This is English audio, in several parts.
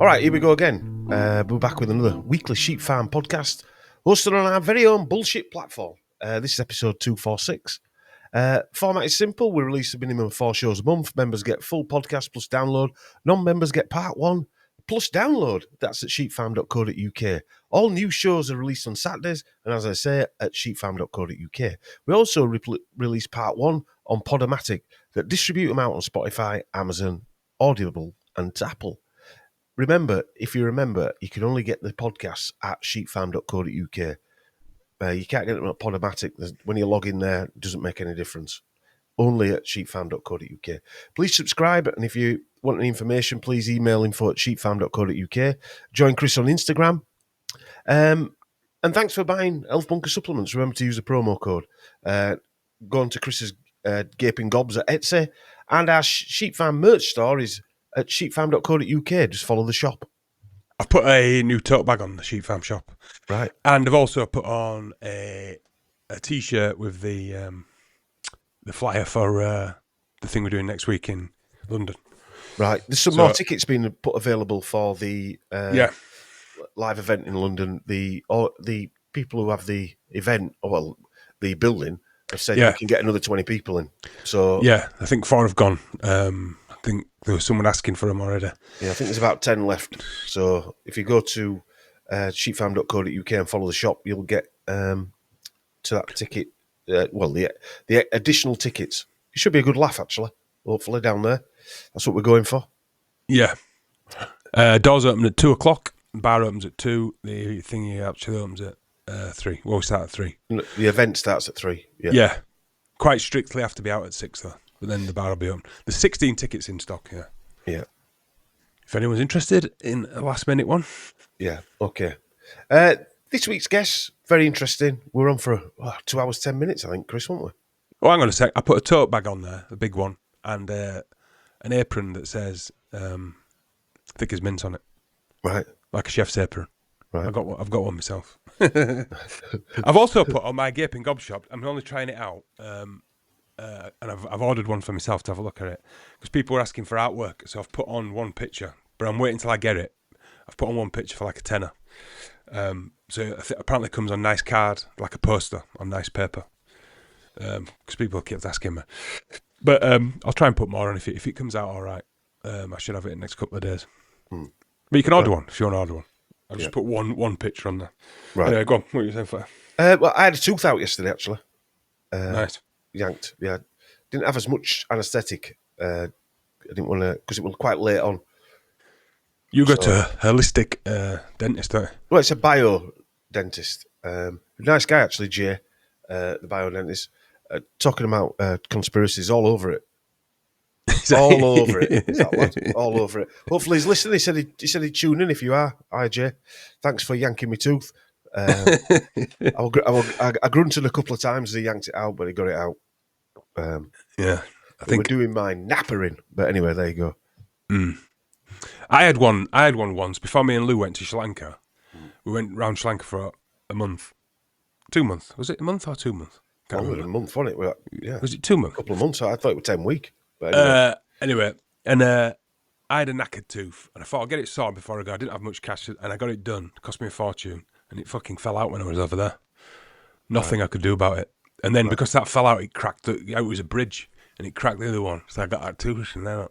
All right, here we go again. We're back with another weekly Sheep Farm podcast, hosted on our very own bullshit platform. This is episode 246. Format is simple. We release a minimum of 4 shows a month. Members get full podcast plus download. Non-members get part 1 plus download. That's at sheepfarm.co.uk. All new shows are released on Saturdays, and as I say, at sheepfarm.co.uk. We also release part 1 on Podomatic that distribute them out on Spotify, Amazon, Audible, and Apple. Remember, if you remember, you can only get the podcasts at sheepfarm.co.uk. You can't get them at Podomatic. When you log in there, it doesn't make any difference. Only at sheepfarm.co.uk. Please subscribe, and if you want any information, please email info@sheepfarm.co.uk. Join Chris on Instagram. And thanks for buying Elf Bunker supplements. Remember to use the promo code. Go on to Chris's Gaping Gobs at Etsy. And our Sheep Farm merch store is at sheepfarm.co.uk. Just follow the shop. I've put a new tote bag on the Sheep Farm shop. Right. And I've also put on a T-shirt with the flyer for the thing we're doing next week in London. Right. There's some more tickets being put available for the live event in London. The people who have the event, the building, have said you can get another 20 people in. So yeah, I think 4 have gone. I think there was someone asking for them already. Yeah, I think there's about 10 left. So if you go to sheepfarm.co.uk and follow the shop, you'll get to that ticket. The additional tickets. It should be a good laugh, actually. Hopefully down there. That's what we're going for. Yeah. Doors open at 2:00. Bar opens at 2. The thingy actually opens at 3. Well, we start at 3. The event starts at 3. Yeah. Quite strictly have to be out at 6 though. But then the bar will be open. There's 16 tickets in stock. Yeah. If anyone's interested in a last minute one. Yeah. Okay. This week's guest, very interesting. We're on for 2 hours 10 minutes, I think, Chris, weren't we? Oh, hang on a sec. I put a tote bag on there, a big one, and an apron that says thick as mince on it. Right. Like a chef's apron. Right. I've got one myself. I've also put on my Gaping Gob shop. I'm only trying it out, and I've ordered one for myself to have a look at it because people were asking for artwork. So I've put on one picture, but I'm waiting till I get it. I've put on one picture for like a tenner. So apparently it comes on nice card, like a poster on nice paper. Because people kept asking me. But I'll try and put more on if it comes out all right. I should have it in the next couple of days. But you can order one if you want to order one. I'll just put one picture on there. Right. Go on. What are you saying for? Well, I had a tooth out yesterday, actually. Nice. Yanked. Yeah. Didn't have as much anaesthetic. I didn't want to, because it was quite late on. You go to a holistic dentist, don't you? Well, it's a bio dentist. Nice guy, actually, Jay, the bio dentist. Talking about conspiracies all over it. All over it. Is that lad? All over it. Hopefully he's listening. He said he'd tune in if you are. Hi, Jay. Thanks for yanking my tooth. I grunted a couple of times as he yanked it out, but he got it out. I think we're doing my nappering. But anyway, there you go. I had one once before me and Lou went to Sri Lanka. We went round Sri Lanka for a month. 2 months. Was it a month or 2 months? Longer than a month, wasn't it? Yeah. Was it 2 months? A couple of months. I thought it was 10 weeks. But anyway, and I had a knackered tooth, and I thought I'd get it sorted before I go. I didn't have much cash, and I got it done. It cost me a fortune, and it fucking fell out when I was over there. Nothing I could do about it. And then because that fell out, it cracked. It was a bridge, and it cracked the other one. So I got that tooth, and then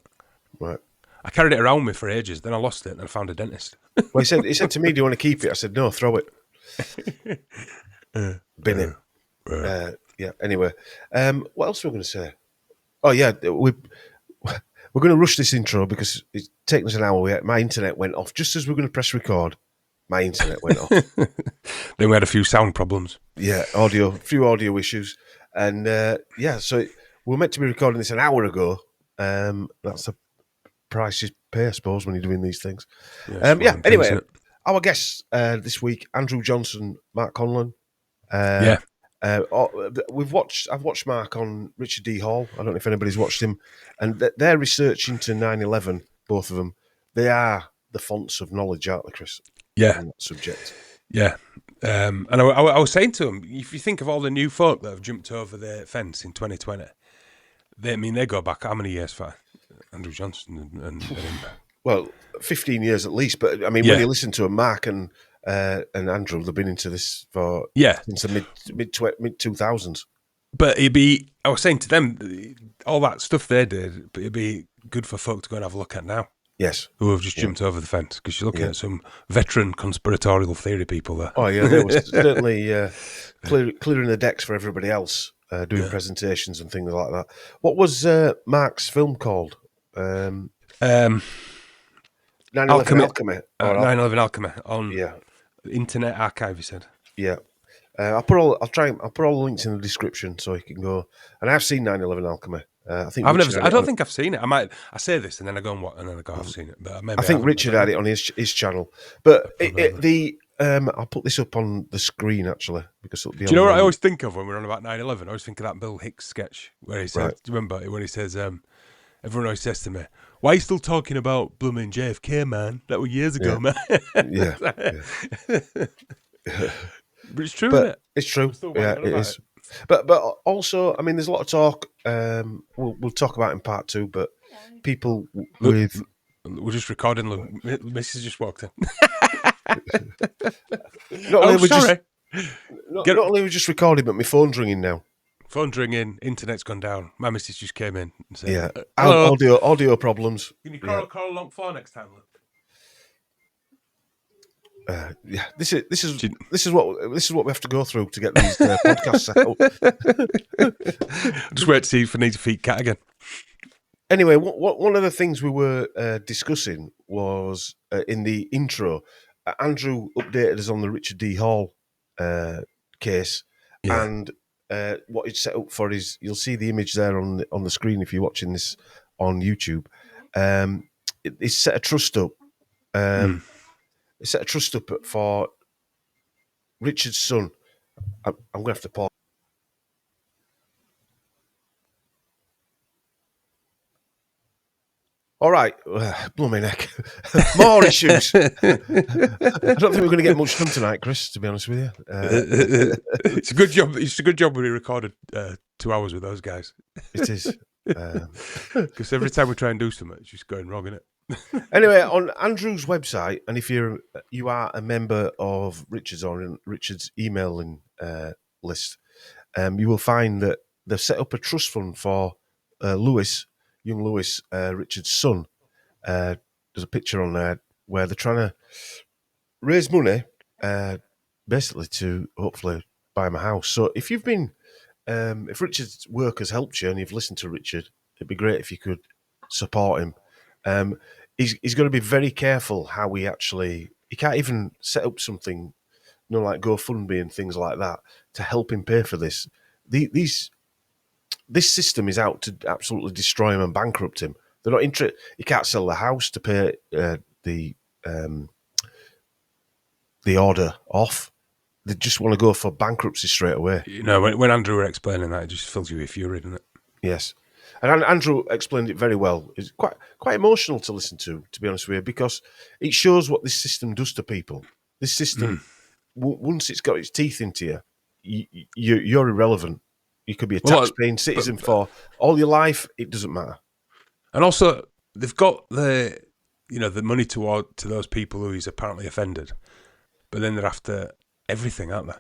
I carried it around with me for ages. Then I lost it, and I found a dentist. Well, he said to me, "Do you want to keep it?" I said, "No, throw it." Bin it. Yeah. Anyway, what else were we going to say? Oh yeah, we're going to rush this intro because it's taken us an hour. My internet went off just as we were going to press record. My internet went off. Then we had a few sound problems. Yeah, a few audio issues, and so we were meant to be recording this an hour ago. That's the price you pay, I suppose, when you're doing these things. Anyway, our guests this week: Andrew Johnson, Mark Conlon. I've watched Mark on Richard D. Hall. I don't know if anybody's watched him, and their research into 9/11, both of them, they are the fonts of knowledge, aren't they, Chris? Yeah, on that subject. Yeah, and I was saying to him, if you think of all the new folk that have jumped over the fence in 2020, they go back how many years for Andrew Johnson and him? Well, 15 years at least. But I mean, when you listen to Mark and Andrew, they've been into this since the mid 2000s. But I was saying to them, all that stuff they did, but it'd be good for folk to go and have a look at now. Yes. Who have just jumped over the fence, because you're looking at some veteran conspiratorial theory people there. Oh, yeah, they were certainly clearing the decks for everybody else, doing presentations and things like that. What was Mark's film called? 9/11 Alchemy. 9/11 Alchemy on Internet Archive, he said. Yeah. I'll put all the links in the description so you can go. And I've seen 9/11 Alchemy. I don't think I've seen it. I say this and then I go and what, and then I go, I've seen it. But maybe I think Richard had it on his channel. But I'll put this up on the screen actually, because it'll be. Do you know what I always think of when we're on about 9/11? I always think of that Bill Hicks sketch where he said, do you remember when he says, everyone always says to me, "Why are you still talking about blooming JFK, man? That was years ago, man." Yeah. But it's true, isn't it? It's true. Yeah, it is. But also, I mean, there's a lot of talk. We'll talk about in part 2. But people we're just recording. Look, Mrs. just walked in. Not only we're just recording, but my phone's ringing now. Phone's ringing. Internet's gone down. My missus just came in and said, "Yeah, hello. audio problems." Can you call along 4 next time, look? This is what we have to go through to get these podcasts out. Just wait to see if I need to feed cat again. Anyway, one of the things we were discussing was in the intro. Andrew updated us on the Richard D. Hall case, and what it's set up for is, you'll see the image there on the screen if you're watching this on YouTube. It's set a trust up. It set a trust up for Richard's son. I'm going to have to pause. All right, blooming neck. More issues. I don't think we're going to get much done tonight, Chris, to be honest with you. It's a good job. It's a good job we recorded 2 hours with those guys. It is. Because every time we try and do something, it's just going wrong, isn't it? Anyway, on Andrew's website, and if you are a member of Richard's or in Richard's emailing list, you will find that they've set up a trust fund for young Lewis, Richard's son. There's a picture on there where they're trying to raise money, basically to hopefully buy him a house. So if you've been, if Richard's work has helped you and you've listened to Richard, it'd be great if you could support him. He's got to be very careful how he can't even set up something, like GoFundMe and things like that to help him pay for this. This system is out to absolutely destroy him and bankrupt him. They're not interested. He can't sell the house to pay the order off. They just want to go for bankruptcy straight away. When Andrew were explaining that, it just fills you with fury, doesn't it? Yes. And Andrew explained it very well. It's quite emotional to listen to be honest with you, because it shows what this system does to people. This system, once it's got its teeth into you, you're irrelevant. You could be a tax-paying citizen for all your life. It doesn't matter. And also, they've got the money to those people who he's apparently offended, but then they're after everything, aren't they?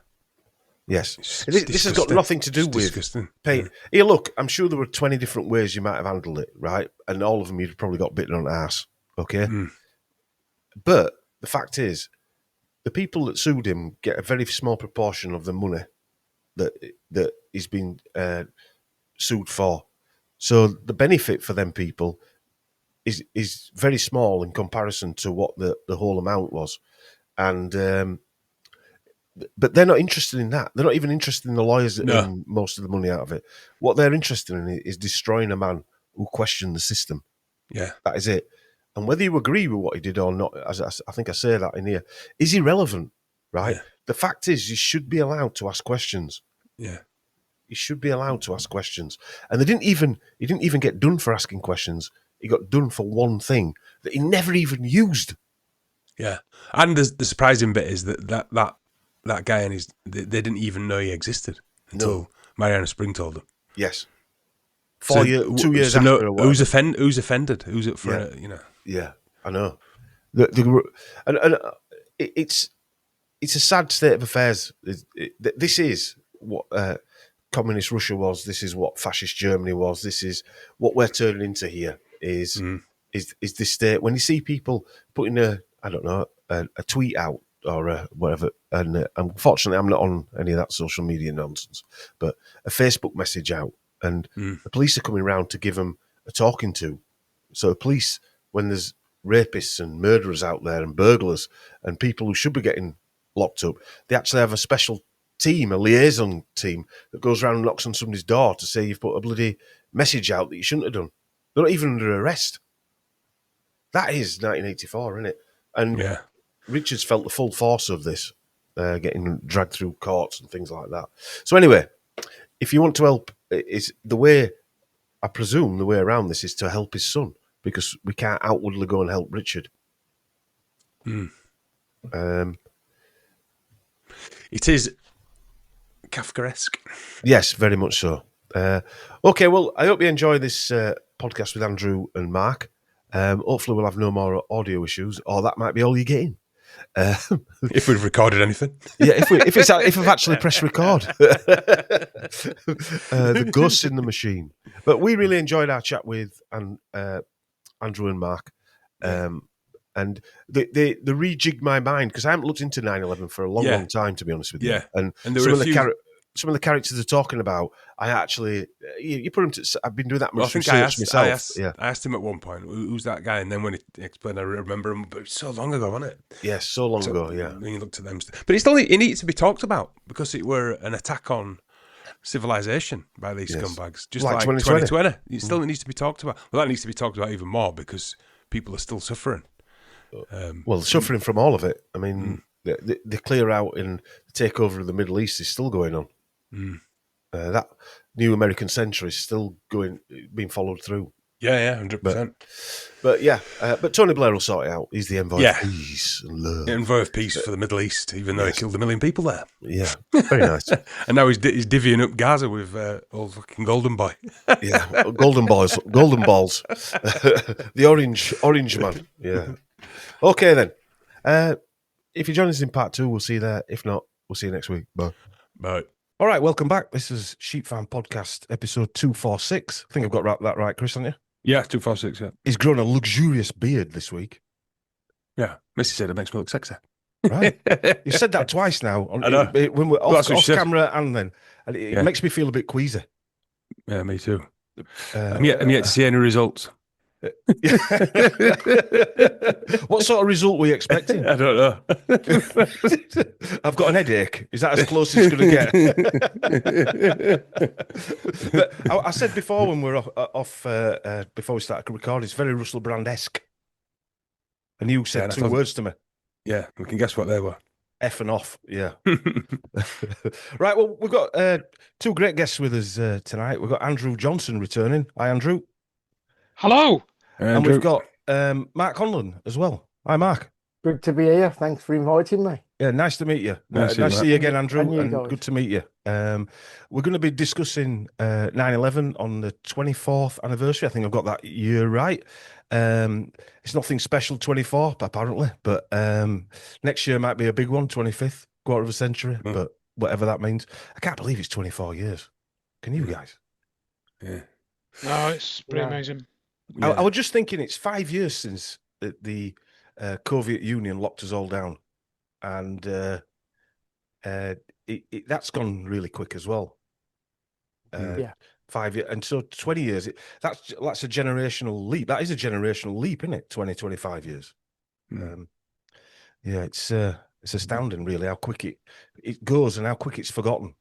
Yes. This has got nothing to do with pay. Here, look, I'm sure there were 20 different ways you might have handled it, right? And all of them you'd probably got bitten on the arse, okay? But the fact is, the people that sued him get a very small proportion of the money that he's been sued for. So the benefit for them people is very small in comparison to what the whole amount was. And but they're not interested in that. They're not even interested in the lawyers that earn most of the money out of it. What they're interested in is destroying a man who questioned the system. Yeah. That is it. And whether you agree with what he did or not, as I think I say that in here, is irrelevant, right? Yeah. The fact is, you should be allowed to ask questions. Yeah. You should be allowed to ask questions. And he didn't even get done for asking questions. He got done for one thing that he never even used. Yeah. And the surprising bit is that guy and they didn't even know he existed until Mariana Spring told them. Yes. 2 years after. Who's offended? Who's it for? Yeah. I know. It's a sad state of affairs. This is what communist Russia was. This is what fascist Germany was. This is what we're turning into here. Is this state? When you see people putting a tweet out or whatever, and unfortunately I'm not on any of that social media nonsense, but a Facebook message out, and the police are coming around to give them a talking to. So the police, when there's rapists and murderers out there and burglars and people who should be getting locked up, they actually have a special team, a liaison team that goes around and knocks on somebody's door to say you've put a bloody message out that you shouldn't have done. They're not even under arrest. That is 1984, isn't it? And Richards felt the full force of this, getting dragged through courts and things like that. So anyway, if you want to help, is the way, I presume the way around this is to help his son, because we can't outwardly go and help Richard. It is Kafkaesque. Yes, very much so. Okay, well, I hope you enjoy this podcast with Andrew and Mark. Hopefully we'll have no more audio issues, or that might be all you're getting. If we've recorded anything. Yeah, if we've actually pressed record. The ghosts in the machine. But we really enjoyed our chat with Andrew and Mark. And they rejigged my mind, because I haven't looked into 9/11 for a long time, to be honest with you. And some of the characters they're talking about, I actually, you put them to, I've been doing that much research myself. I asked him at one point, who's that guy? And then when he explained, I remember him, but it was so long ago, wasn't it? Yes, so long ago, yeah. When you looked at them. But it needs to be talked about, because it were an attack on civilization by these scumbags. Just like 2020. It still needs to be talked about. Well, that needs to be talked about even more, because people are still suffering. Suffering from all of it. I mean, the clear out and the takeover of the Middle East is still going on. That new American century is still being followed through. Yeah, 100%. But Tony Blair will sort it out. He's the envoy of peace and love. Envoy of peace for the Middle East, even though he killed 1 million people there. Yeah, very nice. And now he's divvying up Gaza with old fucking Golden Boy. Yeah, golden balls. The orange man. Yeah. Okay then. If you join us in part 2, we'll see you there. If not, we'll see you next week. Bye. All right, welcome back. This is Sheep Farm Podcast, episode 246. I think I've got that right, Chris, haven't you? Yeah, 246, yeah. He's grown a luxurious beard this week. Yeah, Missy said it makes me look sexy. Right. You said that twice now. I know. When we're off camera and then. And it makes me feel a bit queasy. Yeah, me too. I'm yet to see any results. What sort of result were you expecting? I don't know. I've got an headache. Is that as close as it's going to get? But I said before when we're off before we started recording, it's very Russell Brand-esque. And you said 2 words to me. Yeah, we can guess what they were. F and off, yeah. Right, well, we've got 2 great guests with us tonight. We've got Andrew Johnson returning. Hi, Andrew. Hello. And we've got Mark Conlon as well. Hi, Mark. Good to be here. Thanks for inviting me. Yeah, nice to meet you. Nice to see you again, Andrew, and good to meet you. We're going to be discussing 9/11 on the 24th anniversary. I think I've got that year right. It's nothing special, 24, apparently, but next year might be a big one, 25th, quarter of a century, but whatever that means. I can't believe it's 24 years. Can you guys? Yeah. No, it's pretty amazing. Yeah. I was just thinking it's 5 years since the Soviet Union locked us all down, and that's gone really quick as well. 5 years, and so 20 years. That's a generational leap. That is a generational leap, isn't it? 25 years. It's astounding, really, how quick it goes and how quick it's forgotten.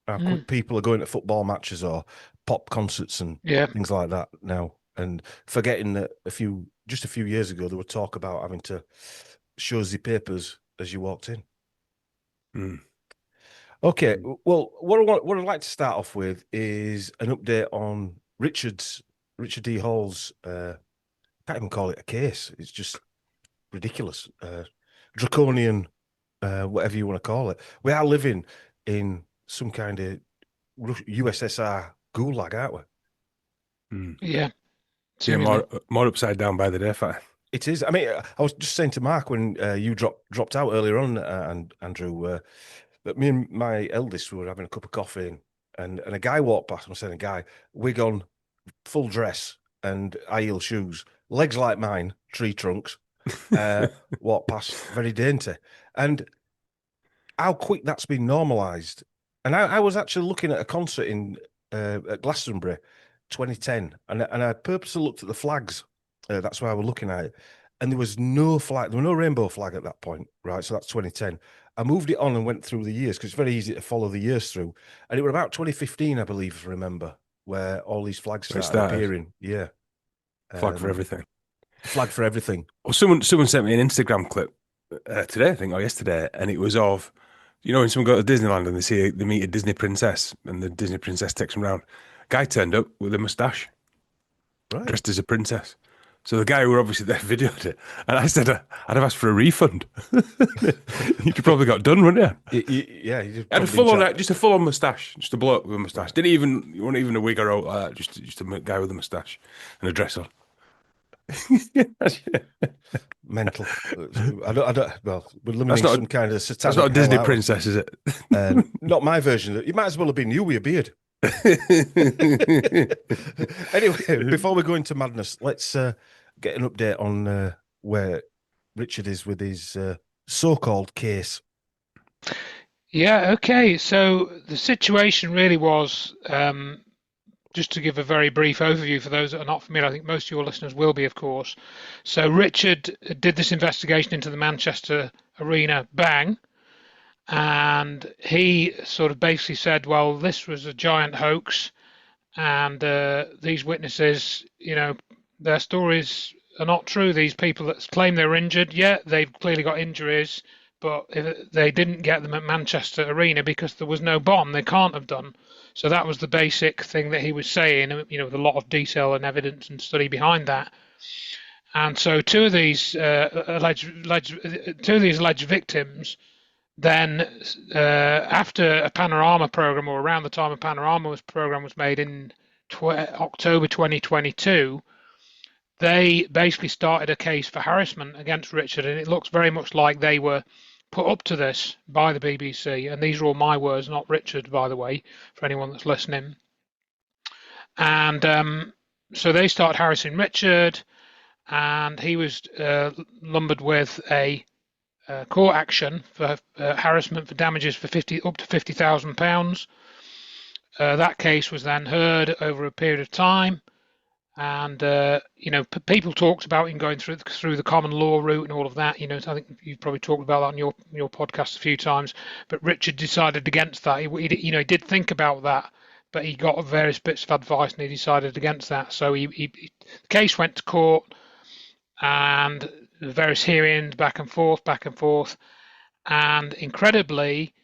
How quick people are going to football matches or pop concerts and things like that now, and forgetting that just a few years ago there were talk about having to show the papers as you walked in. Okay, well, what I'd like to start off with is an update on Richard D. Hall's. Can't even call it a case. It's just ridiculous, draconian, whatever you want to call it. We are living in some kind of USSR gulag, aren't we? Yeah. Yeah, more upside down by the day, fat. It is. I mean, I was just saying to Mark when you dropped out earlier on, and Andrew, that me and my eldest were having a cup of coffee, and a guy walked past. I'm saying a guy, wig on, full dress, and high heel shoes, legs like mine, tree trunks, walked past, very dainty, and how quick that's been normalised. And I was actually looking at a concert in at Glastonbury, 2010, and I purposely looked at the flags. That's why I was looking at it, and there was no flag. There was no rainbow flag at that point, right? So that's 2010. I moved it on and went through the years because it's very easy to follow the years through. And it was about 2015, I believe, if I remember, where all these flags started appearing. Yeah, Flag for everything. Flag for everything. Well, someone sent me an Instagram clip today, I think, or yesterday, and it was of, when someone go to Disneyland and they meet a Disney princess, and the Disney princess takes them round. Guy turned up with a moustache, Right. dressed as a princess. So the guy who were obviously there videoed it, and I said, I'd have asked for a refund. You'd probably got done, wouldn't you? Yeah, Had a full on moustache, just a bloke with a moustache. You weren't even a wig or all like that, just a guy with a moustache and a dress on. Mental. I don't. Well, we're limiting some kind of satanic. That's not a Disney princess, is it? Not my version. It might as well have been you with a beard. Anyway, before we go into madness, let's get an update on where Richard is with his so-called case. Yeah, okay. So the situation really was, just to give a very brief overview for those that are not familiar, I think most of your listeners will be, of course. So Richard did this investigation into the Manchester Arena bang, and he sort of basically said, well, this was a giant hoax, and these witnesses, their stories are not true. These people that claim they were injured, yeah, they've clearly got injuries, but they didn't get them at Manchester Arena because there was no bomb. They can't have done. So that was the basic thing that he was saying, with a lot of detail and evidence and study behind that. And so two of these alleged victims, then after a Panorama program, or around the time a Panorama program was made in October 2022, they basically started a case for harassment against Richard, and it looks very much like they were put up to this by the BBC. And these are all my words, not Richard, by the way, for anyone that's listening. And so they started harassing Richard, and he was lumbered with a court action for harassment for damages for up to £50,000. That case was then heard over a period of time. And people talked about him going through the common law route and all of that. I think you've probably talked about that on your podcast a few times. But Richard decided against that. He did think about that, but he got various bits of advice and he decided against that. So the case went to court, and various hearings back and forth, and incredibly,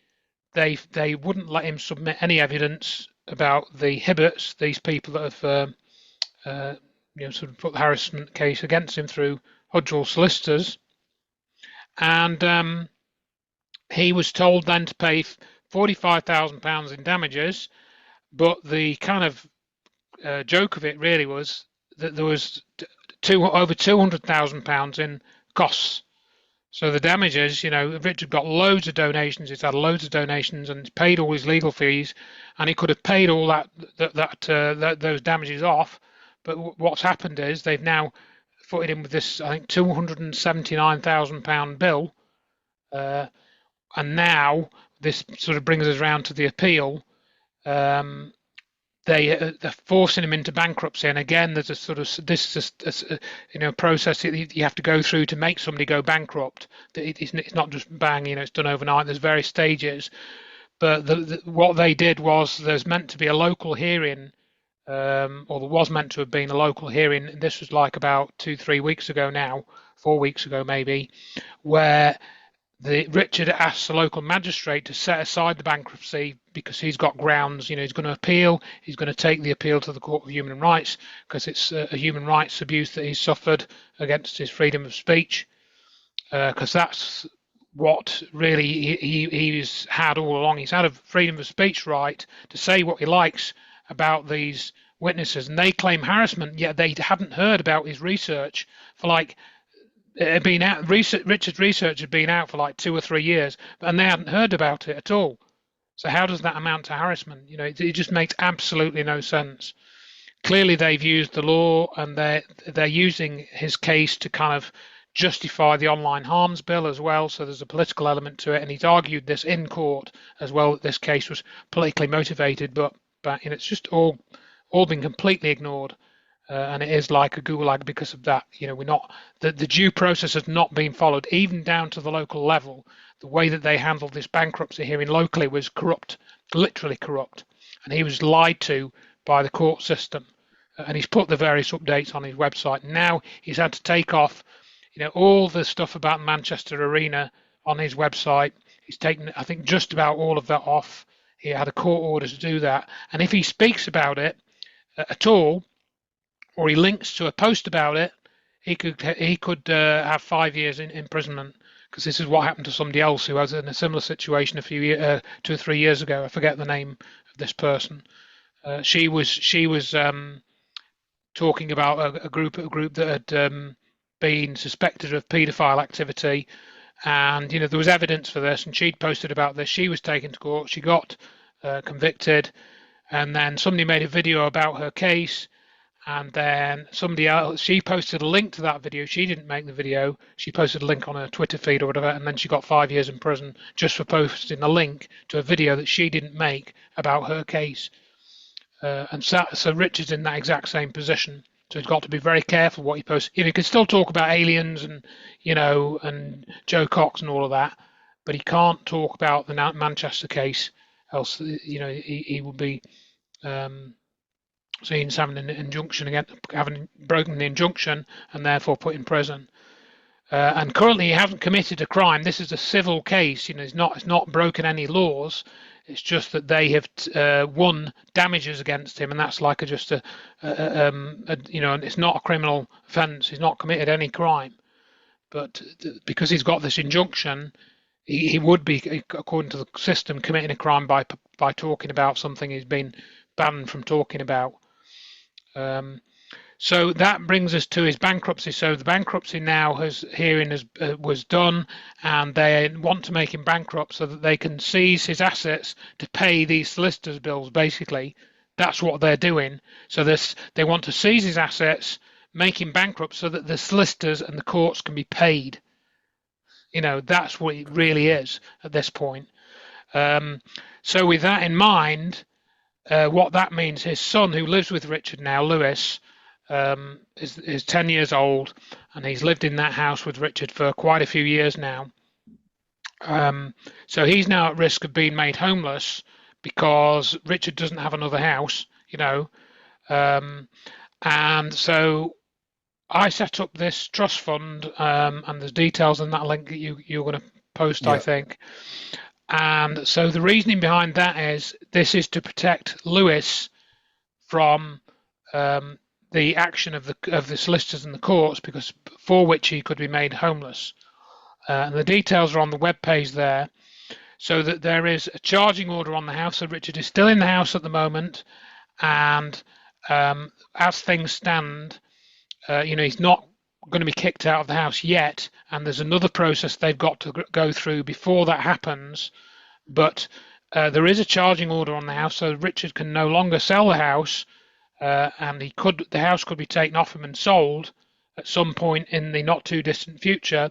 they wouldn't let him submit any evidence about the Hibberts, these people that have sort of put the harassment case against him through Hudgell solicitors. And he was told then to pay £45,000 in damages, but the kind of joke of it really was that there was over £200,000 in costs. So the damages, Richard got loads of donations. He's had loads of donations and paid all his legal fees, and he could have paid all those damages off. But what's happened is they've now footed him with this, I think, £279,000 bill, and now this sort of brings us around to the appeal. They're forcing him into bankruptcy, and again, there's a sort of process that you have to go through to make somebody go bankrupt. It's not just bang, it's done overnight. There's various stages, but what they did was there's meant to be a local hearing, or there was meant to have been a local hearing. This was like about 2-3 weeks ago now, 4 weeks ago maybe, where Richard asked the local magistrate to set aside the bankruptcy because he's got grounds. He's going to appeal. He's going to take the appeal to the Court of Human Rights because it's a human rights abuse that he's suffered against his freedom of speech. Because that's what really he's had all along. He's had a freedom of speech right to say what he likes about these witnesses, and they claim harassment, yet they hadn't heard about his research for like it had been out. Richard's research had been out for like 2 or 3 years, and they hadn't heard about it at all. So how does that amount to harassment? It just makes absolutely no sense. Clearly, they've used the law, and they're using his case to kind of justify the online harms bill as well. So there's a political element to it, and he's argued this in court as well, that this case was politically motivated. But it's just all been completely ignored. And it is like a gulag because of that. We're not the due process has not been followed, even down to the local level. The way that they handled this bankruptcy hearing locally was corrupt, literally corrupt, and he was lied to by the court system. And he's put the various updates on his website. Now he's had to take off, all the stuff about Manchester Arena on his website. He's taken, I think, just about all of that off. He had a court order to do that, and if he speaks about it at all, or he links to a post about it, he could have 5 years in imprisonment, because this is what happened to somebody else who was in a similar situation a few 2 or 3 years ago. I forget the name of this person. She was talking about a group that had been suspected of paedophile activity, and there was evidence for this, and she'd posted about this. She was taken to court. She got convicted, and then somebody made a video about her case. And then somebody else, she posted a link to that video. She didn't make the video. She posted a link on her Twitter feed or whatever, and then she got 5 years in prison just for posting a link to a video that she didn't make about her case. And so Richard's in that exact same position. So he's got to be very careful what he posts. He can still talk about aliens and and Joe Cox and all of that, but he can't talk about the Manchester case. Else, he will be. So he's having an injunction again, having broken the injunction, and therefore put in prison. And currently, he hasn't committed a crime. This is a civil case. It's not broken any laws. It's just that they have won damages against him, and that's like it's not a criminal offence. He's not committed any crime, but because he's got this injunction, he would be, according to the system, committing a crime by talking about something he's been banned from talking about. So that brings us to his bankruptcy. So the bankruptcy now was done, and they want to make him bankrupt so that they can seize his assets to pay these solicitors' bills. Basically, that's what they're doing. So they want to seize his assets, make him bankrupt, so that the solicitors and the courts can be paid. That's what it really is at this point. So with that in mind. What that means, his son, who lives with Richard now, Lewis, is 10 years old, and he's lived in that house with Richard for quite a few years now. So he's now at risk of being made homeless because Richard doesn't have another house, and so I set up this trust fund, and there's details in that link that you're going to post, yeah. I think. And so the reasoning behind that is this is to protect Lewis from the action of the solicitors and the courts, because for which he could be made homeless. And the details are on the web page there. So that there is a charging order on the house. So Richard is still in the house at the moment, and as things stand, he's not going to be kicked out of the house yet, and there's another process they've got to go through before that happens. But there is a charging order on the house, so Richard can no longer sell the house, and the house could be taken off him and sold at some point in the not too distant future.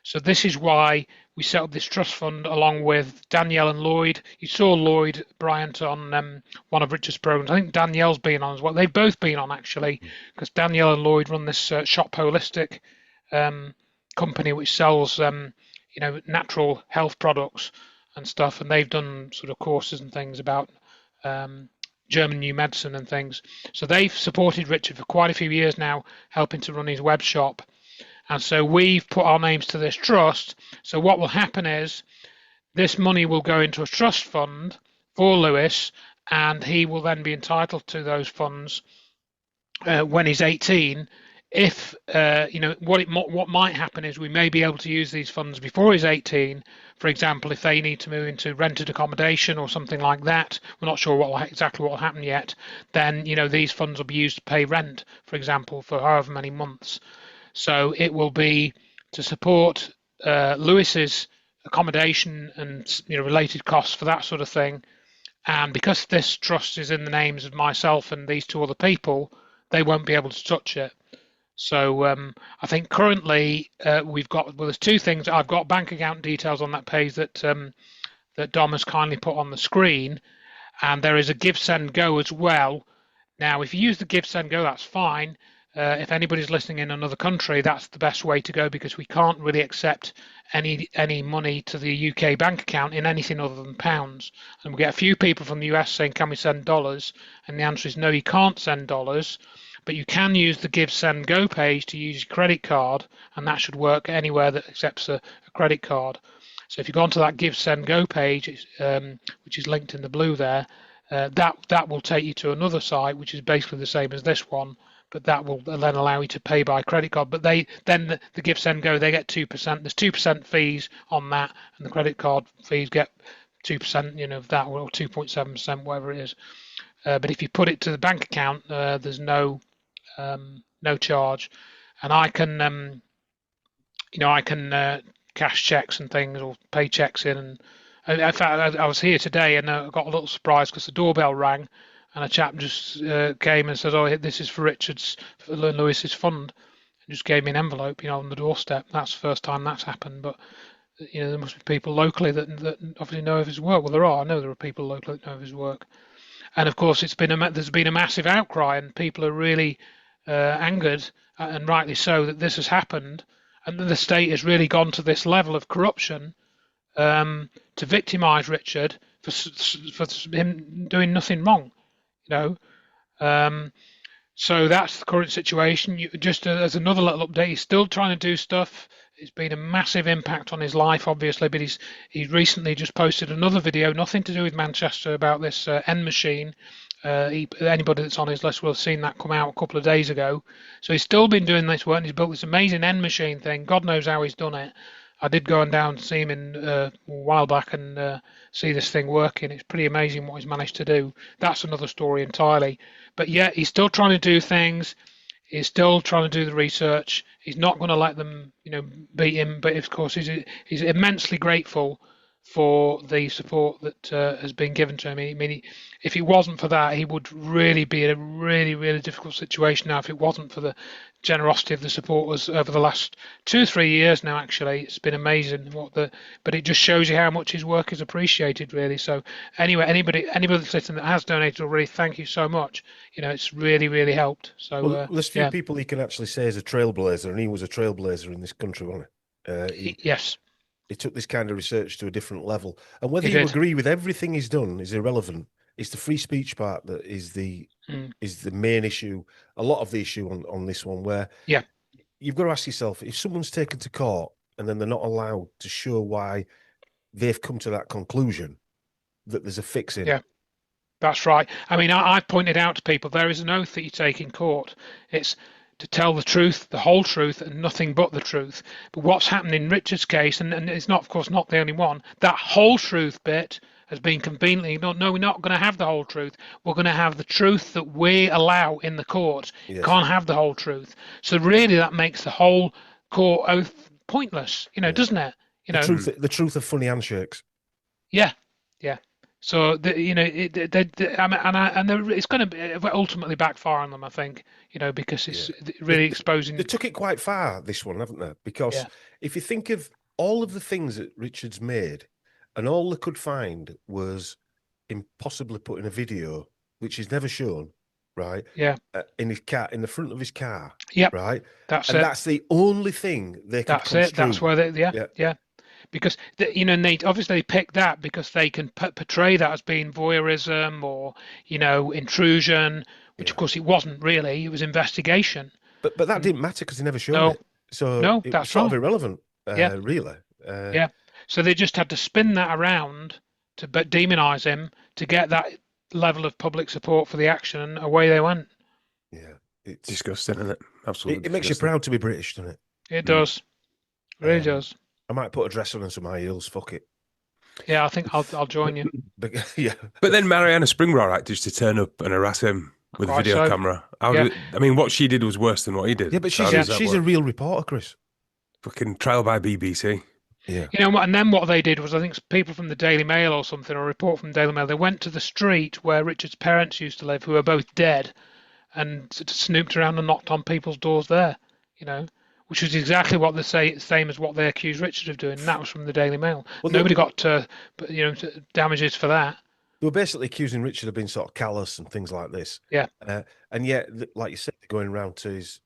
So this is why we set up this trust fund along with Danielle and Lloyd. You saw Lloyd Bryant on one of Richard's programs. I think Danielle's been on as well. They've both been on, actually, because Danielle and Lloyd run this Shop Holistic company which sells natural health products and stuff, and they've done sort of courses and things about German new medicine and things. So they've supported Richard for quite a few years now, helping to run his web shop. And so we've put our names to this trust. So what will happen is this money will go into a trust fund for Lewis, and he will then be entitled to those funds when he's 18. If what might happen is we may be able to use these funds before he's 18. For example, if they need to move into rented accommodation or something like that, we're not sure exactly what will happen yet. Then these funds will be used to pay rent, for example, for however many months. So it will be to support Lewis's accommodation and related costs for that sort of thing. And because this trust is in the names of myself and these two other people, they won't be able to touch it. So I think currently there's two things. I've got bank account details on that page that Dom has kindly put on the screen, and there is a Give Send Go as well. Now, if you use the Give Send Go, that's fine. If anybody's listening in another country, that's the best way to go, because we can't really accept any money to the UK bank account in anything other than pounds. And we get a few people from the US saying, can we send dollars? And the answer is no, you can't send dollars, but you can use the Give Send Go page to use your credit card, and that should work anywhere that accepts a credit card. So if you go onto that Give Send Go page, which is linked in the blue there, that will take you to another site which is basically the same as this one, but that will then allow you to pay by credit card. But the Give Send Go, they get 2%. There's 2% fees on that, and the credit card fees get 2%, of that, or 2.7%, whatever it is. But if you put it to the bank account, there's no charge, and I can cash checks and things, or pay checks in. And in fact, I was here today and I got a little surprise because the doorbell rang, and a chap just came and said, "Oh, this is for Lewis's fund," and just gave me an envelope, on the doorstep. That's the first time that's happened. But there must be people locally that obviously know of his work. Well, there are. I know there are people locally that know of his work. And of course, there's been a massive outcry, and people are really angered, and rightly so, that this has happened, and that the state has really gone to this level of corruption to victimise Richard for him doing nothing wrong. So that's the current situation. Just as another little update, he's still trying to do stuff. It's been a massive impact on his life, obviously, but he's recently just posted another video, nothing to do with Manchester, about this end machine. Anybody that's on his list will have seen that come out a couple of days ago. So he's still been doing this work, and he's built this amazing end machine thing. God knows how he's done it. I did go down to see him a while back and see this thing working. It's pretty amazing what he's managed to do. That's another story entirely. But yeah, he's still trying to do things. He's still trying to do the research. He's not going to let them, beat him. But of course, he's immensely grateful for the support that has been given to him. I mean, if it wasn't for that, he would really be in a really, really difficult situation now. If it wasn't for the generosity of the supporters over the last 2 or 3 years now, actually, it's been amazing. But it just shows you how much his work is appreciated, really. So anyway, anybody that's listening that has donated already, thank you so much. It's really, really helped. So there's few people he can actually say is a trailblazer, and he was a trailblazer in this country, wasn't he? Yes. He took this kind of research to a different level. And whether you agree with everything he's done is irrelevant. It's the free speech part that is the main issue, a lot of the issue on this one, where you've got to ask yourself, if someone's taken to court and then they're not allowed to show why they've come to that conclusion, that there's a fix in. Yeah, that's right. I mean, I've pointed out to people, there is an oath that you take in court. It's to tell the truth, the whole truth, and nothing but the truth. But what's happened in Richard's case, and it's not, of course, not the only one, that whole truth bit has been conveniently, no, we're not going to have the whole truth. We're going to have the truth that we allow in the court. Yes. You can't have the whole truth. So really that makes the whole court oath pointless, doesn't it? The truth of funny handshakes. Yeah. So it's going to ultimately backfire on them, I think. Because it's really exposing. They took it quite far, this one, haven't they? Because if you think of all of the things that Richard's made, and all they could find was impossibly put in a video, which he's never shown, right? Yeah. In his car, in the front of his car. Yeah. Right. That's That's the only thing they can. That's it. That's where they. Because and they obviously pick that because they can portray that as being voyeurism or intrusion, which of course it wasn't really. It was investigation. But that didn't matter because he never showed it. So it was sort of irrelevant. Really. So they just had to spin that around to demonize him to get that level of public support for the action, and away they went. Yeah, it's disgusting, isn't it? Absolutely. It makes you proud to be British, doesn't it? It does. It really does. I might put a dress on and some high heels. Fuck it. Yeah, I think I'll join you. But then Mariana Spring were all right just to turn up and harass him with a video camera. I mean, what she did was worse than what he did. Yeah, but she's a real reporter, Chris. Fucking trial by BBC. Yeah. And then what they did was, I think people from the Daily Mail or something, or a report from the Daily Mail, they went to the street where Richard's parents used to live, who are both dead, and snooped around and knocked on people's doors there, which was exactly what same as what they accused Richard of doing. And that was from the Daily Mail. Well, Nobody got damages for that. They were basically accusing Richard of being sort of callous and things like this. Yeah. And yet, like you said, going around to his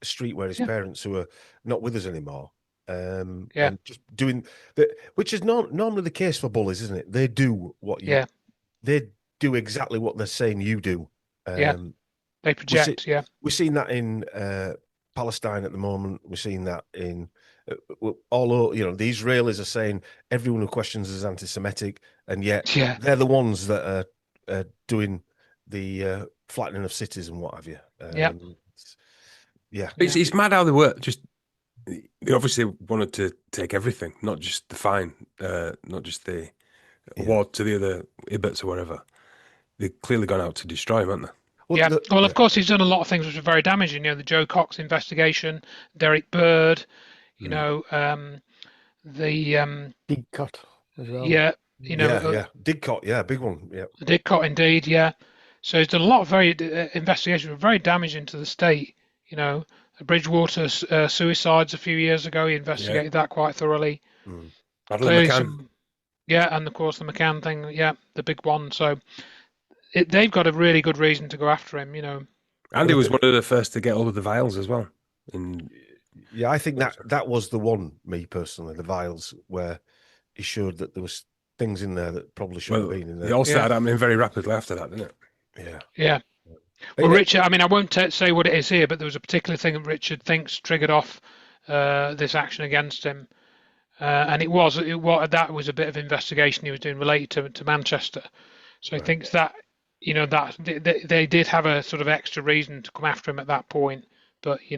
street where his parents, who are not with us anymore, and just doing which is not normally the case for bullies, isn't it? They do what you, they do exactly what they're saying you do. They project. We're seeing that in Palestine at the moment. We're seeing that in all over. The Israelis are saying everyone who questions is anti-Semitic, and yet they're the ones that are doing the flattening of cities and what have you. It's mad how they work. Just they obviously wanted to take everything, not just the fine, not just the award to the other Ibbets or whatever. They've clearly gone out to destroy him, haven't they? Well, of course, he's done a lot of things which are very damaging. The Joe Cox investigation, Derek Bird, the Didcot as well. Didcot, big one, Didcot, indeed, So he's done a lot of very investigations, very damaging to the state. The Bridgewater suicides a few years ago, he investigated that quite thoroughly. Clearly McCann. And of course the McCann thing, the big one. So they've got a really good reason to go after him, And he was one of the first to get all of the vials as well. I think that was the one, me personally, the vials, where he showed that there was things in there that probably shouldn't have been in there. They all started happening very rapidly after that, didn't it? Yeah. Well, Richard, I won't say what it is here, but there was a particular thing that Richard thinks triggered off this action against him. And that was a bit of investigation he was doing related to Manchester. So he thinks that, that they did have a sort of extra reason to come after him at that point, but you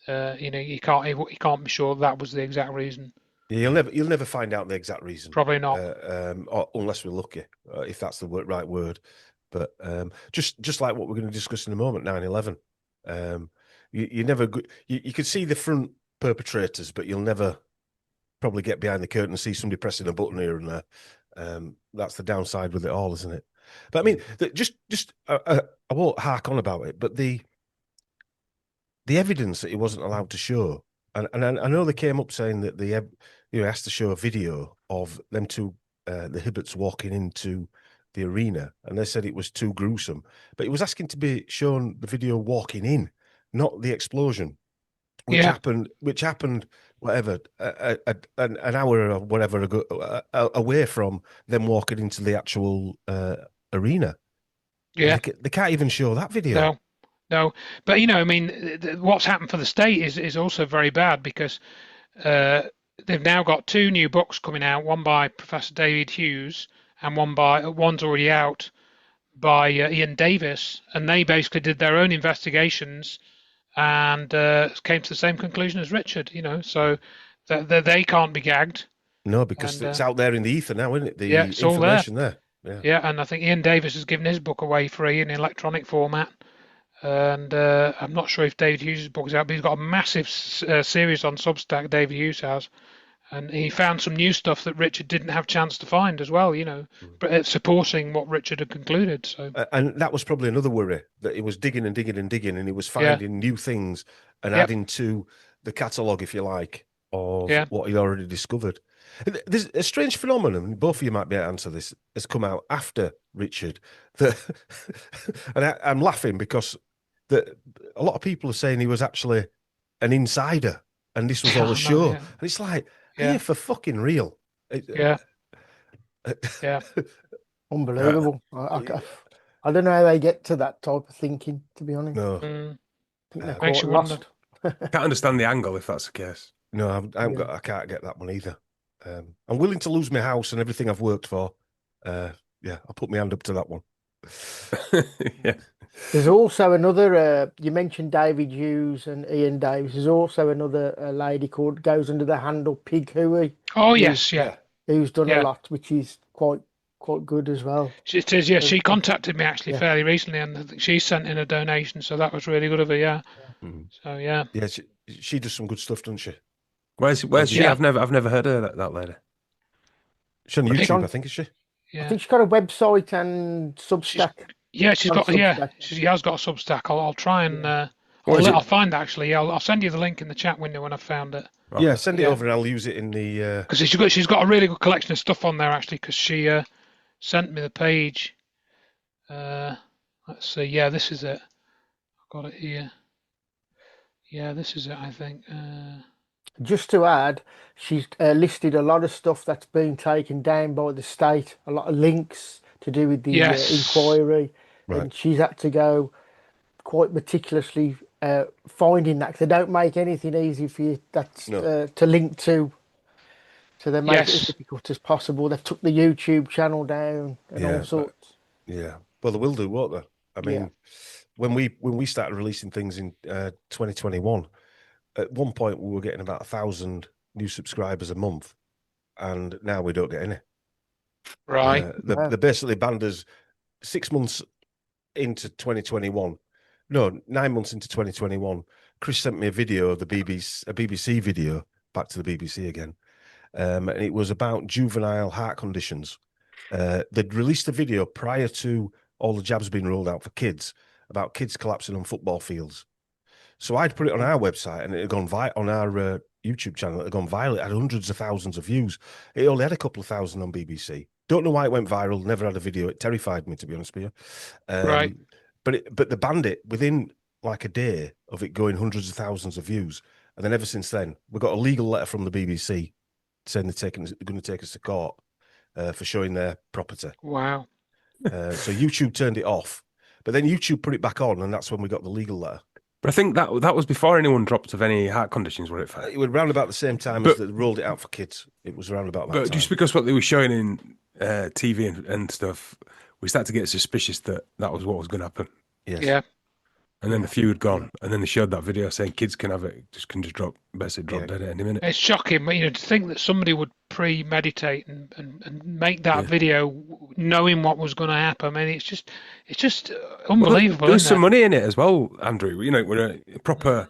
can't be sure that was the exact reason. Yeah, you'll never find out the exact reason. Probably not, unless we're lucky, if that's the right word. But just like what we're going to discuss in a moment, 9/11. You could see the front perpetrators, but you'll never probably get behind the curtain and see somebody pressing a button here and there. That's the downside with it all, isn't it? But I mean, I won't hark on about it, but the evidence that he wasn't allowed to show, and I know they came up saying that he has to show a video of them two, the Hibbets walking into the arena, and they said it was too gruesome. But he was asking to be shown the video walking in, not the explosion, which happened whatever an hour or whatever ago, away from them walking into the actual arena. They can't even show that video. No. But what's happened for the state is also very bad, because they've now got two new books coming out, one by Professor David Hughes and one's already out by Ian Davis, and they basically did their own investigations and came to the same conclusion as Richard. So that they can't be gagged. No, because it's out there in the ether now, isn't it? It's information all there. Yeah, and I think Ian Davis has given his book away free in electronic format. And I'm not sure if David Hughes' book is out, but he's got a massive series on Substack, David Hughes has. And he found some new stuff that Richard didn't have a chance to find as well, supporting what Richard had concluded. So, and that was probably another worry, that he was digging and digging and digging, and he was finding new things and adding to the catalogue, if you like, of what he already discovered. There's a strange phenomenon, both of you might be able to answer this, has come out after Richard. And I'm laughing because a lot of people are saying he was actually an insider and this was all a show. And it's like, are you for fucking real? Unbelievable. I don't know how they get to that type of thinking, to be honest. No. I think they're Makes quite you wonder. lost. Can't understand the angle if that's the case. No, I can't get that one either. I'm willing to lose my house and everything I've worked for. I'll put my hand up to that one. There's also another, you mentioned David Hughes and Ian Davis. There's also another lady called, goes under the handle Pig Hooey. Oh, yes, Who's done a lot, which is quite good as well. She says, she contacted me actually fairly recently, and I think she sent in a donation, so that was really good of her, So, Yeah, she does some good stuff, doesn't she? Where's she? Yeah. I've never heard of that lady. She's on I think- YouTube, I think, is she? I Yeah. think she's got a website and Substack. She's On got Substack. she has got a Substack. I'll try and What is it? I'll find it actually. I'll send you the link in the chat window when I've found it. Okay. Yeah, send it Yeah. over and I'll use it in the. Because she's got a really good collection of stuff on there actually. Because she sent me the page. Let's see. Yeah, this is it. I've got it here. Yeah, this is it. I think. Just to add, she's listed a lot of stuff that's been taken down by the state, a lot of links to do with the Yes. inquiry, Right. and she's had to go quite meticulously finding that 'cause they don't make anything easy for you that's No. to link to. So they make it as Yes. difficult as possible. They've took the YouTube channel down and Yeah, all but- sorts. Yeah. Well, they will do, won't they? I mean, when we started releasing things in 2021, at one point we were getting about 1,000 new subscribers a month, and now we don't get any. Right. Wow. They basically banned us 6 months into 2021. No, 9 months into 2021. Chris sent me a video of a BBC video, back to the BBC again, and it was about juvenile heart conditions. They'd released a video prior to all the jabs being rolled out for kids about kids collapsing on football fields. So I'd put it on our website and it had gone on our YouTube channel. It had gone viral. It had hundreds of thousands of views. It only had a couple of thousand on BBC. Don't know why it went viral. Never had a video. It terrified me, to be honest with you. Right. But they banned it within like a day of it going hundreds of thousands of views. And then ever since then, we got a legal letter from the BBC saying they're going to take us to court for showing their property. Wow. So YouTube turned it off. But then YouTube put it back on, and that's when we got the legal letter. But I think that was before anyone dropped of any heart conditions, were it? Fair? It was around about the same time as they rolled it out for kids. It was around about that But time. just because what they were showing in TV and stuff, we started to get suspicious that was what was going to happen. Yes. Yeah. And then the few had gone, and then they showed that video saying kids can have it, just drop dead at any minute. It's shocking, but to think that somebody would premeditate and make that video knowing what was going to happen. I mean, it's just unbelievable. There was isn't some it? money in it as well, Andrew. We're a proper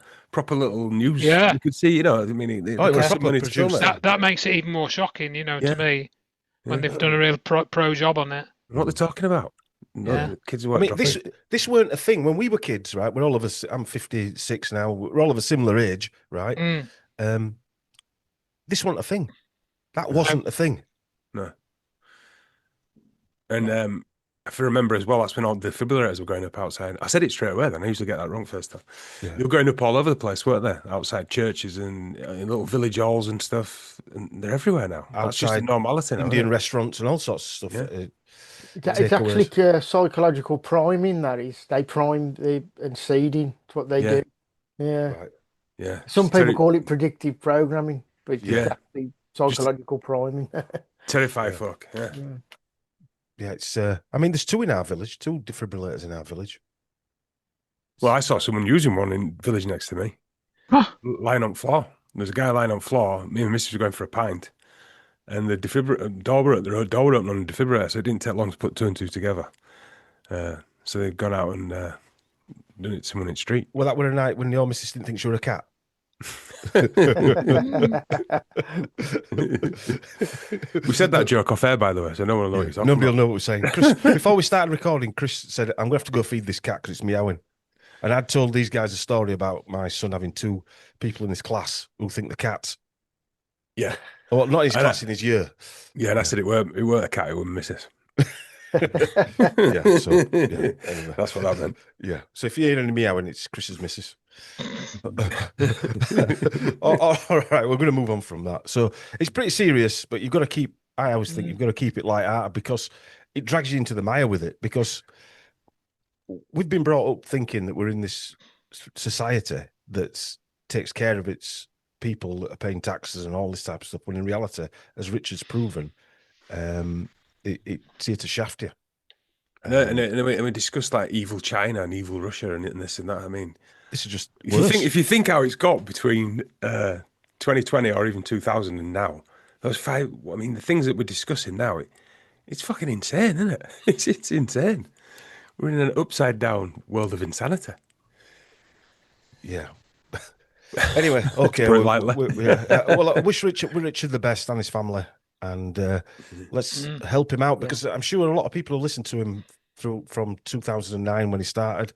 little news. Yeah. You could see, I mean, it it cost was some money to film produced. it. That makes it even more shocking, Yeah. to me, when Yeah. they've done a real pro job on it. What they're talking about? No, Yeah. the kids I weren't mean, dropping. this weren't a thing when we were kids, right? We're all of us. I'm 56 now. We're all of a similar age, right? Mm. This wasn't a thing. That wasn't a thing. No. And if I remember as well, that's when all the defibrillators were going up outside. I said it straight away then. I usually get that wrong first time. Yeah. They were going up all over the place, weren't they? Outside churches and in little village halls and stuff. And they're everywhere now. That's just a Outside normality now. Indian isn't restaurants and all sorts of stuff. Yeah. It's actually psychological priming, that is. They prime and seeding. It's what they Yeah. do. Yeah. Right. it? Yeah. Some It's people call it predictive programming, but it's Yeah. actually psychological priming. terrify Yeah. folk. Yeah. Yeah, it's. I mean, there's two in our village. Two defibrillators in our village. Well, I saw someone using one in the village next to me, Huh. lying on the floor. There's a guy lying on the floor. Me and Mrs. were going for a pint, and the door were open on the defibrillator, so it didn't take long to put two and two together. So they'd gone out and done it to someone in the street. Well, that were a night when your missus didn't think she were a cat. We said that joke off air, by the way, so no one will know what you're talking Nobody will about. know what we're saying. Chris, before we started recording, Chris said, "I'm going to have to go feed this cat because it's meowing." And I'd told these guys a story about my son having two people in his class who think the cat. Yeah. Well, not his And class, in his year. Yeah, and I said it weren't a cat, it was Mrs. Yeah, so anyway. That's what that meant. Yeah. So if you hear any meowing, it's Chris's missus. All right, we're going to move on from that. So it's pretty serious, but you've got to keep. I always think you've got to keep it light-hearted because it drags you into the mire with it. Because we've been brought up thinking that we're in this society that takes care of its people that are paying taxes and all this type of stuff. When in reality, as Richard's proven, it's here to shaft you. And we discussed like evil China and evil Russia and this and that. I mean, This is just if you think how it's got between 2020 or even 2000 and now, those five. I mean, the things that we're discussing now, it's fucking insane, isn't it? It's insane. We're in an upside down world of insanity. Yeah. Anyway, okay. put it lightly. Well, I wish Richard the best and his family, and let's help him out because I'm sure a lot of people have listened to him from 2009 when he started,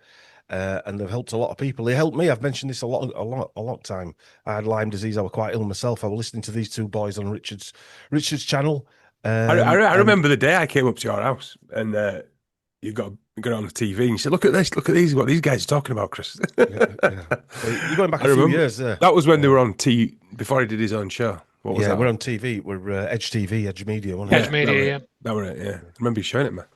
and they've helped a lot of people. He helped me. I've mentioned this a lot time. I had Lyme disease. I was quite ill myself. I was listening to these two boys on Richard's channel. I remember the day I came up to your house and you got it on the TV and you said, look at this, look at these, what these guys are talking about, Chris. Well, you're going back a few years there. That was when they were on TV, before he did his own show. What was that? We're on TV. We're Edge TV, Edge Media, wasn't Edge Media, That were it, yeah. I remember you showing it, man.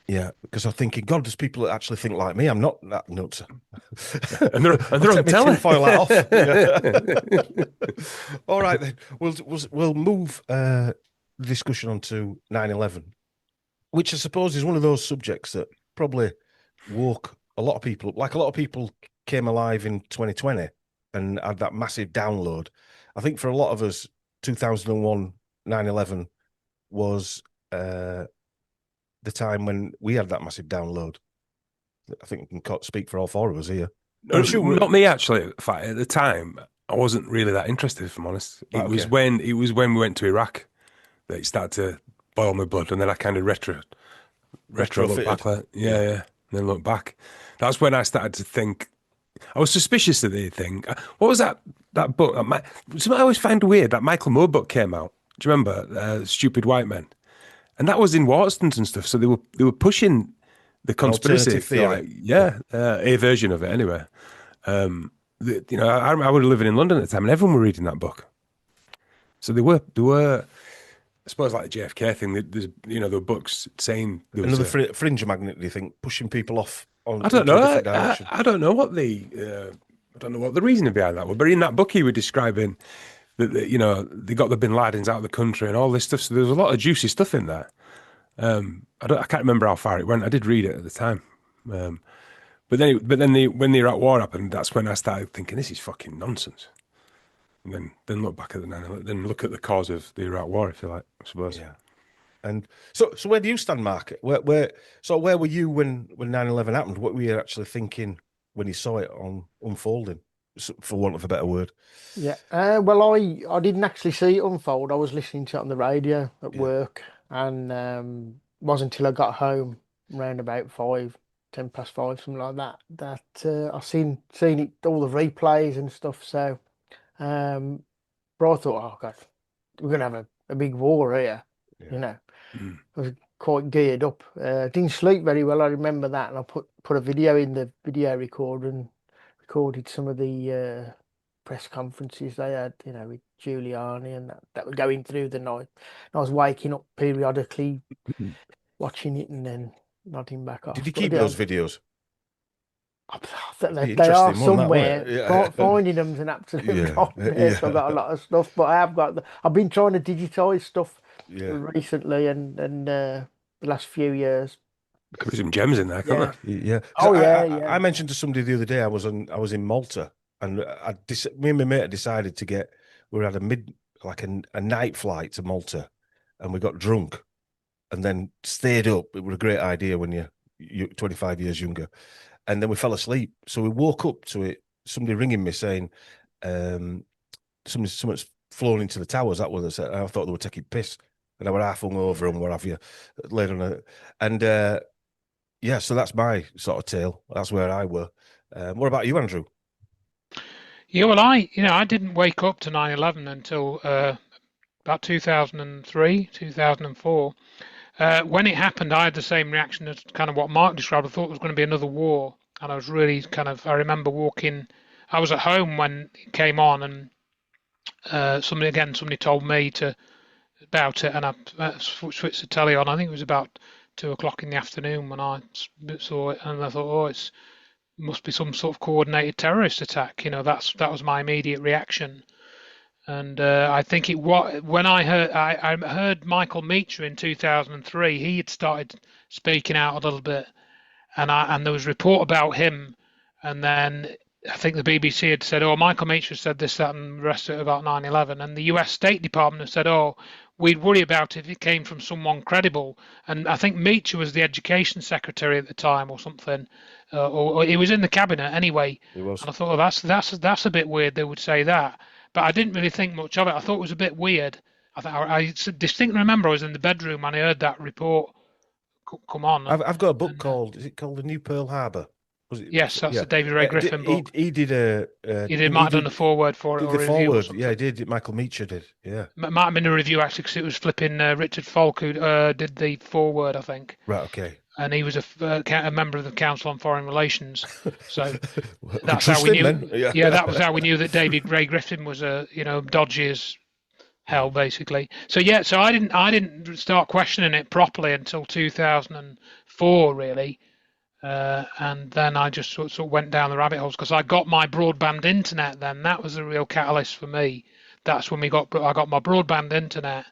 Yeah, because I'm thinking, God, there's people that actually think like me. I'm not that nuts. And they're on telly. Foil that off. All right, then. We'll move the discussion on to 9/11, which I suppose is one of those subjects that probably woke a lot of people up. Like a lot of people came alive in 2020 and had that massive download. I think for a lot of us, 2001, 9/11 was the time when we had that massive download. I think we can speak for all four of us here. No, not me, actually. In fact, at the time, I wasn't really that interested, if I'm honest. It was when we went to Iraq that it started to boil my blood, and then I kind of retro look back. Yeah, and then look back. That's when I started to think. I was suspicious of the thing. What was that book? Something I always find weird. That Michael Moore book came out. Do you remember Stupid White Men? And that was in Waterstones and stuff. So they were pushing the conspiracy theory. A version of it anyway. I was living in London at the time, and everyone were reading that book. So they were. I suppose like the JFK thing. There's there were books saying there was another fringe magnet. Do you think pushing people off? I don't know. I don't know what the reasoning behind that was. But in that book, he was describing that they got the Bin Ladens out of the country and all this stuff. So there was a lot of juicy stuff in there. I can't remember how far it went. I did read it at the time. But then when the Iraq War happened, that's when I started thinking this is fucking nonsense. And then look back at then look at the cause of the Iraq War, if you like, I suppose. Yeah. And so where do you stand, Mark? Where were you when 9/11 happened? What were you actually thinking when you saw it unfolding, for want of a better word? Yeah. Well, I didn't actually see it unfold. I was listening to it on the radio at work, and it wasn't until I got home around about 10 past 5, something like that, I seen it, all the replays and stuff. So, but I thought, oh God, we're gonna have a big war here, I was quite geared up. Didn't sleep very well, I remember that, and I put a video in the video recorder and recorded some of the press conferences they had, with Giuliani and that were going through the night. And I was waking up periodically, watching it and then nodding back off. Did you keep those videos? They are somewhere. Finding them's an absolute nightmare. So I've got a lot of stuff, but I've been trying to digitise stuff recently and the last few years. Could be some gems in there, couldn't there? Yeah. I mentioned to somebody the other day I was in Malta, and me and my mate decided we had a night flight to Malta, and we got drunk, and then stayed up. It was a great idea when you're 25 years younger. And then we fell asleep. So we woke up to it, somebody ringing me saying, someone's flown into the towers. That was I said. I thought they were taking piss. And I were half hungover and what have you later on. And so that's my sort of tale. That's where I were. What about you, Andrew? Yeah, well, I didn't wake up to 9/11 until about 2003, 2004. When it happened, I had the same reaction as kind of what Mark described. I thought it was going to be another war, and I was really I remember I was at home when it came on, and somebody told me about it, and I switched the telly on. I think it was about 2:00 in the afternoon when I saw it, and I thought, it must be some sort of coordinated terrorist attack. That was my immediate reaction. And I think when I heard Michael Meacher in 2003, he had started speaking out a little bit, and there was a report about him, and then I think the BBC had said, "Oh, Michael Meacher said this, that, and the rest of it about 9/11," and the U.S. State Department had said, "Oh, we'd worry about it if it came from someone credible." And I think Meacher was the Education Secretary at the time, or something, or he was in the cabinet anyway. He was. And I thought, oh, that's a bit weird. They would say that, but I didn't really think much of it. I thought it was a bit weird. I distinctly remember I was in the bedroom and I heard that report come on. I've got a book called. Is it called The New Pearl Harbor? Was it? Yes, that's the David Ray Griffin book. He did a. Might have done the foreword for it, did or the a review or foreword. something. Yeah, he did. Michael Meacher did. Yeah. Might have been a review actually, because it was flipping Richard Falk who did the foreword, I think. Right. Okay. And he was a member of the Council on Foreign Relations, so Well, that's how we knew. then. Yeah, that was how we knew that David Ray Griffin was dodgy as hell, basically. So yeah, so I didn't start questioning it properly until 2004, really. And then I just sort of went down the rabbit holes because I got my broadband internet. Then that was the real catalyst for me. That's when I got my broadband internet,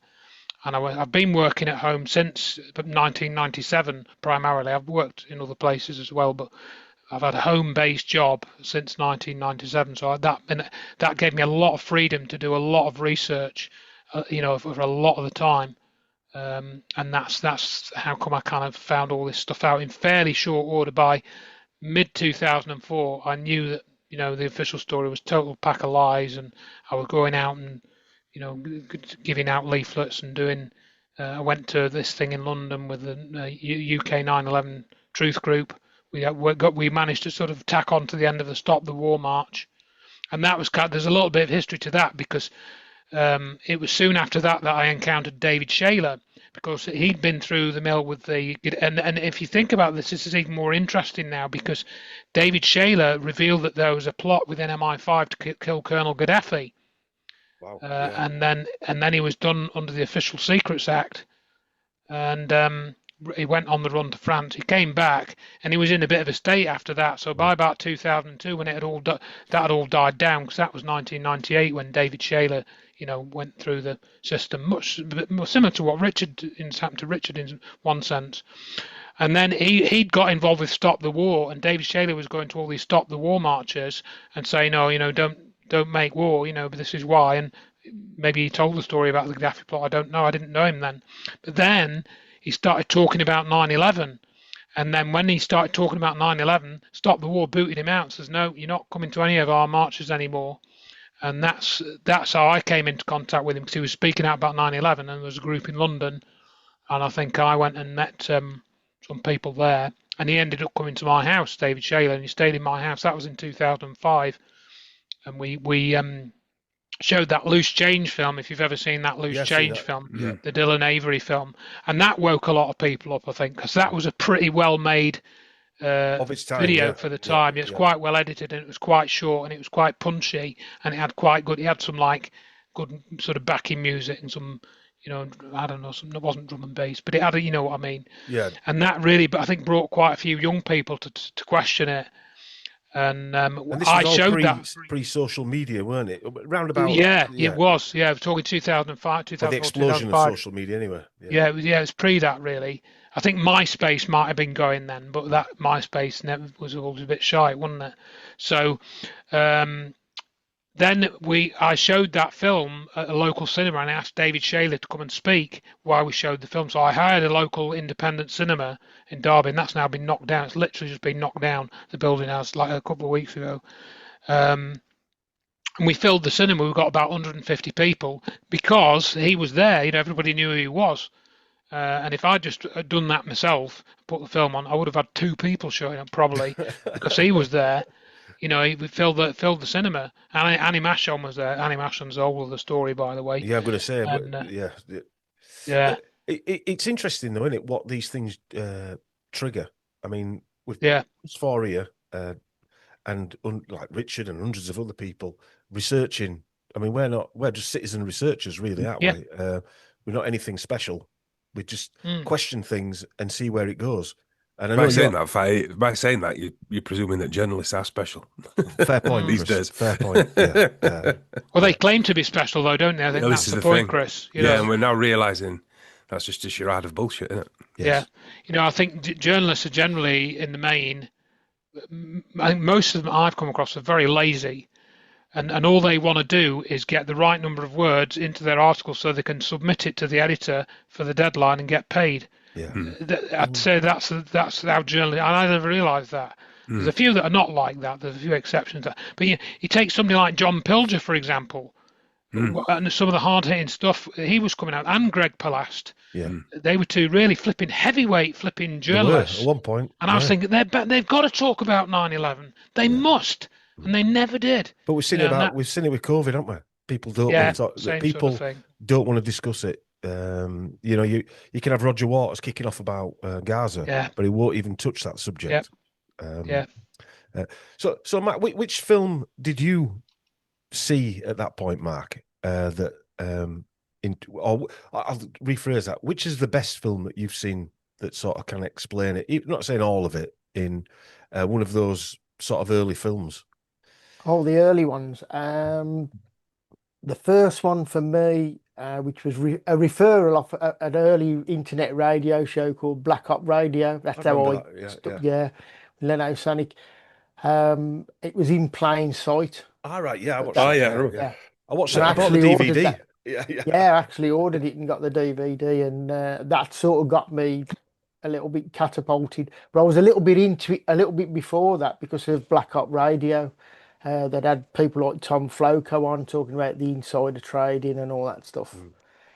and I've been working at home since 1997 primarily. I've worked in other places as well, but I've had a home-based job since 1997. So that gave me a lot of freedom to do a lot of research, for a lot of the time. And that's how come I kind of found all this stuff out in fairly short order. By mid 2004, I knew that the official story was total pack of lies, and I was going out and giving out leaflets and doing. I went to this thing in London with the UK 9/11 Truth Group. We managed to sort of tack on to the end of the Stop the War March, and that was there's a little bit of history to that because. It was soon after that I encountered David Shaler, because he'd been through the mill with and if you think about this is even more interesting now, because David Shaler revealed that there was a plot within MI5 to kill Colonel Gaddafi. Wow. And then he was done under the Official Secrets Act, and he went on the run to France. He came back, and he was in a bit of a state after that. So by about 2002, when that had all died down, because that was 1998 when David Shaler, went through the system, much similar to what happened to Richard in one sense. And then he'd got involved with Stop the War, and David Shaler was going to all these Stop the War marches and saying, no, don't make war, but this is why. And maybe he told the story about the Gaddafi plot. I don't know. I didn't know him then. But then he started talking about 9/11. And then when he started talking about 9/11, Stop the War booted him out, says, no, you're not coming to any of our marches anymore. And that's how I came into contact with him, because he was speaking out about 9/11, and there was a group in London, and I think I went and met some people there, and he ended up coming to my house, David Shaler, and he stayed in my house. That was in 2005, and we showed that Loose Change film, if you've ever seen that Loose Change film, the Dylan Avery film, and that woke a lot of people up, I think, because that was a pretty well made of its time, video for the time. It's quite well edited, and it was quite short, and it was quite punchy, and it had quite good. He had some good sort of backing music and some, I don't know, it wasn't drum and bass, but it had, what I mean. Yeah. And that really, but I think brought quite a few young people to question it. And this I was showed all that pre-social media, weren't it? Roundabout. Yeah, it was. Yeah, we're talking 2005, 2004, the explosion 2005. of social media, anyway. Yeah, it's pre that really. I think MySpace might have been going then, but that MySpace never was always a bit shy, wasn't it? So then I showed that film at a local cinema, and I asked David Shaler to come and speak while we showed the film. So I hired a local independent cinema in Derby, and that's now been knocked down. It's literally just been knocked down, the building house, like a couple of weeks ago. And we filled the cinema. We got about 150 people because he was there. Everybody knew who he was. And if I just had done that myself, put the film on, I would have had 2 people showing up probably, because he was there. He filled the cinema. Annie Mashon was there. Annie Mashon's the whole of the story, by the way. Yeah, I'm going to say, yeah. It's interesting though, isn't it? What these things trigger. I mean, with Dysphoria and like Richard and hundreds of other people researching. I mean, we're just citizen researchers, really, aren't we? We're not anything special. We just question things and see where it goes. And I know by saying that, you're presuming that journalists are special. Fair point these days. Fair point. Yeah. Well, they claim to be special, though, don't they? I think that's the point, Chris. And we're now realising that's just a charade of bullshit, isn't it? Yes. Yeah. I think journalists are generally, in the main, I think most of them I've come across are very lazy, and all they want to do is get the right number of words into their article so they can submit it to the editor for the deadline and get paid. Yeah. I'd say that's how journalists. And I never realised that. There's a few that are not like that. There's a few exceptions. But you take somebody like John Pilger, for example, and some of the hard-hitting stuff he was coming out, and Greg Palast. Yeah. They were two really heavyweight flipping They were journalists. at one point. And I was thinking they've got to talk about 9/11. They must, and they never did. But we've seen we've seen it with COVID, haven't we? People don't want to talk. Same People sort of thing. don't want to discuss it. You know, you can have Roger Waters kicking off about Gaza, but he won't even touch that subject. So Matt, which film did you see at that point, Mark? I'll rephrase that. Which is the best film that you've seen that sort of can explain it? Not saying all of it in one of those sort of early films. Oh, the early ones. The first one for me, which was a referral off an early internet radio show called Black Op Radio. That's how I stuck. Yeah, Leno Sonic. It was In Plain Sight. All right, yeah, I watched that. Yeah. I watched it. I bought the DVD. Yeah, I actually ordered it and got the DVD, and that sort of got me a little bit catapulted. But I was a little bit into it a little bit before that because of Black Op Radio. They'd had people like Tom Floco on talking about the insider trading and all that stuff.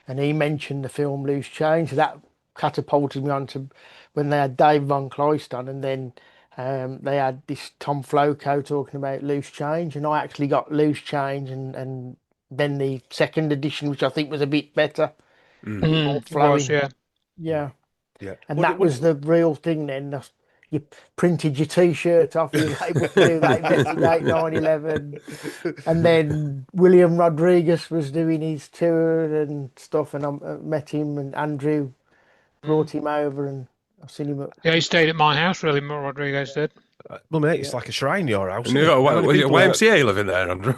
And he mentioned the film Loose Change. That catapulted me onto when they had Dave Von Kleist on, and then they had this Tom Floco talking about Loose Change. And I actually got Loose Change and then the second edition, which I think was a bit better. More flowing. Yeah. And that was the real thing then. You printed your T-shirt off, you were able to do that, investigate 9/11. And then William Rodriguez was doing his tour and stuff, and I met him, and Andrew brought him over, and I've seen him. Yeah, he stayed at my house, really, Rodriguez did. Well, mate, it's like a shrine, your house. And you got YMCA living there, Andrew?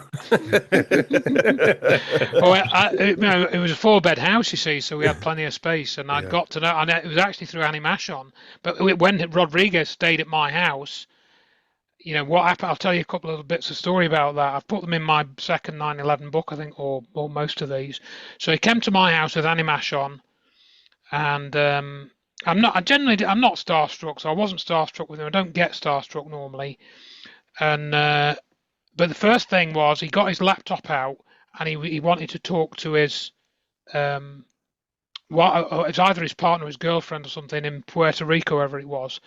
It was a 4-bed house, you see, so we had plenty of space, and I got to know, and it was actually through Annie Mashon. But when Rodriguez stayed at my house, you know what happened? I'll tell you a couple of bits of story about that. I've put them in my second 9/11 book, I think, or most of these. So he came to my house with Annie Mashon, and I'm not starstruck, so I wasn't starstruck with him. I don't get starstruck normally. And but the first thing was he got his laptop out and he wanted to talk to his it's either his partner or his girlfriend or something in Puerto Rico, wherever it was.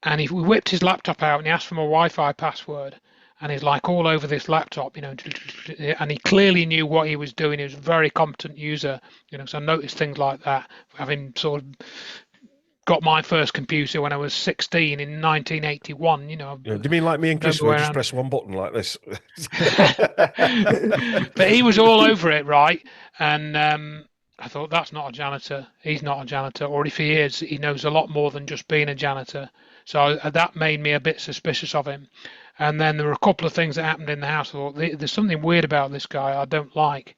And he whipped his laptop out and he asked for my Wi-Fi password. And he's like all over this laptop, you know, and he clearly knew what he was doing. He was a very competent user, you know, so I noticed things like that, having sort of got my first computer when I was 16 in 1981, you know. Do you mean like me and Chris, we just press one button like this? But he was all over it, right? And I thought, that's not a janitor. He's not a janitor. Or if he is, he knows a lot more than just being a janitor. So that made me a bit suspicious of him. And then there were a couple of things that happened in the house. I thought, there's something weird about this guy I don't like.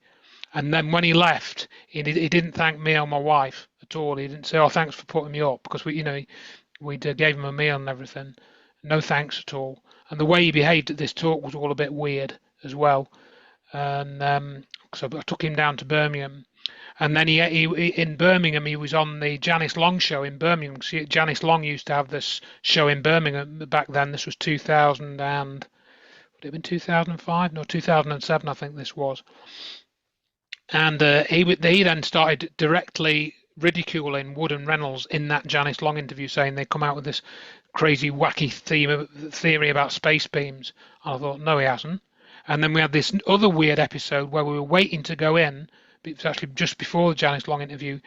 And then when he left, he didn't thank me or my wife at all. He didn't say, "Oh, thanks for putting me up," because we gave him a meal and everything. No thanks at all. And the way he behaved at this talk was all a bit weird as well. And so I took him down to Birmingham, and then he in Birmingham he was on the Janice Long show in Birmingham. See, Janice Long used to have this show in Birmingham back then. This was 2000 and would it have been 2005? No, 2007. I think this was. And he then started directly ridiculing Wood and Reynolds in that Janice Long interview, saying they come out with this crazy, wacky theory about space beams. And I thought, no, he hasn't. And then we had this other weird episode where we were waiting to go in. It was actually just before the Janice Long interview.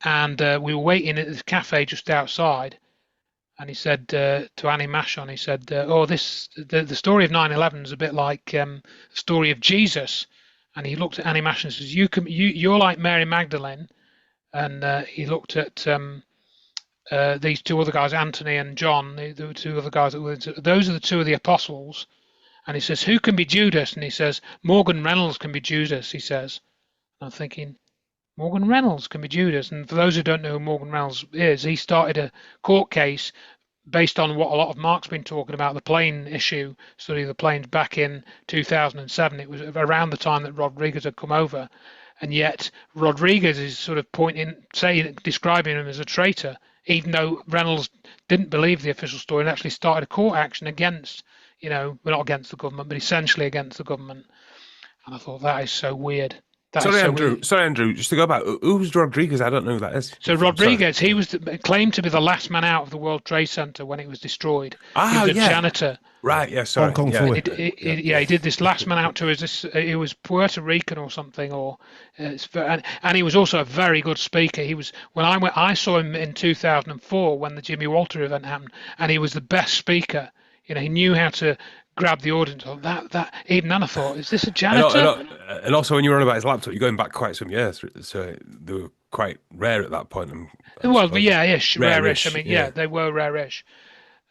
And we were waiting at this cafe just outside. And he said to Annie Mashon, he said, the story of 9/11 is a bit like the story of Jesus. And he looked at Annie Mashon and says, you're like Mary Magdalene. And he looked at these two other guys, Anthony and John, the two other guys. Those are the two of the apostles. And he says, who can be Judas? And he says, Morgan Reynolds can be Judas, he says. And I'm thinking, Morgan Reynolds can be Judas. And for those who don't know who Morgan Reynolds is, he started a court case based on what a lot of Mark's been talking about, the plane issue, study of the planes back in 2007. It was around the time that Rodriguez had come over, and yet Rodriguez is sort of describing him as a traitor, even though Reynolds didn't believe the official story and actually started a court action against, well, not against the government, but essentially against the government. And I thought that is so weird. Sorry, Andrew. Just to go back, who's Rodriguez? I don't know who that is. So Rodriguez, he was claimed to be the last man out of the World Trade Center when it was destroyed. He was a janitor. Right. Yeah. Sorry. Hong Kong flu. He did this last man out to us. He was Puerto Rican or something, and he was also a very good speaker. He was I saw him in 2004 when the Jimmy Walter event happened, and he was the best speaker. He knew how to grab the audience. Even then I thought, is this a janitor? And also, when you were on about his laptop, you're going back quite some years, so they were quite rare at that point. Rare-ish. I mean, they were rare-ish.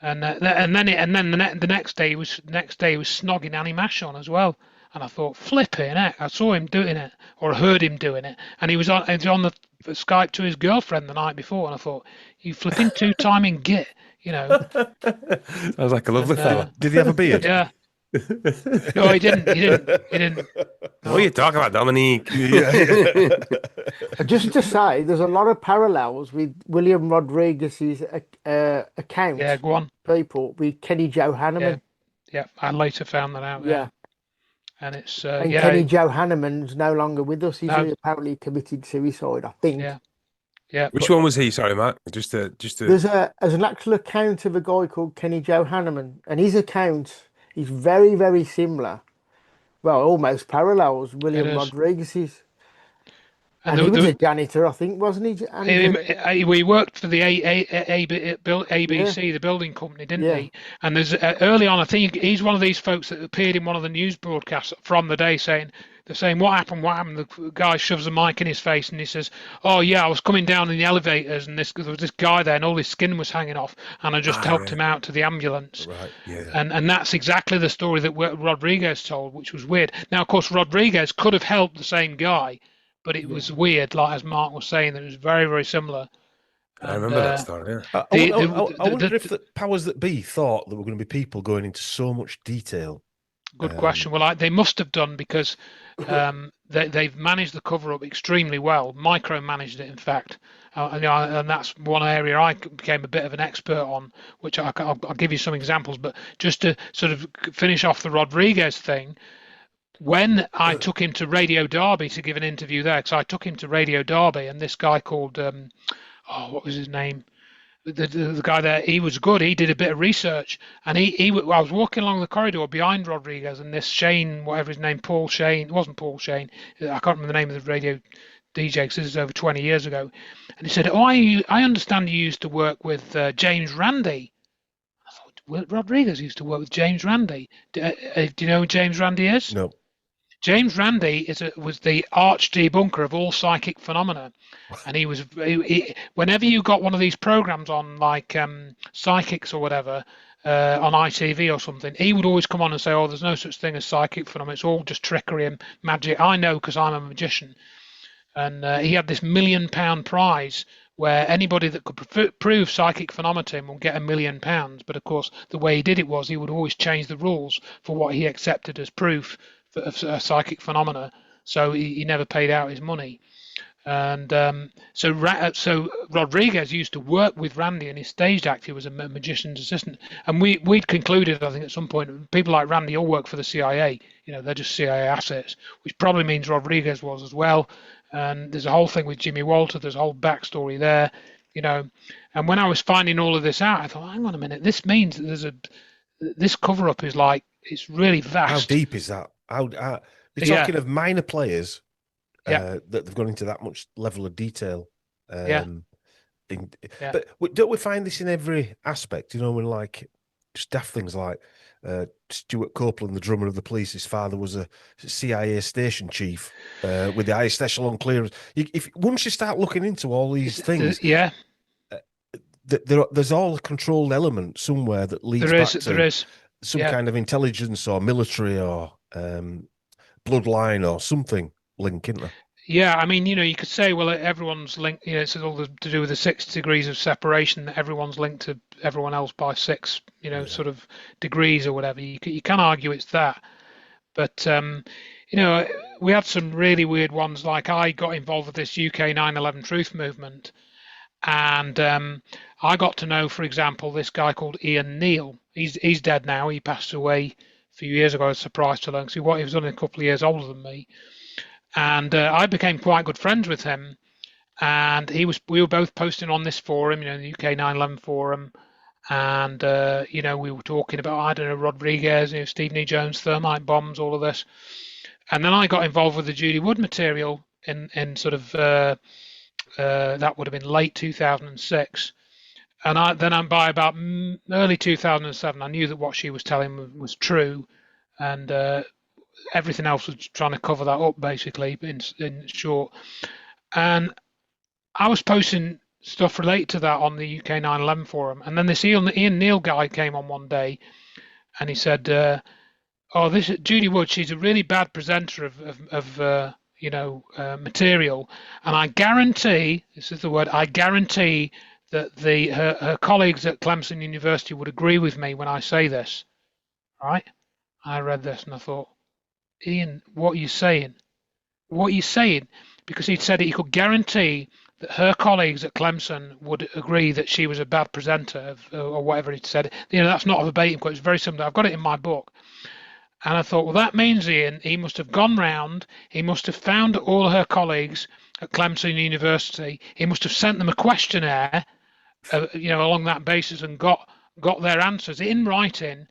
And then the next day he was snogging Annie Mashon as well. And I thought, flipping heck, I saw him doing it, or heard him doing it, and he was on the Skype to his girlfriend the night before, and I thought, you flipping two-timing git. I was like a lovely fella. Did he have a beard? Yeah. No, he didn't. What are you talking about, Dominique? Just to say, there's a lot of parallels with William Rodriguez's account. Yeah, go on. People with Kenny Joe Hanneman. Yeah, I later found that out. Yeah. And it's Kenny Joe Hanneman's no longer with us. He apparently committed suicide, I think. Yeah. Which one was he? Sorry, Mark. Just There's an actual account of a guy called Kenny Joe Hanneman, and his account is very, very similar. Well, almost parallels William Rodriguez's. And he was a janitor, I think, wasn't he? We worked for the ABC, the building company, didn't he? And there's early on, I think he's one of these folks that appeared in one of the news broadcasts from the day they're saying, what happened? The guy shoves a mic in his face and he says, oh, yeah, I was coming down in the elevators and there was this guy there and all his skin was hanging off and I just helped him out to the ambulance. Right, yeah. And that's exactly the story that Rodriguez told, which was weird. Now, of course, Rodriguez could have helped the same guy, but it was weird, like as Mark was saying, that it was very, very similar. I remember that story, yeah. I wonder if the powers that be thought there were going to be people going into so much detail. Good question. Well, they must have done because they've managed the cover-up extremely well, micromanaged it, in fact. And that's one area I became a bit of an expert on, which I'll give you some examples. But just to sort of finish off the Rodriguez thing, when I took him to Radio Derby to give an interview there, because I took him to Radio Derby, and this guy called, what was his name? The guy there, he was good. He did a bit of research, and I was walking along the corridor behind Rodriguez, and this Shane, whatever his name, Paul Shane, it wasn't Paul Shane, I can't remember the name of the radio DJ because this is over 20 years ago, and he said, "Oh, I understand you used to work with James Randi." I thought, well, Rodriguez used to work with James Randi. Do you know who James Randi is? No. James Randi was the arch debunker of all psychic phenomena, and he whenever you got one of these programs on like psychics or whatever on ITV or something, he would always come on and say, "Oh, there's no such thing as psychic phenomena. It's all just trickery and magic. I know because I'm a magician." And he had this £1 million prize where anybody that could prove psychic phenomena to him would get £1 million. But of course, the way he did it was he would always change the rules for what he accepted as proof of psychic phenomena, so he never paid out his money. And so Rodriguez used to work with Randy, and his staged act, he was a magician's assistant. And we'd concluded, I think, at some point, people like Randy all work for the CIA. They're just CIA assets, which probably means Rodriguez was as well. And there's a whole thing with Jimmy Walter. There's a whole backstory there, And when I was finding all of this out, I thought, hang on a minute, this means that this cover-up is like, it's really vast. How deep is that? We're talking of minor players that they've gone into that much level of detail. But don't we find this in every aspect? When like just daft things like Stuart Copeland, the drummer of the Police, his father was a CIA station chief with the highest echelon clearance. Once you start looking into all these things, there's all a controlled element somewhere that leads back to some kind of intelligence or military or bloodline or something link, isn't there? Yeah, I mean, you could say, well, everyone's linked. It's all to do with the 6 degrees of separation. That everyone's linked to everyone else by six, Yeah. sort of degrees or whatever. You can argue it's that, but you know, we had some really weird ones. Like I got involved with this UK 9/11 Truth movement, and I got to know, for example, this guy called Ian Neal. He's dead now. He passed away a few years ago. I was surprised to learn because he was only a couple of years older than me, and I became quite good friends with him. And we were both posting on this forum, the UK 9/11 forum, and we were talking about, I don't know, Rodriguez, Stephen E. Jones, thermite bombs, all of this. And then I got involved with the Judy Wood material in sort of that would have been late 2006. And then by about early 2007, I knew that what she was telling was true, and everything else was trying to cover that up, basically, in short. And I was posting stuff related to that on the UK 9/11 forum, and then this Ian Neal guy came on one day, and he said, "Oh, this Judy Wood, she's a really bad presenter of material, and I guarantee, this is the word, I guarantee that her colleagues at Clemson University would agree with me when I say this." Right? I read this and I thought, Ian, what are you saying? What are you saying? Because he'd said he could guarantee that her colleagues at Clemson would agree that she was a bad presenter, or whatever he'd said. That's not a verbatim quote. It's very similar. I've got it in my book. And I thought, well, that means, Ian, he must have gone round, he must have found all her colleagues at Clemson University, he must have sent them a questionnaire, along that basis, and got their answers in writing.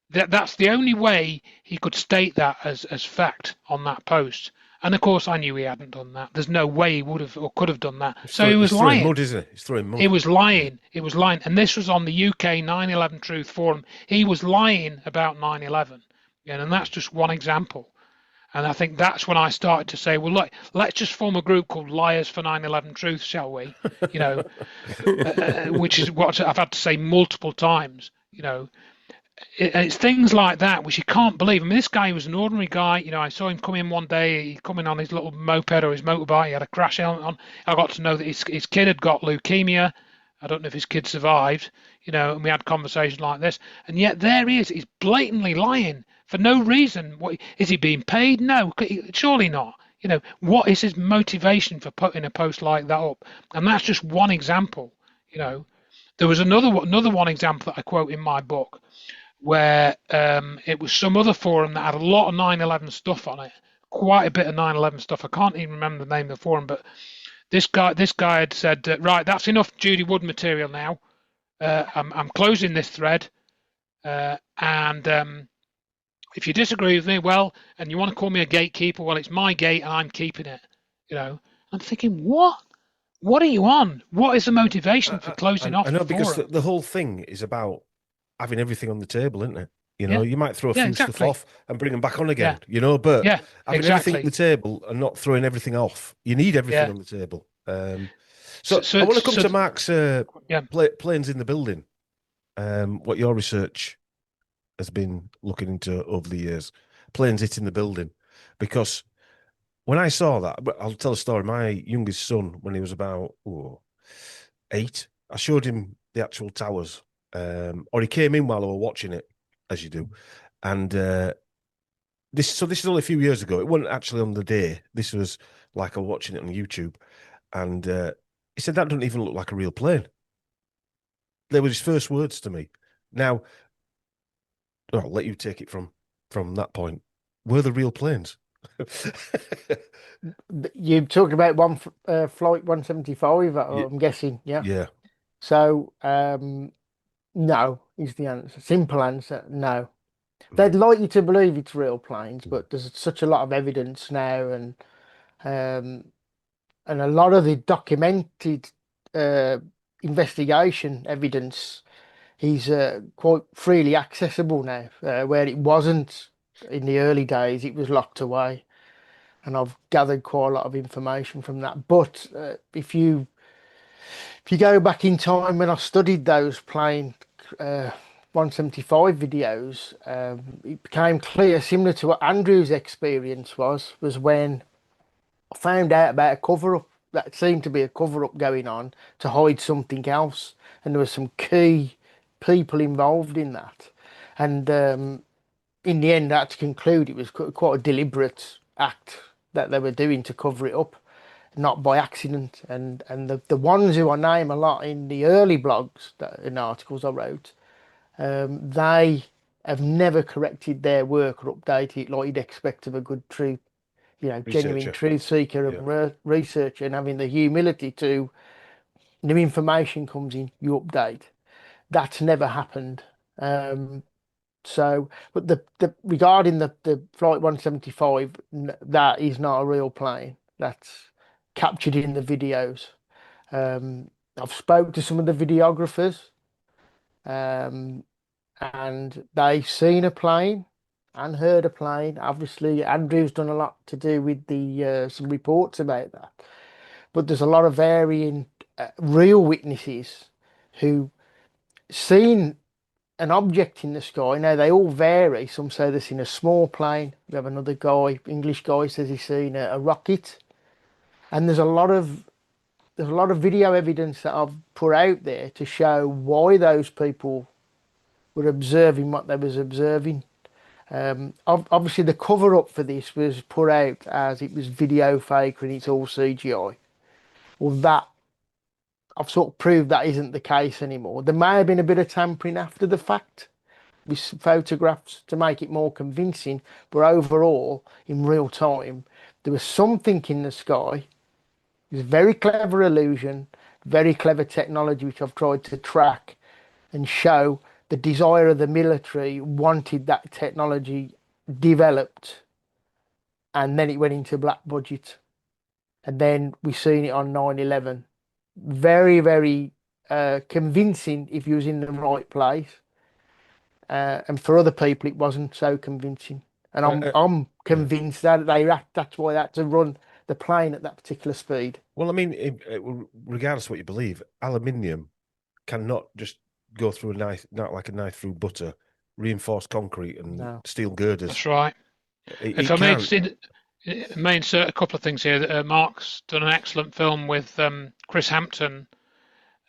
That's the only way he could state that as fact on that post. And of course, I knew he hadn't done that. There's no way he would have or could have done that. So he was lying. Mud, isn't it? He's throwing mud. He was lying. He was lying. And this was on the UK 9/11 Truth Forum. He was lying about 9/11. And that's just one example. And I think that's when I started to say, well, look, let's just form a group called Liars for 9/11 Truth, shall we? Which is what I've had to say multiple times. It's things like that which you can't believe. I mean, this guy was an ordinary guy. I saw him come in one day. He come in on his little moped or his motorbike. He had a crash helmet on. I got to know that his kid had got leukemia. I don't know if his kid survived. And we had conversations like this. And yet there he is. He's blatantly lying for no reason. What is he being paid? No, surely not. What is his motivation for putting a post like that up? And that's just one example. There was another one example that I quote in my book, where it was some other forum that had a lot of 9/11 stuff on it, quite a bit of 9/11 stuff. I can't even remember the name of the forum, but this guy had said, right, that's enough Judy Wood material now. I'm closing this thread, and if you disagree with me, well, and you want to call me a gatekeeper, well, it's my gate and I'm keeping it. I'm thinking, what? What are you on? What is the motivation for closing off? I know, the because forum? the whole thing is about having everything on the table, isn't it? Yeah. You might throw a few stuff exactly. off and bring them back on again, but Yeah, having exactly. everything on the table and not throwing everything off. You need everything on the table. So I want to come to Mark's planes in the building. What your research has been looking into over the years, planes hitting the building, because when I saw that, I'll tell a story. My youngest son, when he was about 8, I showed him the actual towers, or he came in while I were watching it, as you do, and this is only a few years ago. It wasn't actually on the day. This was like I was watching it on YouTube, and he said, "That doesn't even look like a real plane." They were his first words to me. Now, I'll let you take it from that point. Were the real planes? You talked about flight 175, I'm guessing, yeah? Yeah. So, no is the answer. Simple answer, no. They'd like you to believe it's real planes, but there's such a lot of evidence now, and a lot of the documented investigation evidence is quite freely accessible now, where it wasn't in the early days. It was locked away. And I've gathered quite a lot of information from that. But if you go back in time when I studied those plane 175 videos, it became clear, similar to what Andrew's experience was when I found out about a cover up that seemed to be a cover up going on to hide something else, and there were some key people involved in that. And in the end, I had to conclude it was quite a deliberate act that they were doing to cover it up, not by accident. And the ones who I name a lot in the early blogs that in articles I wrote, they have never corrected their work or updated it like you'd expect of a good truth, genuine Researcher. truth seeker Yeah. and researcher, and having the humility to, new information comes in, you update. That's never happened. So, but the regarding the Flight 175, that is not a real plane. That's captured in the videos. I've spoke to some of the videographers, um, and they've seen a plane and heard a plane. Obviously, Andrew's done a lot to do with the some reports about that. But there's a lot of varying real witnesses who seen an object in the sky. Now they all vary. Some say they've seen a small plane. We have another guy, English guy, says he's seen a rocket. And there's a lot of video evidence that I've put out there to show why those people were observing what they was observing. Obviously, the cover up for this was put out as it was video fake and it's all CGI. Well, that I've sort of proved that isn't the case anymore. There may have been a bit of tampering after the fact with photographs to make it more convincing, but overall, in real time, there was something in the sky. It was a very clever illusion, very clever technology, which I've tried to track and show the desire of the military wanted that technology developed, and then it went into black budget. And then we've seen it on 9/11. Very, very convincing if you was in the right place. And for other people, it wasn't so convincing. And I'm convinced that that's why they had to run the plane at that particular speed. Well, I mean, regardless of what you believe, aluminium cannot just go through a knife, not like a knife through butter, reinforced concrete and No. steel girders. That's right. If I may insert a couple of things here. Mark's done an excellent film with Chris Hampton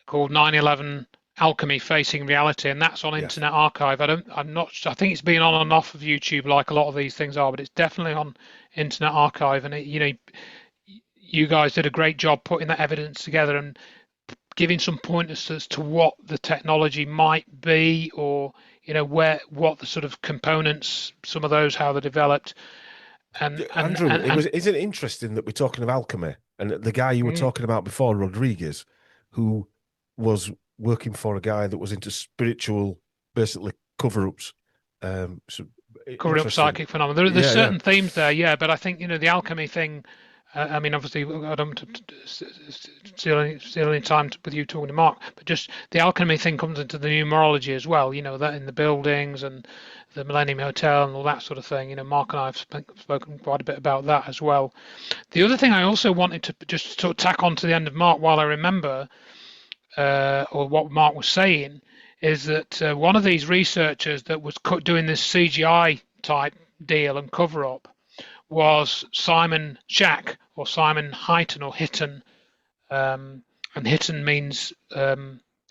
called 9/11 Alchemy Facing Reality, and that's on Internet Archive. I think it's been on and off of YouTube like a lot of these things are, but it's definitely on Internet Archive. And you guys did a great job putting that evidence together and giving some pointers as to what the technology might be, or what the sort of components, some of those, how they're developed. And Andrew, isn't it interesting that we're talking of alchemy, and the guy you were talking about before, Rodriguez, who was working for a guy that was into spiritual, basically cover-ups. Cover up psychic phenomena. There's certain themes there, but I think the alchemy thing. I mean, obviously, I don't steal any time with you talking to Mark, but just the alchemy thing comes into the numerology as well. That in the buildings and the Millennium Hotel and all that sort of thing. Mark and I have spoken quite a bit about that as well. The other thing I also wanted to just sort of tack on to the end of Mark while I remember, or what Mark was saying, is that one of these researchers that was doing this CGI type deal and cover up was Simon Shack, or Simon Heighton, or Hitten, and Hitten means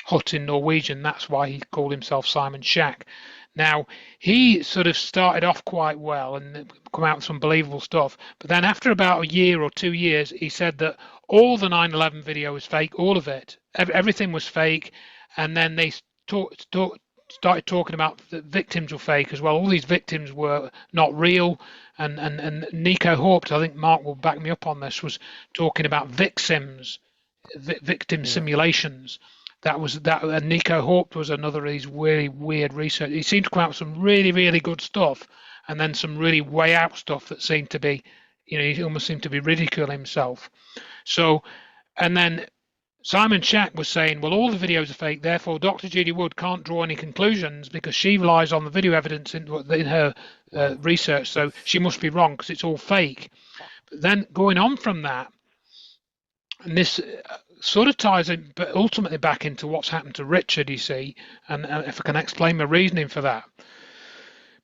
hut in Norwegian. That's why he called himself Simon Shack. Now, he sort of started off quite well and come out with some believable stuff, but then after about a year or 2 years, he said that all the 9/11 video was fake, all of it, everything was fake, and then they started talking about the victims were fake as well. All these victims were not real. And Nico Haupt, I think Mark will back me up on this, was talking about victim simulations. And Nico Haupt was another of these really weird research. He seemed to come out with some really, really good stuff, and then some really way out stuff that seemed to be, he almost seemed to be ridiculing himself. So, and then Simon Shack was saying, well, all the videos are fake, therefore Dr. Judy Wood can't draw any conclusions because she relies on the video evidence in her research, so she must be wrong because it's all fake. But then going on from that, and this sort of ties in, but ultimately back into what's happened to Richard, you see, and if I can explain my reasoning for that.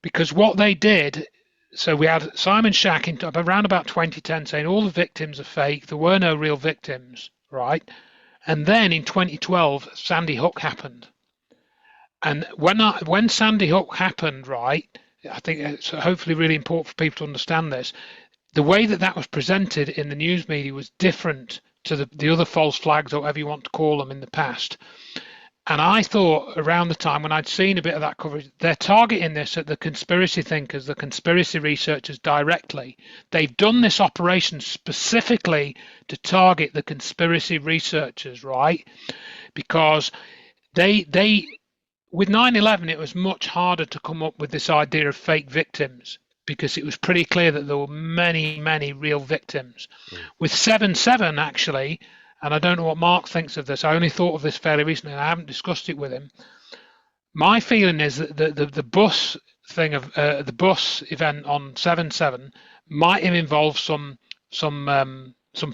Because what they did, so we had Simon Shack in around about 2010 saying all the victims are fake. There were no real victims, right? And then in 2012, Sandy Hook happened. And when Sandy Hook happened, right, I think it's hopefully really important for people to understand this. The way that that was presented in the news media was different to the other false flags, or whatever you want to call them, in the past. And I thought around the time when I'd seen a bit of that coverage, they're targeting this at the conspiracy thinkers, the conspiracy researchers directly. They've done this operation specifically to target the conspiracy researchers, right? Because they with 9/11, it was much harder to come up with this idea of fake victims because it was pretty clear that there were many, many real victims. With 7/7, actually, and I don't know what Mark thinks of this, I only thought of this fairly recently and I haven't discussed it with him. My feeling is that the bus thing of the bus event on 7/7 might have involved some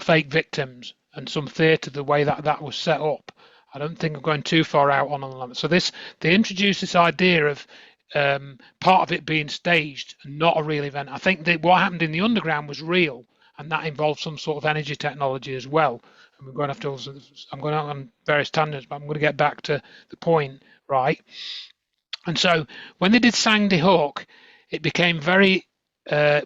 fake victims and some theatre, the way that that was set up. I don't think I'm going too far out on that. So they introduced this idea of part of it being staged and not a real event. I think that what happened in the underground was real, and that involved some sort of energy technology as well. And we're going to have to. I'm going out on various tangents, but I'm going to get back to the point, right? And so when they did Sandy Hook, it became very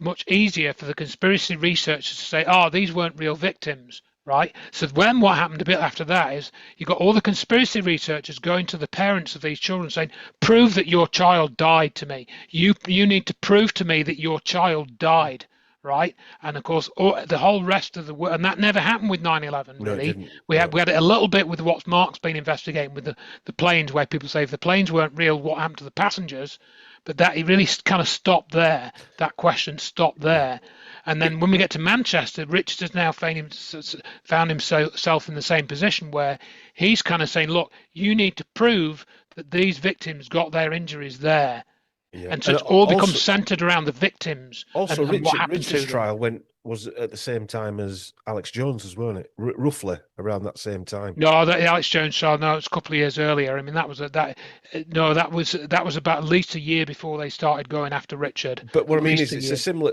much easier for the conspiracy researchers to say, "Oh, these weren't real victims." Right. So then what happened a bit after that is you got all the conspiracy researchers going to the parents of these children saying, prove that your child died to me. You need to prove to me that your child died. Right. And of course, the whole rest of the world, and that never happened with 9/11, really. No, we had it a little bit with what Mark's been investigating with the planes, where people say if the planes weren't real, what happened to the passengers? But that he really kind of stopped there. That question stopped there. And then when we get to Manchester, Richard has now found himself in the same position where he's kind of saying, look, you need to prove that these victims got their injuries there. Yeah. And so it's all becomes centered around the victims. Also, and what happened Richard's to trial was at the same time as Alex Jones's, weren't it? Roughly around that same time. No, the Alex Jones trial. No, it's a couple of years earlier. I mean, that was that was about at least a year before they started going after Richard. But what I mean is, it's a similar.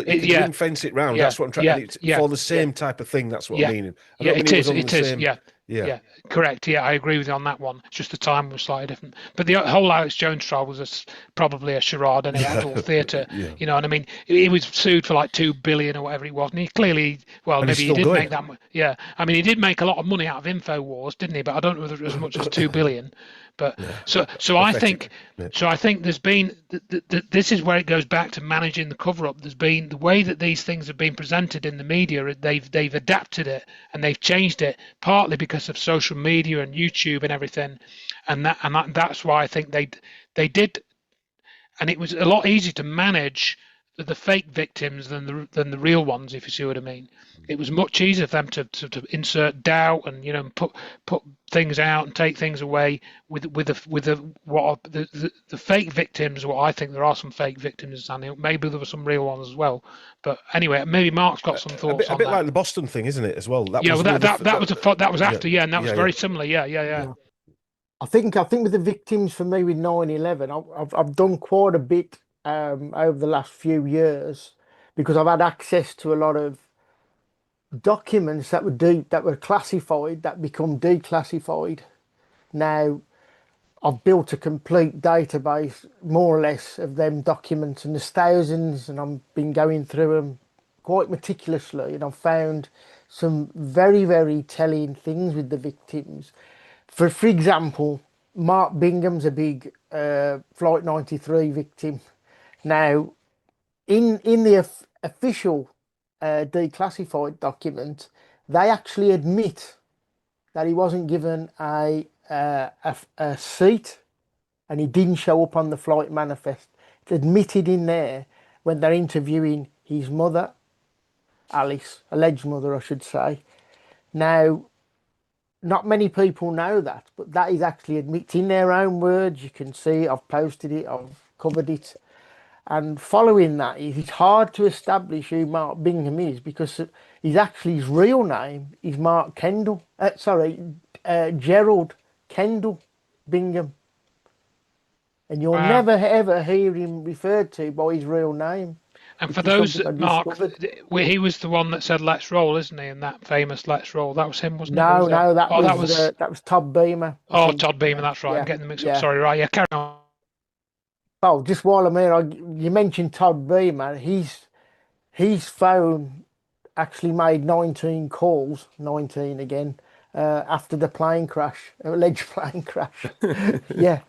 You can ring fence it round. That's what I'm trying. For the same type of thing. That's what I'm meaning. I don't mean it is. It is. Yeah, correct. Yeah, I agree with you on that one. It's just the time was slightly different. But the whole Alex Jones trial was probably a charade and it all theatre. You know, and I mean, he was sued for like $2 billion or whatever it was, and he clearly, well, maybe he did make that. Yeah, I mean, he did make a lot of money out of InfoWars, didn't he? But I don't know whether it was as much as $2 billion. But so I think there's been this is where it goes back to managing the cover up. There's been the way that these things have been presented in the media. They've adapted it and they've changed it partly because of social media and YouTube and everything, and that's why I think they did, and it was a lot easier to manage the fake victims than the real ones, if you see what I mean. It was much easier for them to insert doubt and put things out and take things away with the fake victims. Well, I think there are some fake victims, and maybe there were some real ones as well. But anyway, maybe Mark's got some thoughts on that. A bit like the Boston thing, isn't it? As well. That was after, and that was very similar. Yeah. I think with the victims for me with 9/11, I've done quite a bit over the last few years because I've had access to a lot of documents that were classified that become declassified. Now I've built a complete database, more or less, of them documents, and there's thousands, and I've been going through them quite meticulously, and I've found some very, very telling things with the victims. For example, Mark Bingham's a big Flight 93 victim. Now, in the official declassified document, they actually admit that he wasn't given a seat and he didn't show up on the flight manifest. It's admitted in there when they're interviewing his mother, Alice, alleged mother, I should say. Now, not many people know that, but that is actually admitted in their own words. You can see I've posted it, I've covered it. And following that, it's hard to establish who Mark Bingham is because his real name is Mark Kendall. Gerald Kendall Bingham. And you'll never ever hear him referred to by his real name. And which for is those something I that Mark, discovered. he was the one that said "Let's roll," isn't he? And that famous "Let's roll." That was him, wasn't it? Or No, was that? no, Oh, that was Todd Beamer, I oh, think. Todd Beamer. Yeah, That's right. I'm yeah, getting them mixed up. yeah. Sorry. Right. Yeah. Carry on. Oh, just while I'm here, you mentioned Todd Beamer. His phone actually made 19 calls, 19 again, after the plane crash, alleged plane crash. Yeah,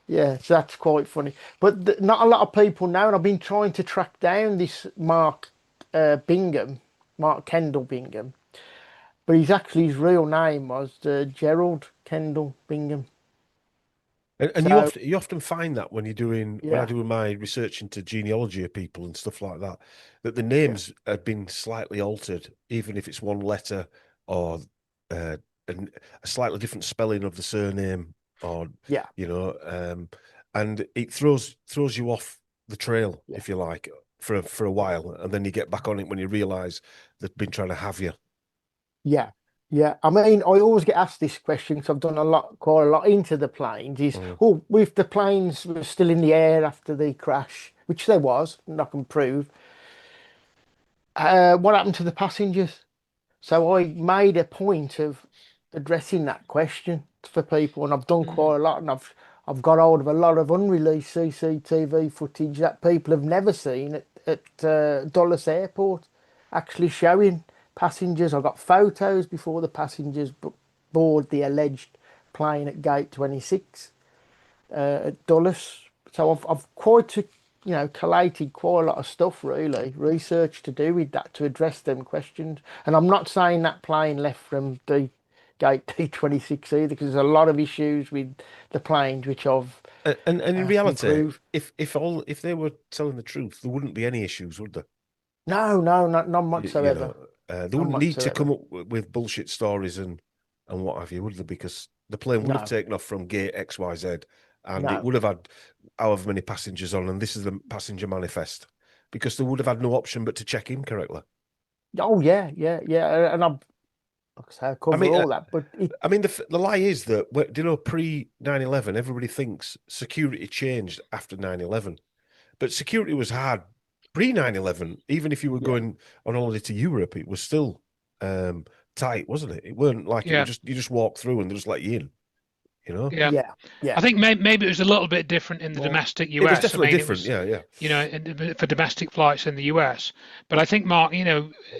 yeah, so that's quite funny. But not a lot of people know, and I've been trying to track down this Bingham, Mark Kendall Bingham, but his real name was Gerald Kendall Bingham. And So you often find that when you're doing when I yeah, do my research into genealogy of people and stuff like that, that the yeah, names have been slightly altered, even if it's one letter or uh, a slightly different spelling of the surname, or yeah, you know, and it throws you off the trail, yeah. if you like, for a while, and then you get back on it when you realise they've been trying to have you. Yeah, yeah. I mean, I always get asked this question because I've done quite a lot into the planes. Mm. Oh, if the planes were still in the air after the crash, which there was, and I can prove, what happened to the passengers? So I made a point of addressing that question for people, and I've done Mm. quite a lot, and I've got hold of a lot of unreleased CCTV footage that people have never seen at Dulles Airport, actually showing passengers. I got photos before the passengers board the alleged plane at Gate 26 at Dulles. So I've collated quite a lot of stuff, really, research to do with that to address them questions. And I'm not saying that plane left from the Gate D26 either, because there's a lot of issues with the planes which I've And in can reality, prove. if they were telling the truth, there wouldn't be any issues, would there? No, no, not none You whatsoever. know, they None wouldn't need to come whatsoever. up with bullshit stories and what have you, would they? Because the plane would have No, taken off from gate XYZ, and it no. would have had however many passengers on, and this is the passenger manifest, because they would have had no option but to check in correctly. Oh yeah, yeah, yeah. And I'm like I say, I I cover mean, all that, but it I mean, the lie is that, do you know, pre 9/11, everybody thinks security changed after 9/11, but security was hard pre 9/11. Even if you were yeah, going on holiday to Europe, it was still tight, wasn't it? It weren't like it Yeah. was just you just walk through and they just let you in. You know, Yeah. yeah, yeah. I think maybe it was a little bit different in the More. domestic it was US. I definitely mean, it different. was, Yeah, yeah. for domestic flights in the US. But I think, Mark,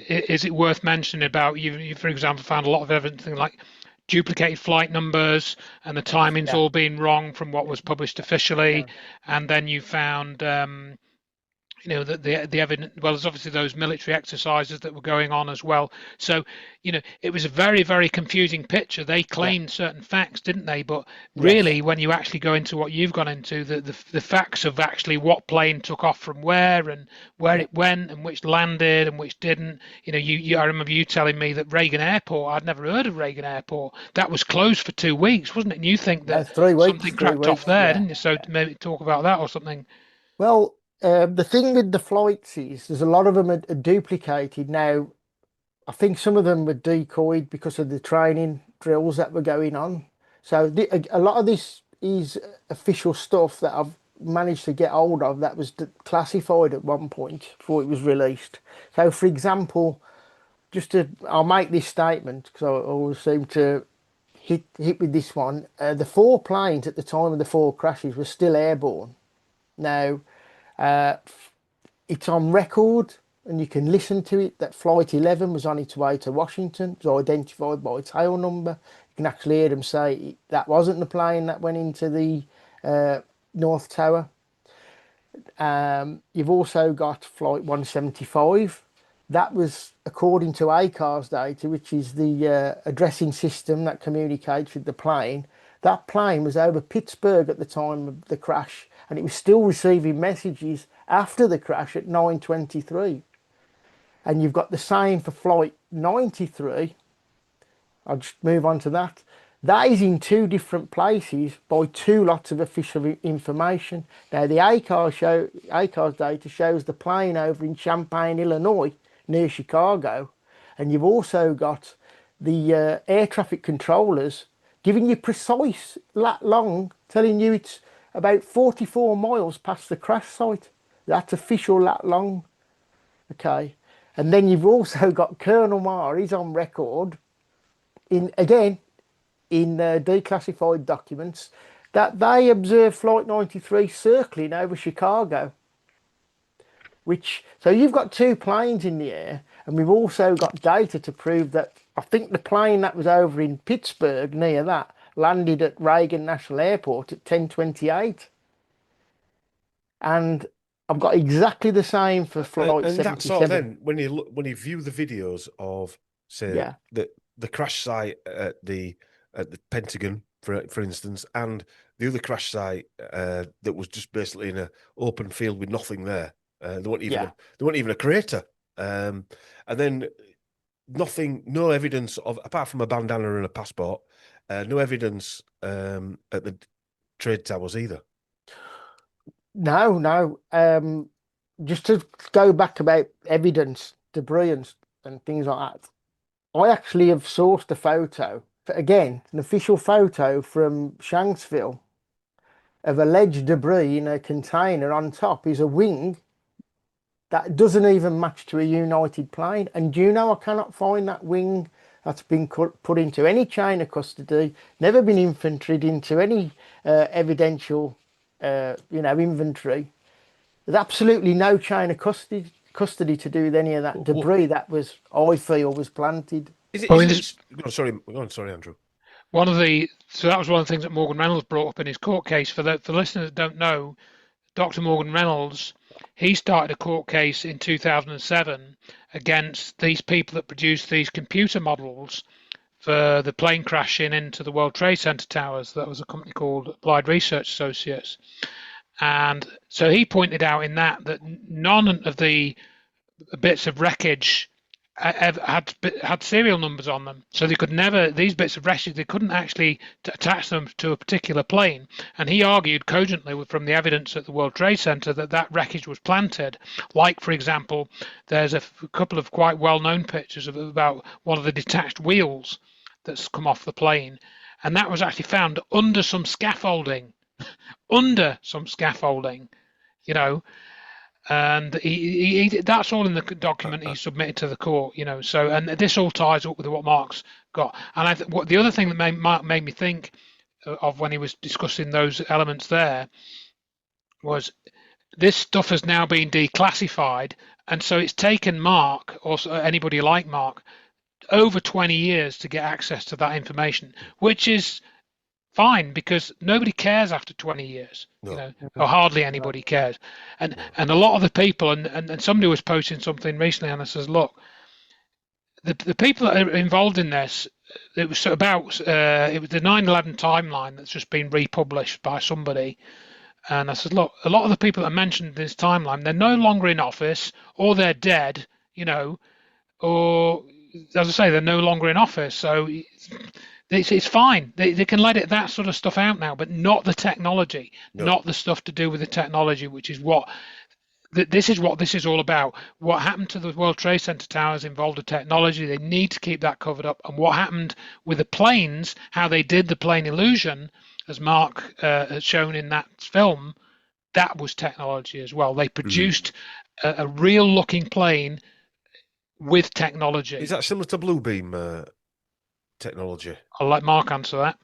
is it worth mentioning about you, for example, found a lot of evidence, things like duplicated flight numbers and the timings Yeah, all being wrong from what was published officially. yeah, And then you found, the evidence. Well, there's obviously those military exercises that were going on as well. So it was a very, very confusing picture. They yeah. claimed certain facts, didn't they? But Yes. really, when you actually go into what you've gone into, the facts of actually what plane took off from where and where Yeah. it went and which landed and which didn't. I remember you telling me that Reagan Airport, I'd never heard of Reagan Airport, that was closed for 2 weeks, wasn't it? And you think No, that 3 weeks, something three cracked off weeks. there, Yeah, didn't you? So yeah. maybe talk about that or something. Well, the thing with the flights is there's a lot of them are duplicated. Now, I think some of them were decoyed because of the training drills that were going on. So a lot of this is official stuff that I've managed to get hold of that was classified at one point before it was released. So, for example, I'll make this statement because I always seem to hit with this one. The four planes at the time of the four crashes were still airborne. Now, uh, it's on record and you can listen to it that Flight 11 was on its way to Washington. It was identified by tail number. You can actually hear them say that wasn't the plane that went into the North Tower. You've also got Flight 175. That was according to ACAR's data, which is the addressing system that communicates with the plane. That plane was over Pittsburgh at the time of the crash, and it was still receiving messages after the crash at 9:23. And you've got the same for Flight 93. I'll just move on to that. That is in two different places by two lots of official information. Now, the ACAR's data shows the plane over in Champaign, Illinois, near Chicago. And you've also got the air traffic controllers giving you precise lat long, telling you it's about 44 miles past the crash site. That's official lat long. Okay. And then you've also got Colonel Marr, he's on record in again in declassified documents that they observed Flight 93 circling over Chicago. Which so you've got two planes in the air, and we've also got data to prove that I think the plane that was over in Pittsburgh near that landed at Reagan National Airport at 10:28, and I've got exactly the same for Flight And that sort of 77. then, when you view the videos of, say, Yeah, the crash site at the Pentagon, for instance, and the other crash site that was just basically in an open field with nothing there. There weren't even a crater, and then nothing, no evidence of apart from a bandana and a passport, no evidence at the trade towers either. no, no. Just to go back about evidence, debris and things like that. I actually have sourced a photo, again, an official photo from Shanksville of alleged debris in a container. On top is a wing that doesn't even match to a United plane. And do you know, I cannot find that wing that's been put into any chain of custody, never been inventoried into any evidential, inventory. There's absolutely no chain of custody to do with any of that debris that was, I feel, was planted. Go on, sorry, Andrew. So that was one of the things that Morgan Reynolds brought up in his court case. For the listeners that don't know, Dr. Morgan Reynolds, he started a court case in 2007 against these people that produced these computer models for the plane crashing into the World Trade Center towers. That was a company called Applied Research Associates. And so he pointed out in that none of the bits of wreckage had serial numbers on them, so they could never, these bits of wreckage, they couldn't actually attach them to a particular plane. And he argued cogently from the evidence at the World Trade Center that wreckage was planted. Like, for example, there's a couple of quite well-known pictures about one of the detached wheels that's come off the plane, and that was actually found under some scaffolding, you know. And he that's all in the document he submitted to the court, you know. So, and this all ties up with what Mark's got. And what the other thing that Mark made me think of when he was discussing those elements there was this stuff has now been declassified, and so it's taken Mark, or anybody like Mark, over 20 years to get access to that information, which is fine because nobody cares after 20 years, you know, or hardly anybody cares. And a lot of the people, and somebody was posting something recently, and I says, look, the people that are involved in this, it was about it was the 9/11 timeline that's just been republished by somebody. And I said, look, a lot of the people that are mentioned in this timeline, they're no longer in office, or they're dead, you know, or as I say, they're no longer in office. So it's fine. They can let that sort of stuff out now, but not the technology, not the stuff to do with the technology, which is what this is all about. What happened to the World Trade Center towers involved a technology. They need to keep that covered up. And what happened with the planes, how they did the plane illusion, as Mark has shown in that film, that was technology as well. They produced a real looking plane with technology. Is that similar to Bluebeam technology? I'll let Mark answer that.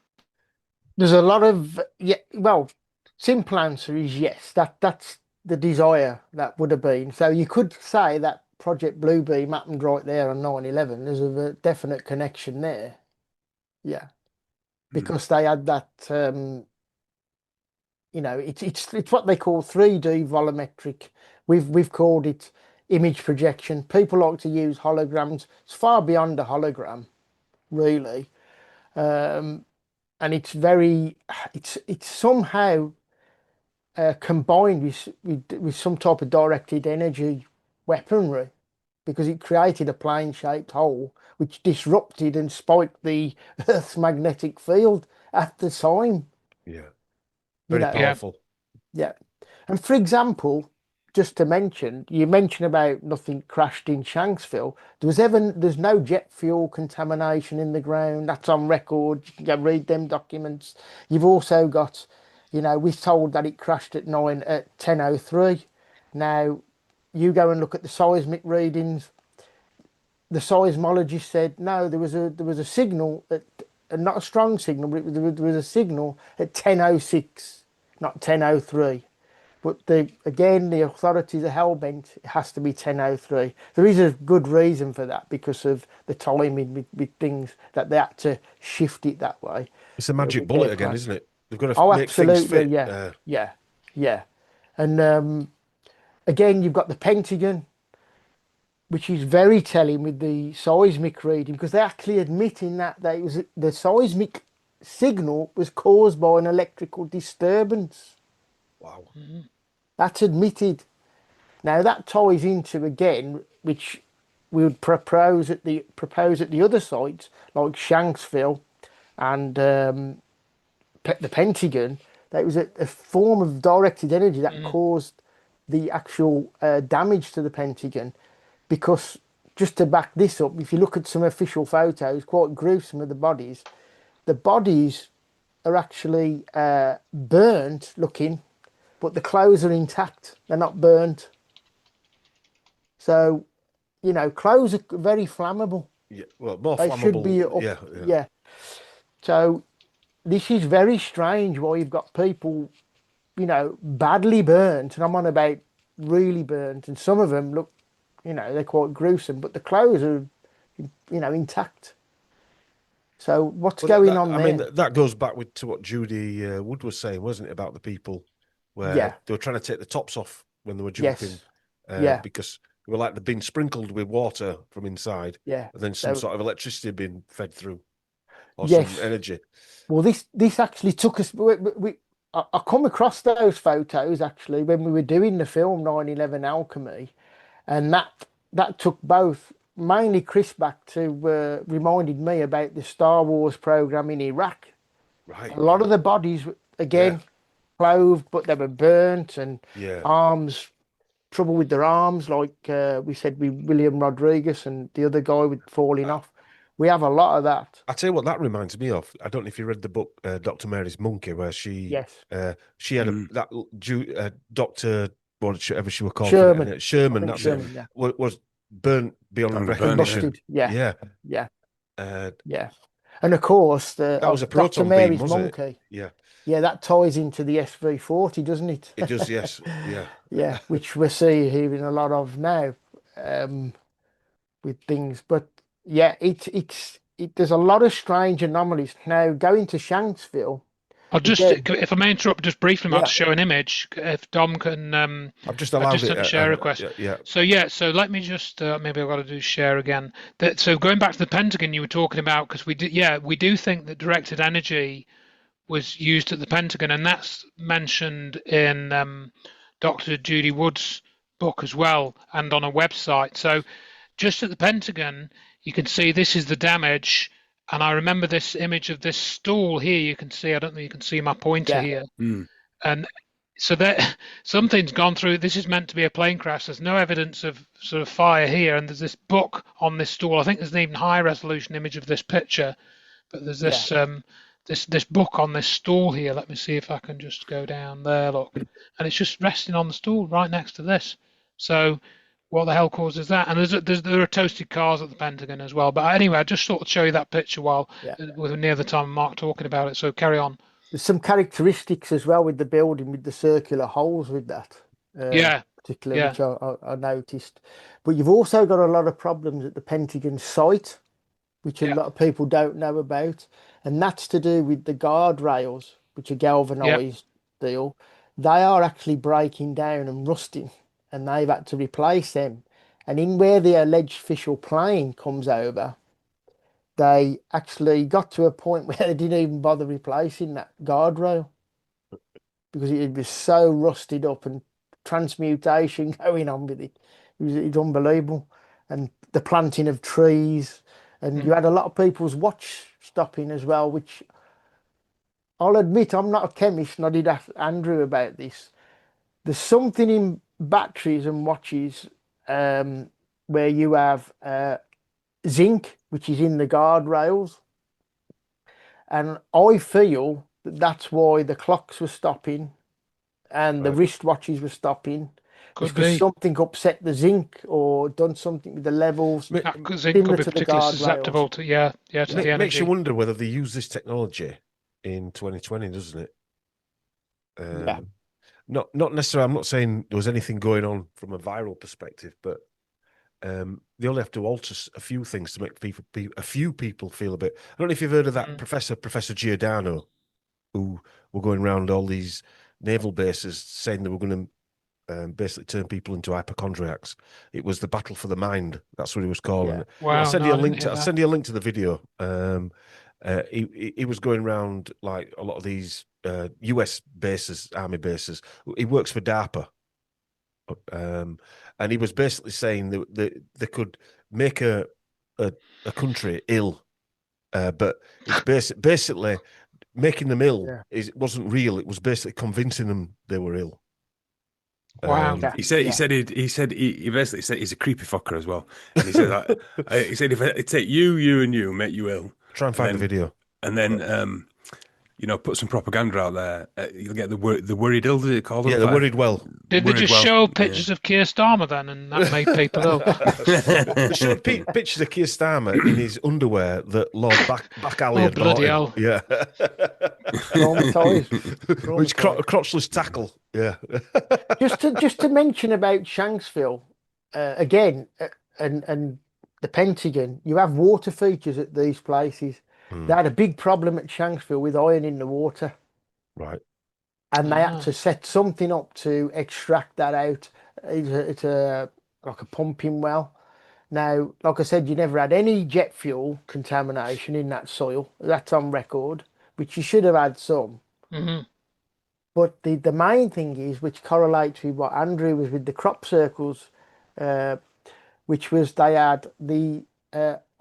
There's a lot of simple answer is yes. That's the desire that would have been. So you could say that Project Bluebeam happened right there on 9/11. There's a definite connection there. Yeah, because they had that. It's what they call 3D volumetric. We've called it image projection. People like to use holograms. It's far beyond a hologram, really. And it's somehow combined with some type of directed energy weaponry, because it created a plane-shaped hole which disrupted and spiked the Earth's magnetic field at the time. Yeah, very powerful. Yeah, and for example, just to mention, you mentioned about nothing crashed in Shanksville. There's no jet fuel contamination in the ground. That's on record. You can go read them documents. You've also got, we're told that it crashed at 10:03. Now, you go and look at the seismic readings. The seismologist said no, there was a signal at, and not a strong signal, but there was a signal at 10:06, not 10:03. But the authorities are hell bent. It has to be 10:03. There is a good reason for that because of the timing with things that they had to shift it that way. It's a magic With their bullet again, plan. isn't it? They've got to Oh, make things absolutely, fit. yeah, yeah, yeah. And again, you've got the Pentagon, which is very telling with the seismic reading because they're actually admitting that the seismic signal was caused by an electrical disturbance. Wow. That's admitted. Now that ties into again, which we would propose at the other sites like Shanksville and the Pentagon. That it was a form of directed energy that caused the actual damage to the Pentagon. Because just to back this up, if you look at some official photos, quite gruesome of the bodies are actually burnt looking, but the clothes are intact. They're not burnt. So, clothes are very flammable. Yeah. Well, more They should be flammable. up. Yeah. Yeah. So this is very strange why you've got people, badly burnt, and I'm on about really burnt, and some of them look, they're quite gruesome, but the clothes are, intact. So what's But going on I mean, there? that goes back to what Judy Wood was saying, wasn't it, about the people where Yeah. they were trying to take the tops off when they were jumping Yes. Yeah. because they were like they'd been sprinkled with water from inside, Yeah. and then some sort of electricity had been fed through, or some Yes. energy. Well, this actually took us. I come across those photos actually when we were doing the film 9/11 Alchemy, and that took both mainly Chris back to reminded me about the Star Wars program in Iraq. Right. A lot of the bodies again Yeah. clothed, but they were burnt and Yeah. arms trouble with their arms, like we said with William Rodriguez and the other guy with falling off. We have a lot of that. I tell you what, that reminds me of. I don't know if you read the book Dr. Mary's Monkey, where she Yes, had Doctor whatever she was called Sherman. for it, I Sherman. think That's Sherman. it. Yeah, Was burnt beyond Under burn, recognition. combusted. Yeah, Yeah. yeah, Uh, yeah. And of course, that was a Dr. proton beam, Mary's wasn't it? Monkey. Yeah. Yeah, that ties into the SV40, doesn't it? It does. Yes. Yeah. Yeah, which we're seeing here in a lot of now with things. But yeah, there's a lot of strange anomalies now. Going to Shanksville I'll just, again. if I may interrupt, just briefly, Matt, Yeah, to show an image. If Dom can, I've just I've allowed just it. sent a share request. Yeah. So let me just, maybe I've got to do share again. So going back to the Pentagon, you were talking about, because we do think that directed energy was used at the Pentagon, and that's mentioned in Dr. Judy Wood's book as well, and on a website. So just at the Pentagon, you can see this is the damage. And I remember this image of this stool here. You can see, I don't know, you can see my pointer yeah, here. And so that something's gone through. This is meant to be a plane crash. There's no evidence of sort of fire here. And there's this book on this stool. I think there's an even high resolution image of this picture. But there's yeah, this book on this stool here. Let me see if I can just go down there. Look, and it's just resting on the stool right next to this. So what the hell causes that? And there are toasted cars at the Pentagon as well. But anyway, I just thought I'd show you that picture while yeah. we're near the time of Mark talking about it. So carry on. There's some characteristics as well with the building with the circular holes with that, Yeah, particularly, yeah, which I noticed. But you've also got a lot of problems at the Pentagon site, which a yeah, lot of people don't know about, and that's to do with the guardrails, which are yeah. galvanized steel. They are actually breaking down and rusting, and they've had to replace them. And in where the alleged official plane comes over, they actually got to a point where they didn't even bother replacing that guardrail because it was so rusted up and transmutation going on with it. It's unbelievable. And the planting of trees, and you had a lot of people's watch stopping as well, which I'll admit I'm not a chemist, and I did ask Andrew about this. There's something in batteries and watches where you have zinc, which is in the guardrails. And I feel that that's why the clocks were stopping and the Right. wristwatches were stopping Could because be. something upset the zinc or done something with the levels, That zinc similar could be to the particularly guardrails. susceptible to to the Makes you energy. wonder whether they use this technology in 2020, doesn't it? Yeah. Not necessarily. I'm not saying there was anything going on from a viral perspective, but they only have to alter a few things to make a few people feel a bit. I don't know if you've heard of that Professor Giordano, who were going around all these naval bases saying they were going to basically turn people into hypochondriacs. It was the battle for the mind. That's what he was calling it. Wow, I'll send you a I didn't link hear I'll that. send you a link to the video. He was going around like a lot of these US bases, army bases. He works for DARPA. And he was basically saying that they could make a country ill, but it's basically making them ill. Yeah. It wasn't real. It was basically convincing them they were ill. Wow. Yeah. He said he basically said he's a creepy fucker as well, and he said he said if I take you and you make you ill, Try and find the video. and then put some propaganda out there, you'll get the worried ill. Did it call them? Yeah, they worried well. Did they just show pictures of Keir Starmer then, and that made people ill? They showed pictures of Keir Starmer in his underwear that Lord Back Alley had bought bloody him. hell. Yeah. Traumatized. Which crotchless tackle. Yeah. just to mention about Shanksville, again, and the Pentagon, you have water features at these places. They had a big problem at Shanksville with iron in the water. Right. And they had to set something up to extract that out. It's like a pumping well. Now, like I said, you never had any jet fuel contamination in that soil. That's on record, which you should have had some. Mm-hmm. But the main thing is, which correlates with what Andrew was with the crop circles, which was they had the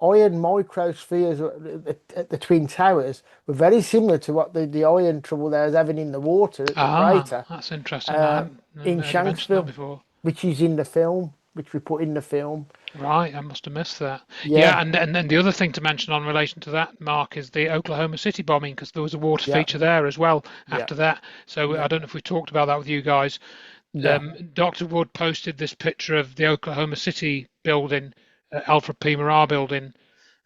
iron microspheres at the Twin Towers were very similar to what the iron trouble they was having in the water at the crater. That's interesting. I haven't in mentioned that Shanksville before. Which is in the film, which we put in the film. Right, I must have missed that. Yeah. And then the other thing to mention on relation to that, Mark, is the Oklahoma City bombing, because there was a water feature there as well after that. So I don't know if we talked about that with you guys. Dr. Wood posted this picture of the Oklahoma City building, Alfred P. Murrah building,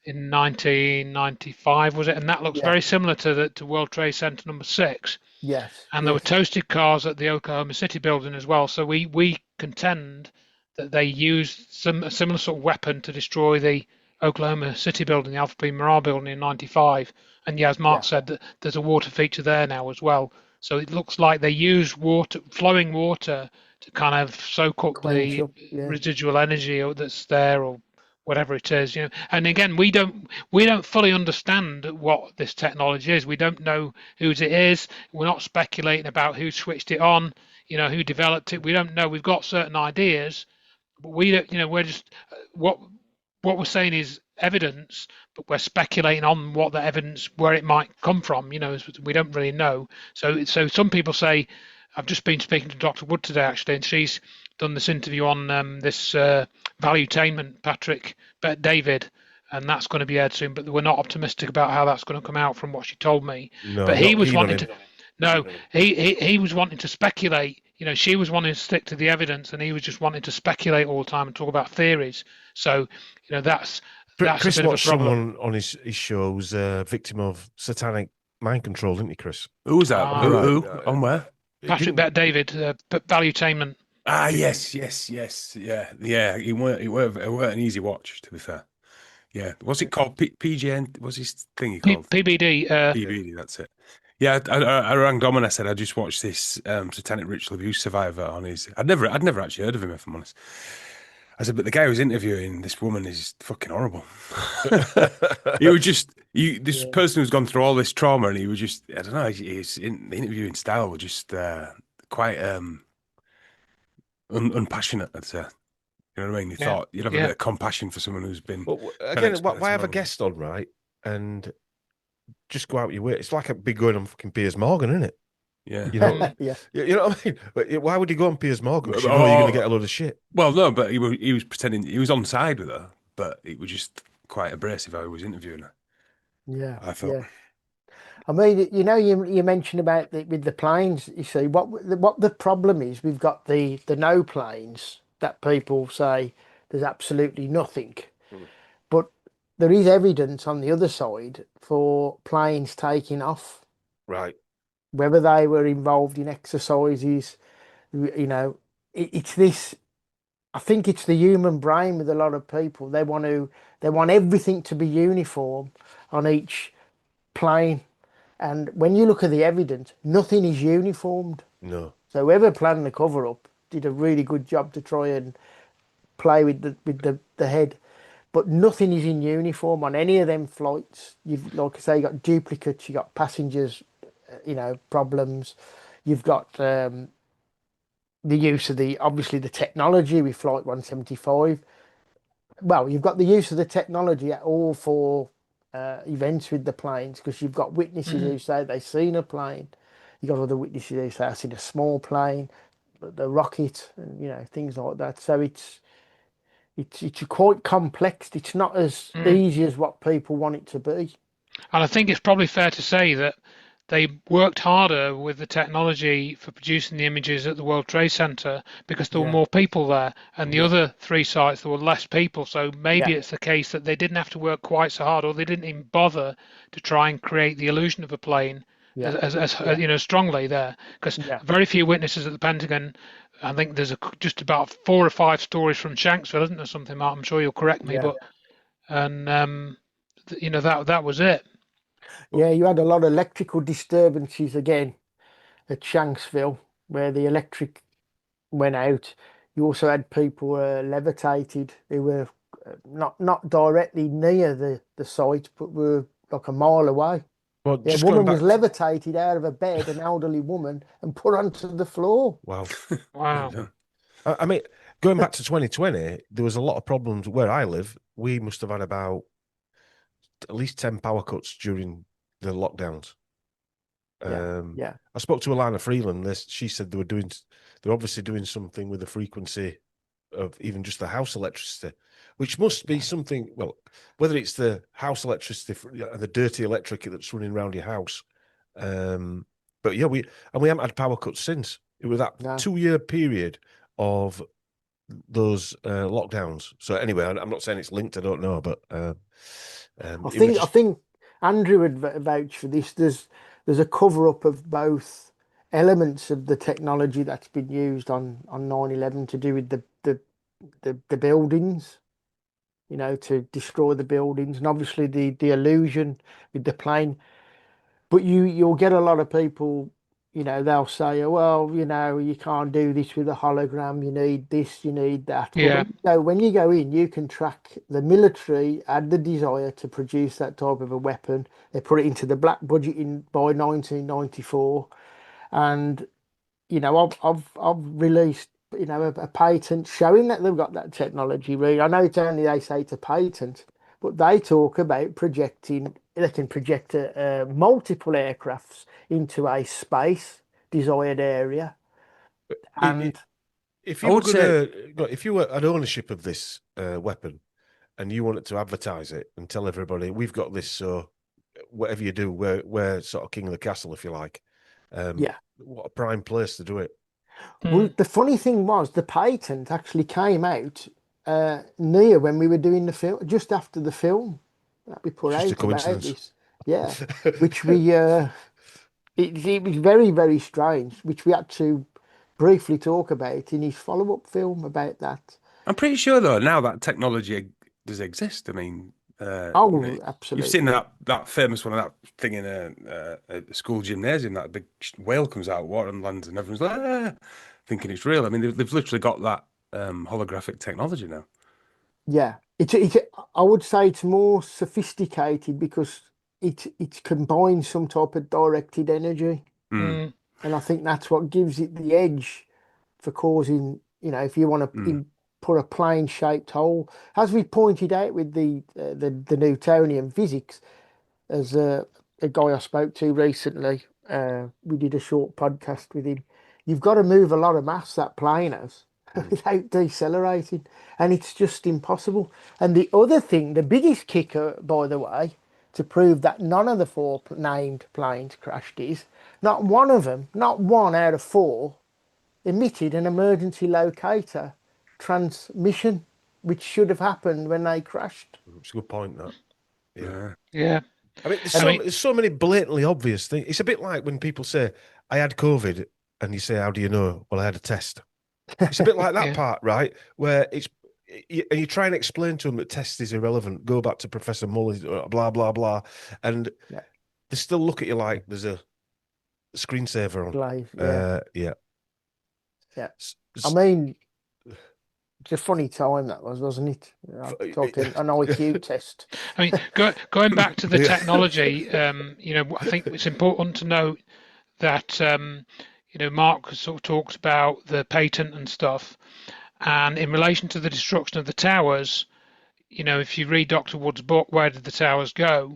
in 1995, was it? And that looks very similar to World Trade Center number 6. Yes. And there were toasted cars at the Oklahoma City building as well. So we contend that they used a similar sort of weapon to destroy the Oklahoma City building, the Alfred P. Murrah building in 95. And as Mark said, there's a water feature there now as well. So it looks like they use flowing water to kind of soak up the residual energy that's there, or whatever it is, And again, we don't fully understand what this technology is. We don't know whose it is. We're not speculating about who switched it on, who developed it. We don't know. We've got certain ideas, but we don't. We're just what we're saying is evidence, but we're speculating on what the evidence, where it might come from. We don't really know. So some people say, I've just been speaking to Dr. Wood today actually, and she's done this interview on this valuetainment, Patrick David, and that's going to be aired soon. But we're not optimistic about how that's going to come out from what she told me. No, but he was wanting to. No, he was wanting to speculate. She was wanting to stick to the evidence, and he was just wanting to speculate all the time and talk about theories. So, that's Chris a bit watched of a problem. someone on his show who's a victim of satanic mind control, didn't he, Chris? Who was that? Who? On where? Patrick David, valuetainment. Yes. Yeah. It weren't an easy watch, to be fair. Yeah. What's it called? PGN? What's his thing called? PBD. PBD, that's it. Yeah, I rang Dom and I said I just watched this satanic ritual abuse survivor on his. I'd never actually heard of him, if I'm honest. I said, but the guy who's interviewing this woman is fucking horrible. He was this person who's gone through all this trauma, and he was just, I don't know, his interviewing style was just quite unpassionate, I'd say. You know what I mean? You thought you'd have a bit of compassion for someone who's been. Well, again, why have a guest on, right? And just go out your way. It's like a big going on fucking Piers Morgan, isn't it? Yeah. You know, you know what I mean? But why would you go on Piers Morgan? Because you know you're going to get a load of shit. Well, no, but he was pretending he was on side with her, but it was just quite abrasive how he was interviewing her. Yeah, I felt. I mean, you mentioned about with the planes. You see, what the problem is, we've got the no planes that people say there's absolutely nothing, Mm. but there is evidence on the other side for planes taking off, Right. whether they were involved in exercises. You know, it's this. I think it's the human brain with a lot of people. They want everything to be uniform on each plane. And when you look at the evidence, nothing is uniformed. No. So whoever planned the cover up did a really good job to try and play with the head. But nothing is in uniform on any of them flights. You've, like I say, you got duplicates, you got passengers, problems. You've got the use of the obviously the technology with Flight 175. Well, you've got the use of the technology at all four events with the planes because you've got witnesses Mm. who say they've seen a plane. You've got other witnesses who say I've seen a small plane, the rocket, and things like that. So it's quite complex. It's not as Mm. easy as what people want it to be. And I think it's probably fair to say that they worked harder with the technology for producing the images at the World Trade Center because there were Yeah, more people there, and the yeah, other three sites there were less people. So yeah, maybe it's the case that they didn't have to work quite so hard, or they didn't even bother to try and create the illusion of a plane yeah, as yeah, strongly there, because yeah, very few witnesses at the Pentagon. I think there's just about 4 or 5 stories from Shanksville, isn't there? Something, Mark. I'm sure you'll correct me, yeah. but and that was it. Well, Yeah, you had a lot of electrical disturbances again at Shanksville where the electric went out. You also had people levitated who were not directly near the site, but were like a mile away. well, Yeah, a just going woman was back to, levitated out of a bed, an elderly woman, and put onto the floor. wow. Wow. I mean, going back to 2020, there was a lot of problems where I live. We must have had about at least 10 power cuts during the lockdowns. Yeah, Um, yeah, I spoke to Alana Freeland. She said they're obviously doing something with the frequency of even just the house electricity, which must be something. Well, whether it's the house electricity and the dirty electric that's running around your house, um, but yeah, we haven't had power cuts since. It was that no. 2 year period of those lockdowns. So anyway, I'm not saying it's linked. I don't know, but I it was think I just think Andrew would vouch for this. There's a cover up of both elements of the technology that's been used on 9/11 to do with the buildings, to destroy the buildings, and obviously the illusion with the plane. But you'll get a lot of people, they'll say, oh, well, you can't do this with a hologram. You need this, you need that. But Yeah. when you go in, you can track the military had the desire to produce that type of a weapon. They put it into the black budget by 1994, and I've released a patent showing that they've got that technology. Really, I know it's only they say it's a patent, but they talk about projecting. They can project multiple aircrafts into a space desired area, it, and if I you were would say gonna, if you were had ownership of this weapon and you wanted to advertise it and tell everybody we've got this, so whatever you do, we're sort of king of the castle, if you like. yeah. What a prime place to do it. Well, Mm. the funny thing was the patent actually came out near when we were doing the film, just after the film that we put Just a out about coincidence. this. Yeah, which we it was very, very strange, which we had to briefly talk about in his follow-up film about that. I'm pretty sure though now that technology does exist. I mean, Oh, you've seen absolutely. that famous one of that thing in a school gymnasium. That big whale comes out of water and lands, and everyone's like, thinking it's real. I mean, they've literally got that holographic technology now. Yeah, I would say it's more sophisticated because it combines some type of directed energy, Mm, Mm. and I think that's what gives it the edge for causing, if you want to mm. put a plane-shaped hole, as we pointed out with the Newtonian physics. As a guy I spoke to recently, we did a short podcast with him. You've got to move a lot of mass that plane has Mm. without decelerating, and it's just impossible. And the other thing, the biggest kicker, by the way, to prove that none of the four named planes crashed is not one of them, not one out of four, emitted an emergency locator transmission, which should have happened when they crashed. It's a good point, that. Yeah. I mean, there's, I so, mean- there's so many blatantly obvious things. It's a bit like when people say, I had COVID, and you say, how do you know? Well, I had a test. It's a bit like that Yeah. part, right? Where and you try and explain to them that test is irrelevant. Go back to Professor Muller's, blah, blah, blah. And they still look at you like there's a screensaver on. Live, Yeah. I mean, it's a funny time that was, wasn't it? Talking an IQ test. I mean, going back to the technology, I think it's important to note that, Mark sort of talks about the patent and stuff. And in relation to the destruction of the towers, if you read Dr. Wood's book, Where Did the Towers Go?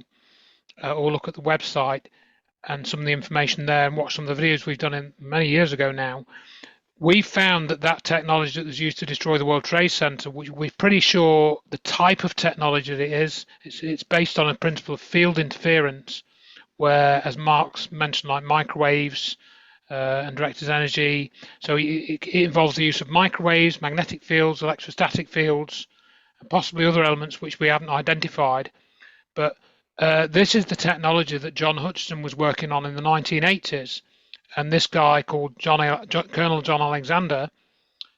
Or look at the website and some of the information there and watch some of the videos we've done many years ago now, we found that technology that was used to destroy the World Trade Center, we're pretty sure the type of technology that it is, it's based on a principle of field interference, where, as Mark's mentioned, like microwaves and directed energy. So it involves the use of microwaves, magnetic fields, electrostatic fields, and possibly other elements which we haven't identified. But this is the technology that John Hutchison was working on in the 1980s. And this guy called Colonel John Alexander,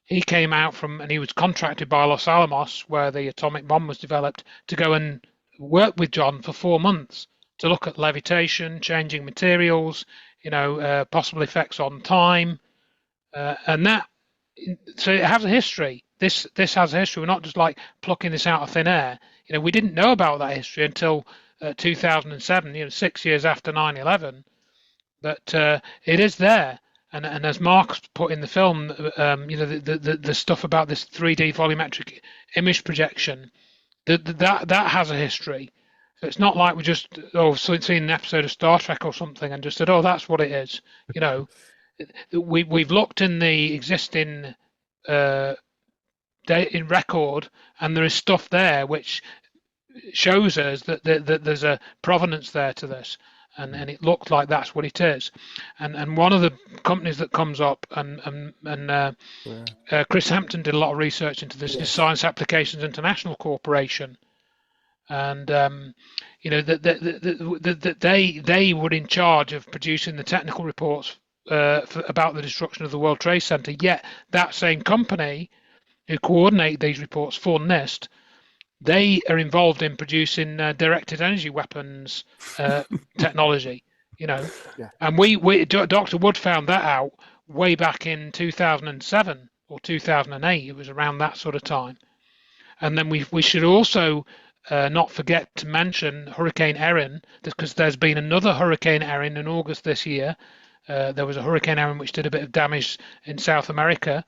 he came out and he was contracted by Los Alamos, where the atomic bomb was developed, to go and work with John for 4 months to look at levitation, changing materials, possible effects on time, and that. So it has a history. This has a history. We're not just like plucking this out of thin air. We didn't know about that history until 2007. 6 years after 9/11. But it is there, and as Mark's put in the film, the stuff about this 3D volumetric image projection, that has a history. So it's not like we just seen an episode of Star Trek or something and just said, oh, that's what it is. We've looked in the existing in record, and there is stuff there which shows us that there's a provenance there to this. And it looked like that's what it is, and one of the companies that comes up, and Chris Hampton did a lot of research into this, is Science Applications International Corporation, and that they were in charge of producing the technical reports about the destruction of the World Trade Center. Yet that same company who coordinate these reports for NIST, they are involved in producing directed energy weapons technology, and we Dr. Wood found that out way back in 2007 or 2008. It was around that sort of time. And then we should also not forget to mention Hurricane Erin, because there's been another Hurricane Erin in August this year. There was a Hurricane Erin which did a bit of damage in South America.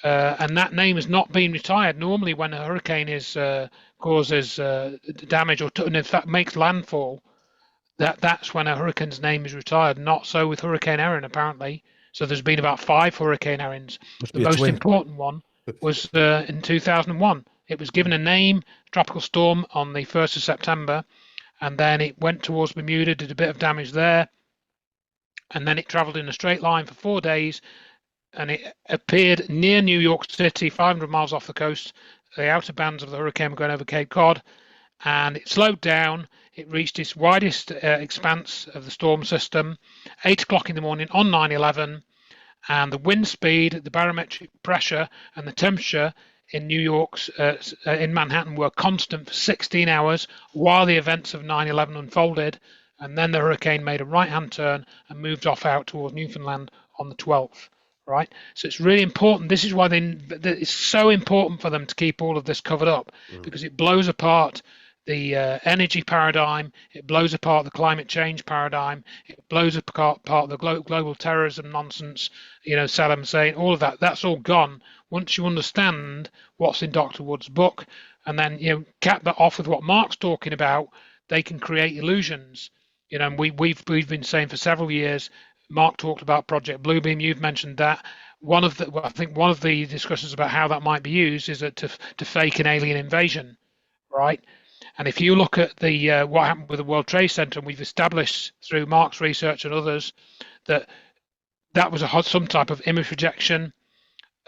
And that name has not been retired. Normally, when a hurricane causes damage or in fact makes landfall, that's when a hurricane's name is retired. Not so with Hurricane Erin, apparently. So there's been about 5 Hurricane Erins. The most important one was in 2001. It was given a name, tropical storm, on the 1st of September, and then it went towards Bermuda, did a bit of damage there, and then it travelled in a straight line for 4 days. And it appeared near New York City, 500 miles off the coast. The outer bands of the hurricane were going over Cape Cod, and it slowed down. It reached its widest expanse of the storm system, 8 o'clock in the morning on 9/11, and the wind speed, the barometric pressure, and the temperature in New York's in Manhattan were constant for 16 hours while the events of 9/11 unfolded, and then the hurricane made a right-hand turn and moved off out towards Newfoundland on the 12th. Right, so it's really important. This is why it's so important for them to keep all of this covered up, because it blows apart the energy paradigm, it blows apart the climate change paradigm, it blows apart the global terrorism nonsense. Saddam Hussein, all of that. That's all gone once you understand what's in Dr. Wood's book, and then cap that off with what Mark's talking about. They can create illusions. And we've been saying for several years. Mark talked about Project Bluebeam. You've mentioned that. I think one of the discussions about how that might be used is to fake an alien invasion, right? And if you look at the what happened with the World Trade Center, and we've established through Mark's research and others that that was some type of image projection,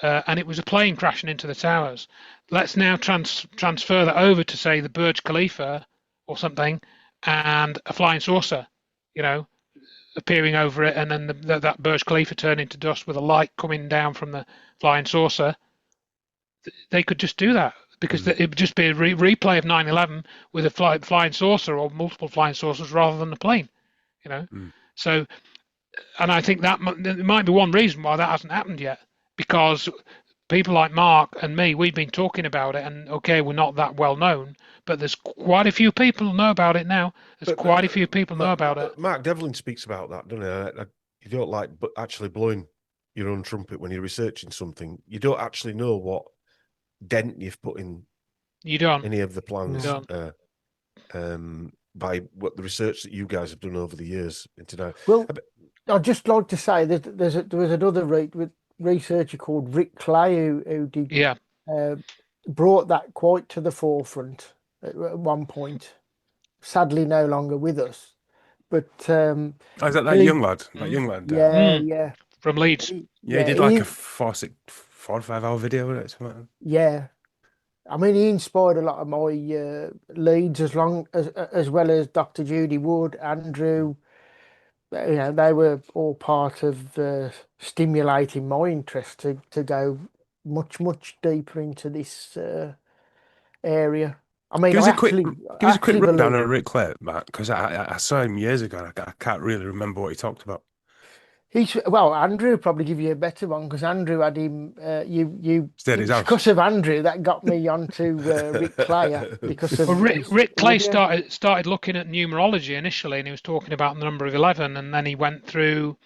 and it was a plane crashing into the towers. Let's now transfer that over to, say, the Burj Khalifa or something, and a flying saucer, appearing over it, and then that Burj Khalifa turning to dust with a light coming down from the flying saucer. They could just do that because it would just be a replay of 9/11 with a flying saucer or multiple flying saucers rather than a plane. So, and I think that might be one reason why that hasn't happened yet, because people like Mark and me, we've been talking about it, and okay, we're not that well known, but there's quite a few people who know about it now. There's quite a few people know about it. Mark Devlin speaks about that, doesn't he? You don't like actually blowing your own trumpet when you're researching something. You don't actually know what dent you've put in. You don't any of the plans by what the research that you guys have done over the years into now. Well, I'd just like to say that there was another researcher called Rick Clay who did brought that quite to the forefront at one point. Sadly, no longer with us. But is that young lad? That young lad? Yeah. From Leeds. He did like a 4 or 5 hour video with it. Something like that. Yeah. I mean, he inspired a lot of my leads, as well as Dr. Judy Wood, Andrew. They were all part of stimulating my interest to go much, much deeper into this area. I mean, give us a quick rundown of Rick Clay, Matt, because I saw him years ago and I can't really remember what he talked about. Andrew probably give you a better one, because Andrew had him. Because of Andrew that got me onto Rick Clay because of Rick Clay started looking at numerology initially, and he was talking about the number of 11, and then he went through,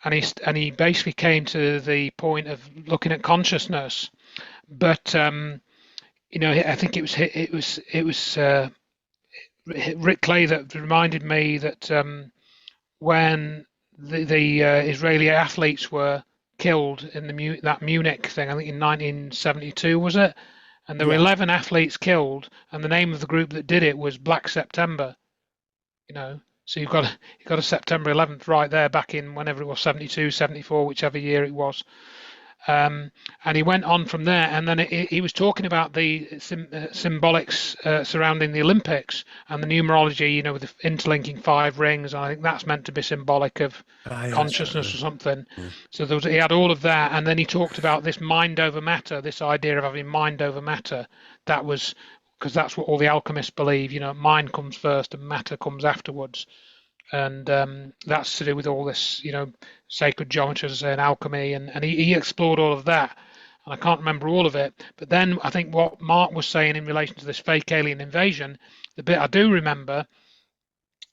and he basically came to the point of looking at consciousness. But I think it was Rick Clay that reminded me that when the Israeli athletes were killed in that Munich thing, I think in 1972 was it, and there were 11 athletes killed, and the name of the group that did it was Black September. So you've got a September 11th right there back in whenever it was, 72, 74, whichever year it was. And he went on from there, and then he was talking about the symbolics surrounding the Olympics and the numerology, with the interlinking 5 rings. And I think that's meant to be symbolic of consciousness or something. Yeah. So he had all of that, and then he talked about this mind over matter, this idea of having mind over matter. That was because that's what all the alchemists believe. Mind comes first and matter comes afterwards. And that's to do with all this, sacred geometry and alchemy, and he explored all of that, and I can't remember all of it. But then I think what Mark was saying in relation to this fake alien invasion, the bit I do remember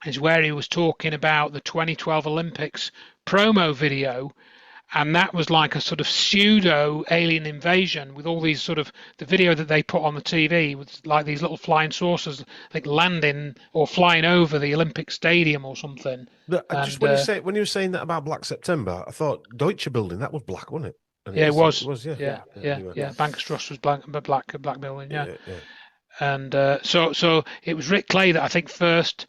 is where he was talking about the 2012 Olympics promo video, and that was like a sort of pseudo alien invasion with all these sort of the video that they put on the TV with like these little flying saucers like landing or flying over the Olympic Stadium or something. When you were saying that about Black September, I thought Deutsche Building, that was black, wasn't it? And it was. It was, yeah. Bankerstrust was black building, yeah. And so it was Rick Clay that I think first.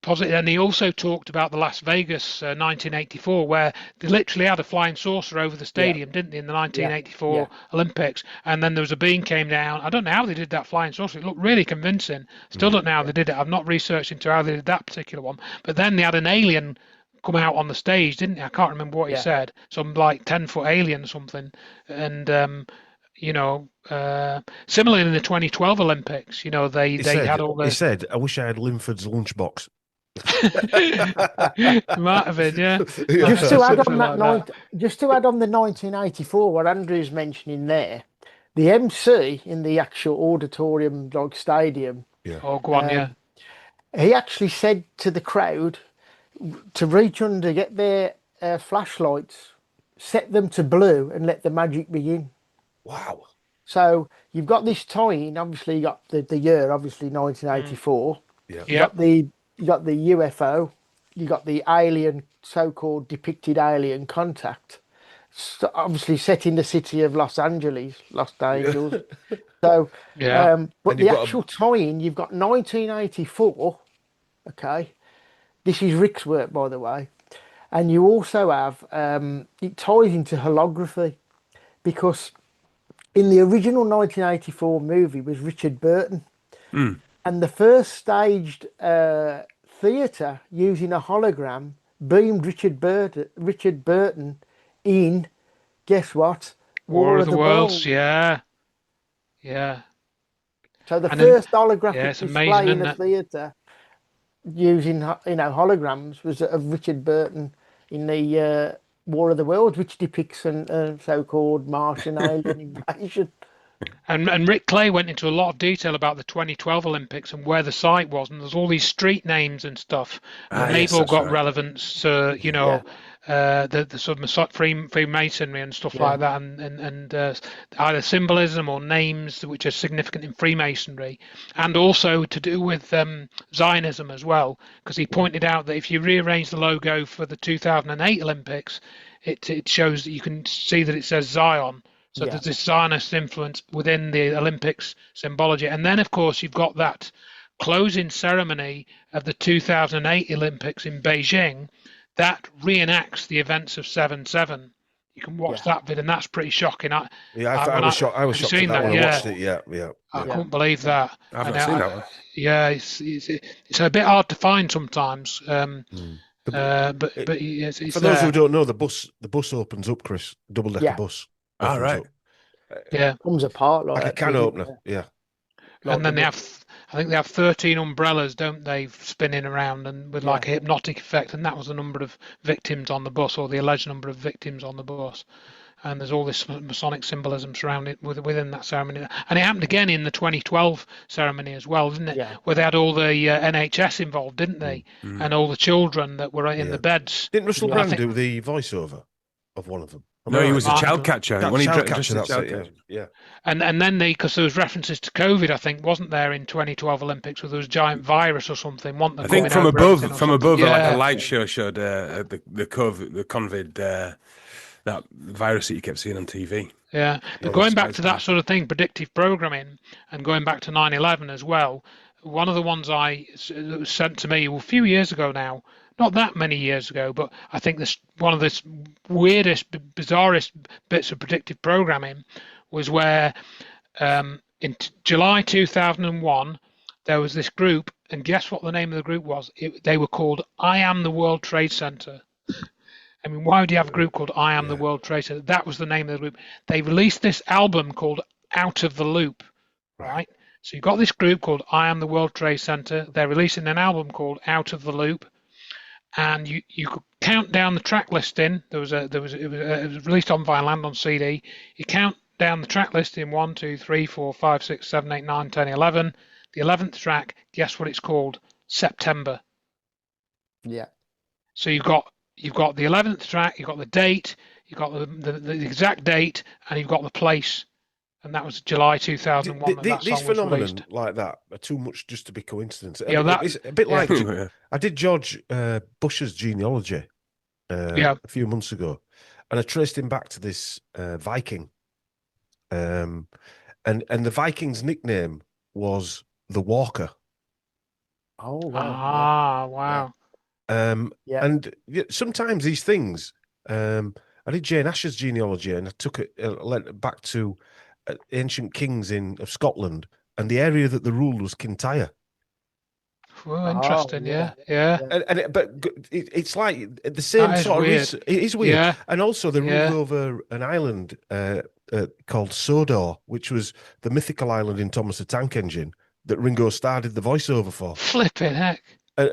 And he also talked about the Las Vegas 1984, where they literally had a flying saucer over the stadium, didn't they, in the 1984 Olympics? And then there was a beam came down. I don't know how they did that flying saucer. It looked really convincing. Still don't know how they did it. I've not researched into how they did that particular one. But then they had an alien come out on the stage, didn't they? I can't remember what he said. Some like 10-foot alien or something. And similarly in the 2012 Olympics, they had all the. He said, "I wish I had Linford's lunchbox." Might have been, yeah. Just to add on the 1984, what Andrew's mentioning there, the MC in the actual auditorium, like stadium. Yeah. Oh, go on, He actually said to the crowd to reach under, get their flashlights, set them to blue, and let the magic begin. Wow. So you've got this tie-in. Obviously, you got the year, obviously 1984. Yeah. You got the UFO, you got the alien, so-called depicted alien contact. obviously set in the city of Los Angeles, Los Angeles. So, Yeah. but And you've the got actual tie-in, you've got 1984. Okay, this is Rick's work, by the way, and you also have it ties into holography because in the original 1984 movie was Richard Burton, Mm. and the first staged theatre using a hologram beamed Richard Burton in, guess what? War War of of the the Worlds. Worlds. Yeah. Yeah. So the And then, first yeah, holographic it's amazing, display in isn't a it? theatre using holograms was of Richard Burton in the War of the Worlds, which depicts a so-called Martian alien invasion. And Rick Clay went into a lot of detail about the 2012 Olympics and where the site was, and there's all these street names and stuff, Ah, and they've yes, all that's got right. relevance to, Yeah, the sort of Freemasonry and stuff yeah, like that, and either symbolism or names which are significant in Freemasonry, and also to do with Zionism as well, because he pointed out that if you rearrange the logo for the 2008 Olympics, it shows that you can see that it says Zion. So yeah, there's this Zionist influence within the Olympics symbology. And then, of course, you've got that closing ceremony of the 2008 Olympics in Beijing that reenacts the events of 7/7. You can watch yeah, that vid, and that's pretty shocking. yeah, When I was shocked. I was have you shocked at seen that that? when I Yeah, watched it. Yeah, yeah, I yeah. yeah, couldn't believe that. I've And not seen that one. yeah, it's a bit hard to find sometimes. Mm. But It, it's for those who there. don't know, the bus opens up, Chris. Double decker yeah. bus All opens right. up Yeah. Comes apart like a like can does it? opener. Yeah, Like And the then book. I think they have 13 umbrellas, don't they, spinning around and with Yeah, like a hypnotic effect. And that was the number of victims on the bus, or the alleged number of victims on the bus. And there's all this Masonic symbolism surrounding within that ceremony. And it happened again in the 2012 ceremony as well, didn't it? yeah. Where they had all the NHS involved, didn't they? Mm. And all the children that were in yeah. the beds. Didn't Russell And I Yeah. Brand think do the voiceover of one of them? Am I No, he right? was a might have child done. catcher. When he Child dressed catcher. as a That's child it. Yeah, catcher. yeah. And then because there was references to COVID, I think, wasn't there in 2012 Olympics, where there was a giant virus or something, wasn't there, I think coming over everything or from something? above, like a Yeah. light show showed the COVID, that virus that you kept seeing on TV. Yeah, but Yeah, going that's back to that surprised sort of thing, predictive programming, and going back to 9/11 as well, one of the ones that was sent to me a few years ago now, not that many years ago, but I think this one of the weirdest, bizarrest bits of predictive programming was where in July 2001 there was this group, and guess what the name of the group was? They were called I Am the World Trade Center. I mean, why would you have a group called I Am the Yeah. World Trade Center? That was the name of the group. They released this album called Out of the Loop, right? So you've got this group called I Am the World Trade Center. They're releasing an album called Out of the Loop, and you could count down the track listing. It was released on vinyl and on CD. You count down the track listing: 1, 2, 3, 4, 5, 6, 7, 8, 9, 10, 11. The 11th track, guess what it's called? September. Yeah. So you've got the 11th track, you've got the date, you've got the exact date, and you've got the place. And that was July 2001 that These song was released. phenomenon like that are too much just to be coincidence. Yeah, It's a bit yeah. like Yeah. I did George Bush's genealogy Yeah. a few months ago, and I traced him back to this Viking, and the Viking's nickname was the Walker. Oh wow. Ah, wow. Yeah. And sometimes these things, I did Jane Asher's genealogy, and I took it led back to ancient kings of Scotland, and the area that they ruled was Kintyre. Well, interesting. yeah. Yeah. But it's like the same That is sort weird. of. It is weird. Yeah. And also, they ruled Yeah. over an island called Sodor, which was the mythical island in Thomas the Tank Engine that Ringo Starr did the voiceover for. Flipping heck.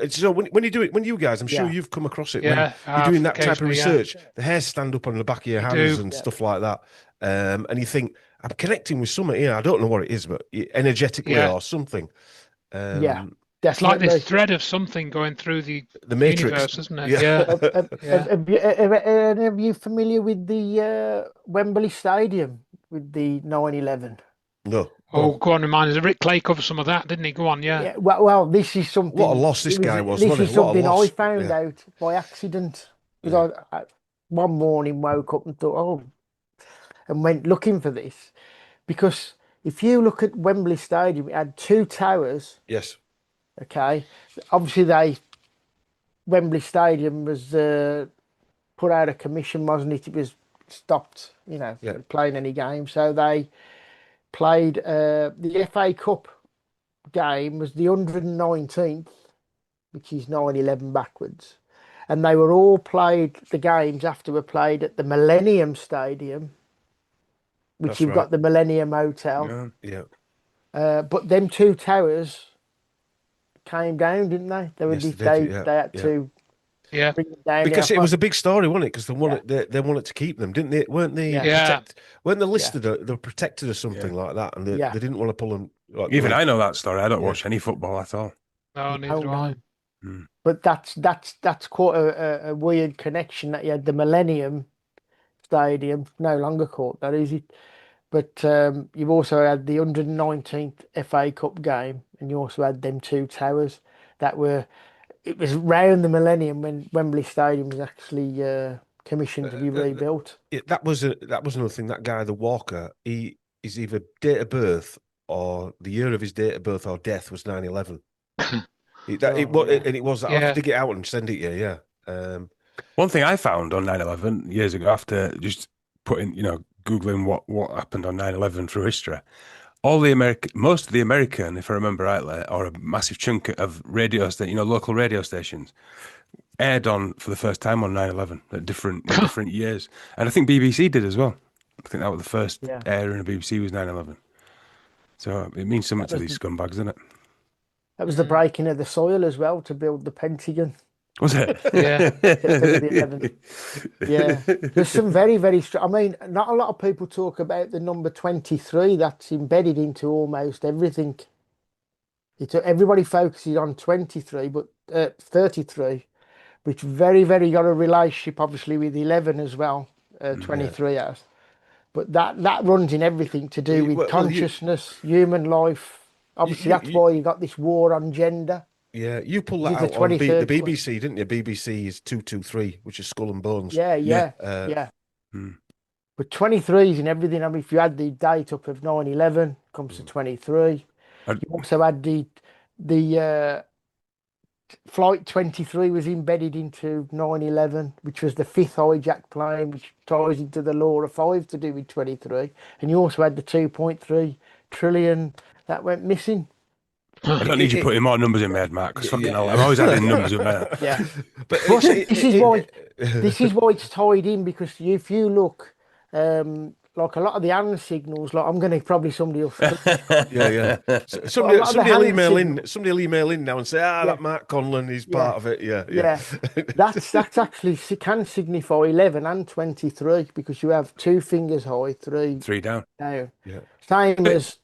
So when you do it, when you guys, I'm sure Yeah. you've come across it. Yeah, When you're doing that type of occasionally, yeah. research, the hairs stand up on the back of your You hands do. and Yeah. stuff like that. And you think, I'm connecting with something here. I don't know what it is, but energetically Yeah. or something. Yeah. It's like Definitely. this thread of something going through the The Matrix. universe, isn't it? Yeah. Are you familiar with the Wembley Stadium with the 9/11? No. Oh, go on, remind us. Rick Clay covered some of that, didn't he? Go on, yeah. Well, this is something. What a loss this guy was, This wasn't is it? What a something I loss. found Yeah. out by accident because one morning woke up and thought, oh, and went looking for this because if you look at Wembley Stadium, it had two towers. Yes. Okay, obviously Wembley Stadium was put out of commission, wasn't it? It was stopped, Yeah. playing any games. So they played the FA Cup game was the 119th, which is 9/11 backwards. And they were all played, the games after were played at the Millennium Stadium, which That's you've right. got the Millennium Hotel. Yeah. Yeah. But them two towers came down, didn't they? They were Yes, they did. Yeah. they had Yeah. to Yeah. bring them down. Because it was a big story, wasn't it? Because Yeah. they wanted to keep them, didn't they? Weren't they Yeah. weren't they Yeah. listed? They were protected or something like that, and Yeah. they didn't want to pull them. Like, Even like- I know that story. I don't Yeah. watch any football at all. No, neither do no. I. But that's quite a weird connection that you had the Millennium Stadium, no longer called that, is it? But you've also had the 119th FA Cup game, and you also had them two towers that were. It was round the millennium when Wembley Stadium was actually commissioned to be rebuilt. that was another thing. That guy, the Walker, he is either date of birth or the year of his date of birth or death was 9/11. Oh, And yeah. it was. I'll have to dig it out and send it to you. Yeah. One thing I found on 9/11 years ago, after just putting, Googling what happened on 9/11 through history, most of the American, if I remember rightly, or a massive chunk of radio local radio stations, aired on for the first time on 9/11 at different years, and I think BBC did as well. I think that was the first Yeah. airing of BBC was 9/11. So it means so much to these scumbags, doesn't it? That was the breaking of the soil as well to build the Pentagon. Was it? Yeah. September the 11th. Yeah, there's some very, very I mean, not a lot of people talk about the number 23 that's embedded into almost everything. Everybody focuses on 23, but 33, which very, very got a relationship, obviously, with 11 as well. 23 has, but that runs in everything to do with consciousness, human life. Obviously, that's why you got this war on gender. Yeah, you pulled Which that is out the on the 23rd BBC, didn't you? BBC is 223, which is Skull and Bones. Yeah. But 23 is in everything. I mean, if you add the date up of 9/11, comes to 23. You also had the flight 23 was embedded into 9/11, which was the fifth hijack plane, which ties into the law of five to do with 23. And you also had the 2.3 trillion that went missing. I don't need you putting more numbers in my head, Mark, because fucking hell, I'm always adding numbers in my head. Yeah. But This is why it's tied in, because if you look, like a lot of the hand signals, like I'm going to probably somebody will. Yeah. Somebody will email in now and say, that Mark Conlon is part of it. Yeah. That's actually can signify 11 and 23 because you have two fingers high, three down. Yeah. Same as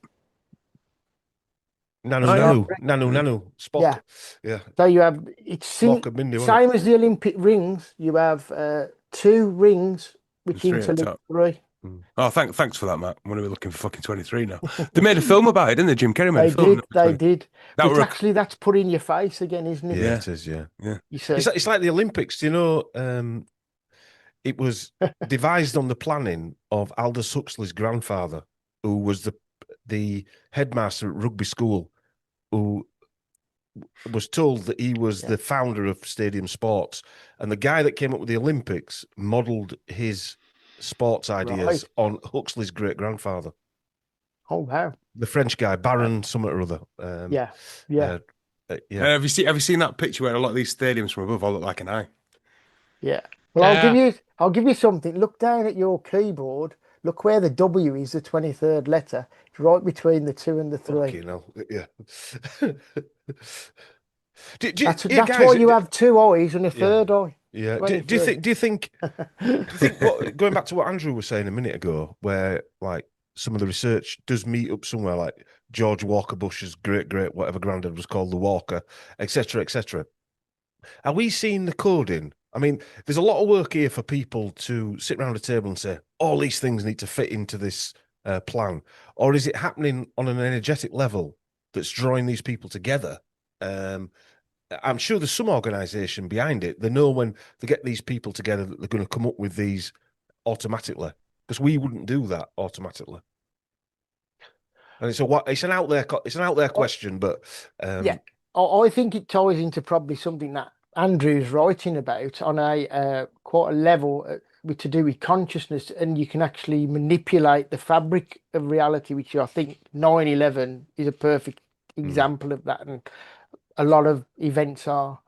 Nanu, Spock. Yeah. So you have same as the Olympic rings. You have two rings which interlink three. Oh, thanks for that, Matt. When we were looking for fucking 23 now. They made a film about it, didn't they? Jim Carrey made a film. They did. Actually, that's put in your face again, isn't it? Yeah, it is, yeah. You see. It's like the Olympics, it was devised on the planning of Aldous Huxley's grandfather, who was the headmaster at rugby school, who was told that he was the founder of Stadium Sports. And the guy that came up with the Olympics modelled his sports ideas on Huxley's great-grandfather. Oh, wow. The French guy, Baron something or other. Yeah. Have you seen that picture where a lot of these stadiums from above all look like an eye? Yeah. Well, I'll give you something. Look down at your keyboard. Look where the W is, the 23rd letter. It's right between the 2 and the 3. Yeah. That's why you have two eyes and a third eye. Yeah. Do you think going back to what Andrew was saying a minute ago, where like some of the research does meet up somewhere, like George Walker Bush's great whatever granddad was called, the Walker, etc., etc. Are we seeing the coding? I mean, there's a lot of work here for people to sit around a table and say, all these things need to fit into this plan. Or is it happening on an energetic level that's drawing these people together? I'm sure there's some organisation behind it. They know when they get these people together that they're going to come up with these automatically, because we wouldn't do that automatically. And it's an out there question, but Yeah, I think it ties into probably something that Andrew's writing about on a quite a level to do with consciousness, and you can actually manipulate the fabric of reality, which I think 9/11 is a perfect example of that, and a lot of events are.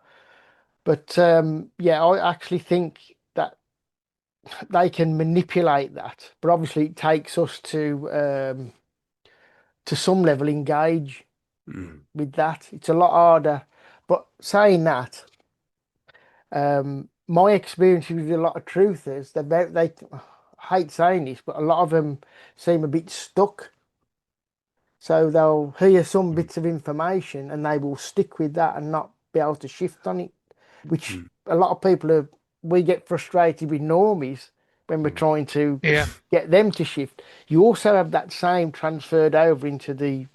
But yeah, I actually think that they can manipulate that, but obviously it takes us to some level engage with that. It's a lot harder. But saying that, my experience with a lot of truthers, I hate saying this, but a lot of them seem a bit stuck. So they'll hear some bits of information and they will stick with that and not be able to shift on it, which a lot of we get frustrated with normies when we're trying to get them to shift. You also have that same transferred over into the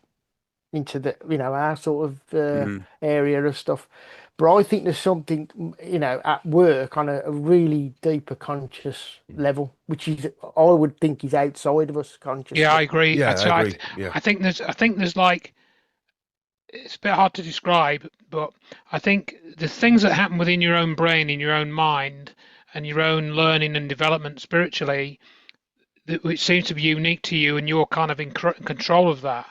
our sort of area of stuff. But I think there's something at work on a really deeper conscious level, which is I would think is outside of us consciously. Yeah, I agree. Yeah, So I agree. Yeah. I think there's like, it's a bit hard to describe, but I think the things that happen within your own brain, in your own mind, and your own learning and development spiritually, which seems to be unique to you, and you're kind of in control of that,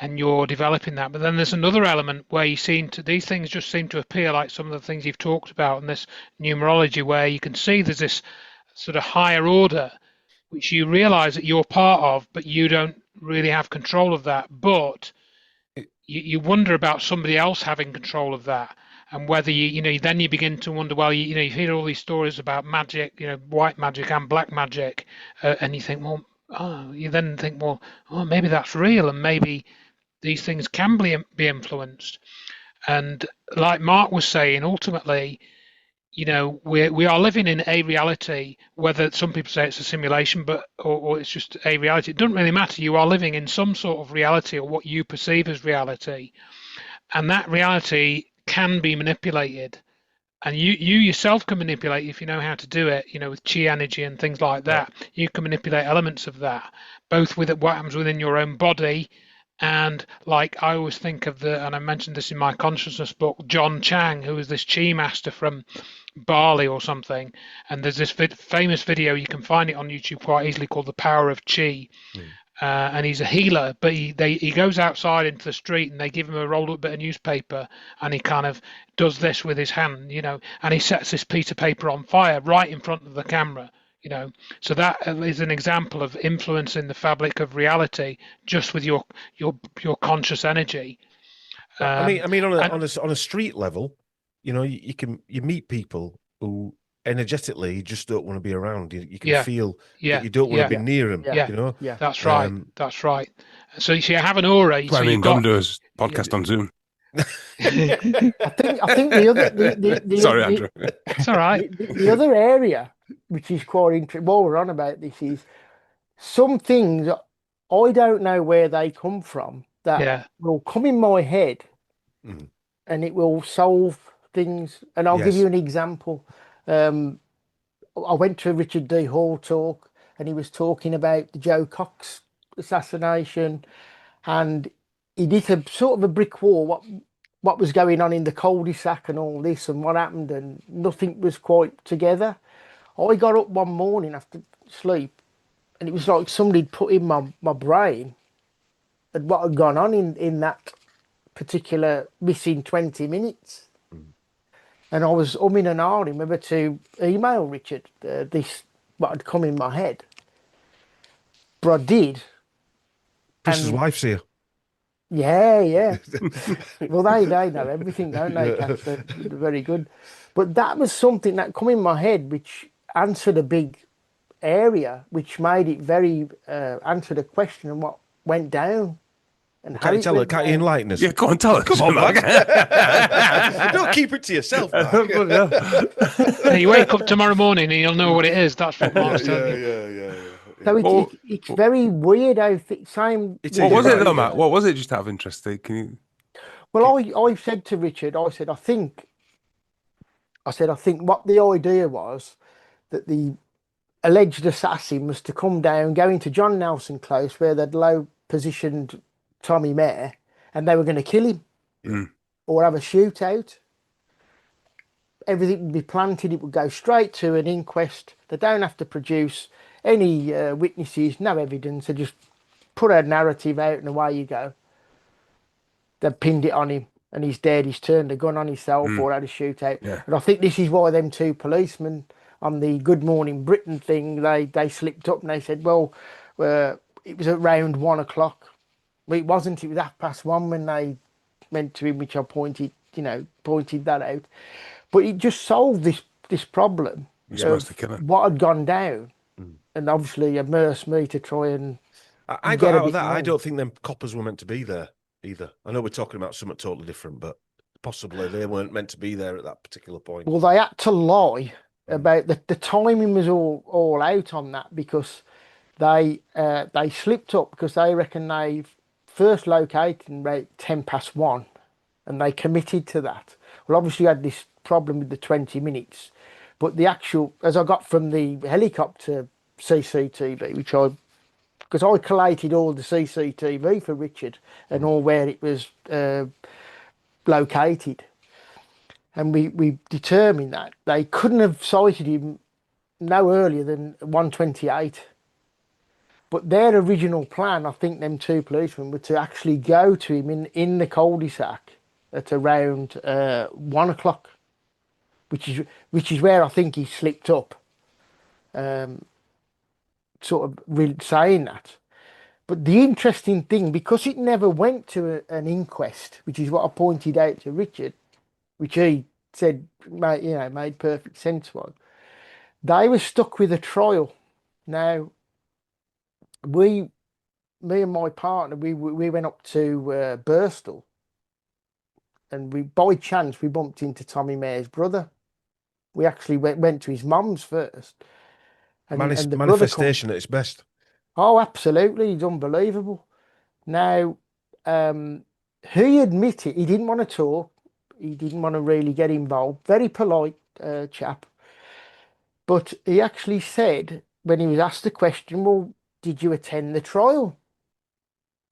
and you're developing that. But then there's another element where these things just seem to appear, like some of the things you've talked about in this numerology, where you can see there's this sort of higher order which you realize that you're part of, but you don't really have control of that. But you wonder about somebody else having control of that, and whether then you begin to wonder, well, you hear all these stories about magic, white magic and black magic, and you think, well, maybe that's real, and maybe these things can be influenced. And like Mark was saying, ultimately, we are living in a reality, whether some people say it's a simulation, or it's just a reality. It doesn't really matter. You are living in some sort of reality, or what you perceive as reality, and that reality can be manipulated. And you yourself can manipulate if you know how to do it, with chi energy and things like that. You can manipulate elements of that, both with what happens within your own body. And like I always think of and I mentioned this in my consciousness book, John Chang, who was this chi master from Bali or something. And there's this famous video, you can find it on YouTube quite easily, called The Power of Chi. And he's a healer, but he goes outside into the street, and they give him a rolled up bit of newspaper, and he kind of does this with his hand, and he sets this piece of paper on fire right in front of the camera. So that is an example of influencing the fabric of reality just with your conscious energy. I mean, on a street level, you meet people who energetically you just don't want to be around. You can feel that you don't want to be near them. Yeah. That's right. That's right. So you have an aura. That's why I mean, come do his podcast on Zoom. I think the Sorry, Andrew. It's all right. The other area, which is quite interesting, while we're on about this, is some things I don't know where they come from that will come in my head, and it will solve things. And I'll give you an example. I went to a Richard D. Hall talk, and he was talking about the Joe Cox assassination, and he did a sort of a brick wall. What was going on in the cul-de-sac and all this, and what happened, and nothing was quite together. I got up one morning after sleep, and it was like somebody'd put in my brain and what had gone on in that particular missing 20 minutes. And I was umming and ahhing whether to email Richard what had come in my head. But I did. Chris's wife's here. Yeah. Well, they know everything, don't they, Cass? They're very good. But that was something that come in my head, which answered a big area, which made it very answered a question and what went down. And can't you tell her? Can't you enlighten us? Yeah, go on, tell us. Come on, Mark. Don't keep it to yourself, Mark. You wake up tomorrow morning and you'll know what it is. That's what Mark's telling you. Yeah. So it's very weird. What was it though, Matt? What was it? Just out of interest, can you? Well, I said to Richard, I said, I think what the idea was that the alleged assassin was to come down, go into John Nelson Close where they'd low positioned Tommy Mayer, and they were going to kill him Mm. or have a shootout. Everything would be planted. It would go straight to an inquest. They don't have to produce any witnesses, no evidence. They just put a narrative out and away you go. They've pinned it on him and he's dead. He's turned a gun on himself or had a shootout. Yeah. And I think this is why them two policemen on the Good Morning Britain thing, they slipped up and they said, well, it was around 1 o'clock. Well, it wasn't. It was 1:30 when they went to him, which I pointed that out. But it just solved this problem You're supposed to kill him. what had gone down, and obviously immersed me to try and I get got a out of bit that. I more. don't think them coppers were meant to be there either. I know we're talking about something totally different, but possibly they weren't meant to be there at that particular point. Well, they had to lie about the timing was all out on that because they slipped up because they reckon they first located about 1:10, and they committed to that. Well, obviously, you had this problem with the 20 minutes, but the actual, as I got from the helicopter CCTV, because I collated all the CCTV for Richard and all where it was located, and we determined that they couldn't have sighted him no earlier than 1:28. But their original plan, I think, them two policemen were to actually go to him in the cul-de-sac at around 1 o'clock, which is where I think he slipped up, sort of saying that. But the interesting thing, because it never went to an inquest, which is what I pointed out to Richard, which he said made perfect sense, was they were stuck with a trial. Now, me and my partner, we went up to Birstall, and by chance we bumped into Tommy Mayer's brother. We actually went to his mum's first, and the Manifestation at its best. Oh, absolutely, he's unbelievable. Now, he admitted he didn't want to talk. He didn't want to really get involved. Very polite chap. But he actually said, when he was asked the question, well, did you attend the trial?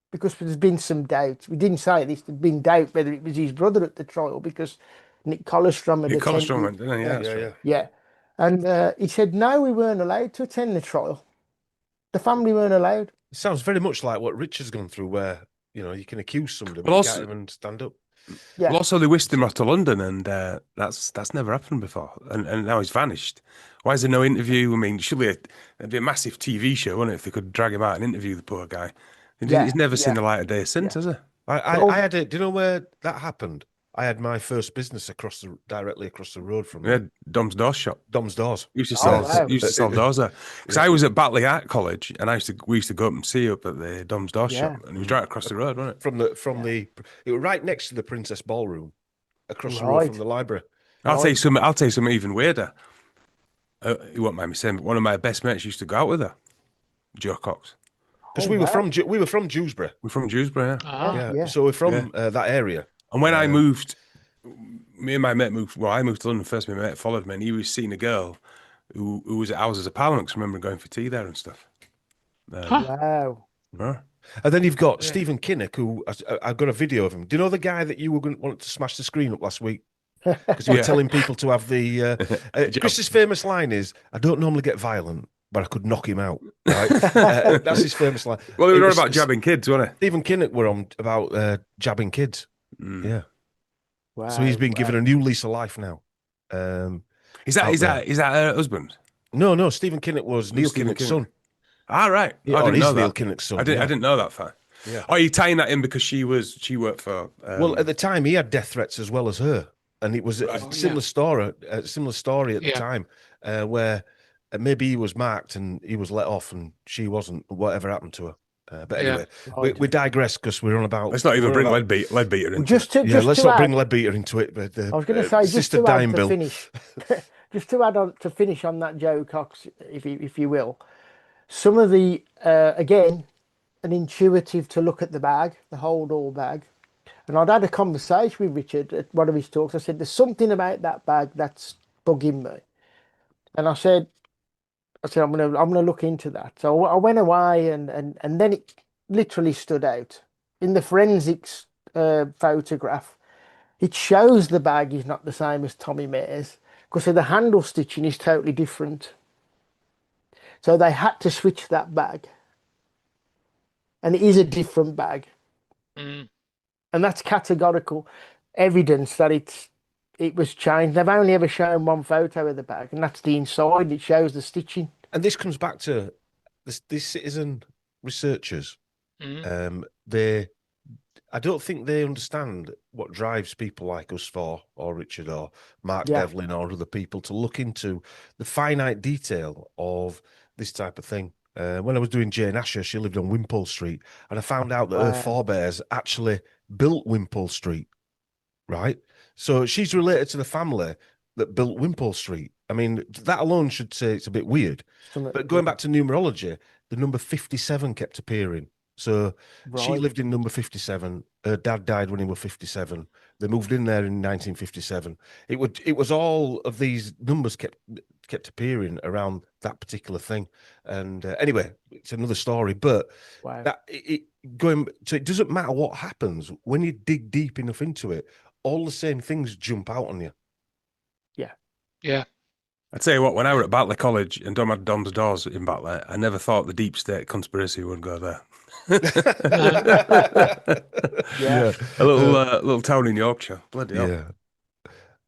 Because there's been some doubt. We didn't say this. There'd been doubt whether it was his brother at the trial because Nick Collerstrom had Nick attended. Collerstrom went, didn't he? Yeah, that's right. Yeah. And he said, no, we weren't allowed to attend the trial. The family weren't allowed. It sounds very much like what Richard's gone through, where you can accuse somebody, but Well, you also- can't even stand up. Yeah. Well, also they whisked him off to London, and that's never happened before, and now he's vanished. Why is there no interview? I mean, surely it'd be a massive TV show, wouldn't it, if they could drag him out and interview the poor guy? Yeah, He's never seen yeah. the light of day since, has he? I had it. Do you know where that happened? I had my first business directly across the road from We had Dom's Doors shop. Dom's Doors. We used to Oh, sell, wow. used to sell doors there. Because I was at Batley Art College, and we used to go up and see up at the Dom's Doors Yeah. shop, and it was right across the road, wasn't it? It was right next to the Princess Ballroom, across the road Right. from the library. I'll tell you something even weirder. You won't mind me saying, but one of my best mates used to go out with her, Joe Cox. Because Oh, we were wow. from Dewsbury. We're from Dewsbury, yeah. Ah, Yeah. So we're from that area. And when I moved, me and my mate moved. Well, I moved to London first. My mate followed me, and he was seeing a girl who was at Houses of Parliament. 'Cause I remember going for tea there and stuff. Wow. Yeah. And then you've got Stephen Kinnock, who I've got a video of him. Do you know the guy that you were wanted to smash the screen up last week? Because you were Yeah. telling people to have the. Chris's famous line is, "I don't normally get violent, but I could knock him out." Right? That's his famous line. Well, they It were on was- about jabbing kids, weren't they? Stephen Kinnock were on about jabbing kids. Yeah. Wow. So he's been given a new lease of life now. Um, Is that out her husband? no, Stephen Kinnock was Neil Stephen Kinnock's Kinnock. son. Ah, right. Yeah, I or didn't is know Neil that. Kinnock's son. I didn't know that fact. Yeah. Are you tying that in because she worked for? Well, at the time, he had death threats as well as her, and it was a similar story. A similar story at the time, where maybe he was marked and he was let off, and she wasn't. Whatever happened to her. But anyway, we digress because we're on about. Let's not even bring Leadbeater into Just it. to let's to not add, bring Leadbeater into it. But I was going to say just Sister to add Dime to Bill. finish, just to add on to finish on that Joe Cox, if you will. Some of the again, an intuitive to look at the bag, the hold all bag. And I'd had a conversation with Richard at one of his talks. I said, "There's something about that bag that's bugging me." And I said, I'm gonna look into that. So I went away, and then it literally stood out in the forensics photograph. It shows the bag is not the same as Tommy Mayer's because the handle stitching is totally different. So they had to switch that bag, and it is a different bag, Mm. and that's categorical evidence that it was changed. They've only ever shown one photo of the bag, and that's the inside. It shows the stitching. And this comes back to these citizen researchers. Mm. I don't think they understand what drives people like us or Richard or Mark Yeah. Devlin or other people to look into the finite detail of this type of thing. When I was doing Jane Asher, she lived on Wimpole Street, and I found out that her Wow. forebears actually built Wimpole Street, right? So she's related to the family that built Wimpole Street. I mean, that alone should say it's a bit weird. But going back to numerology, the number 57 kept appearing. So she Right. lived in number 57. Her dad died when he was 57. They moved in there in 1957. It was all of these numbers kept appearing around that particular thing. And anyway, it's another story. But Wow. that going so it doesn't matter what happens when you dig deep enough into it. All the same things jump out on you. Yeah. I tell you what, when I were at Batley College and done my Dom's Doors in Batley, I never thought the deep state conspiracy would go there. Yeah. A little town in Yorkshire. Bloody hell. Yeah.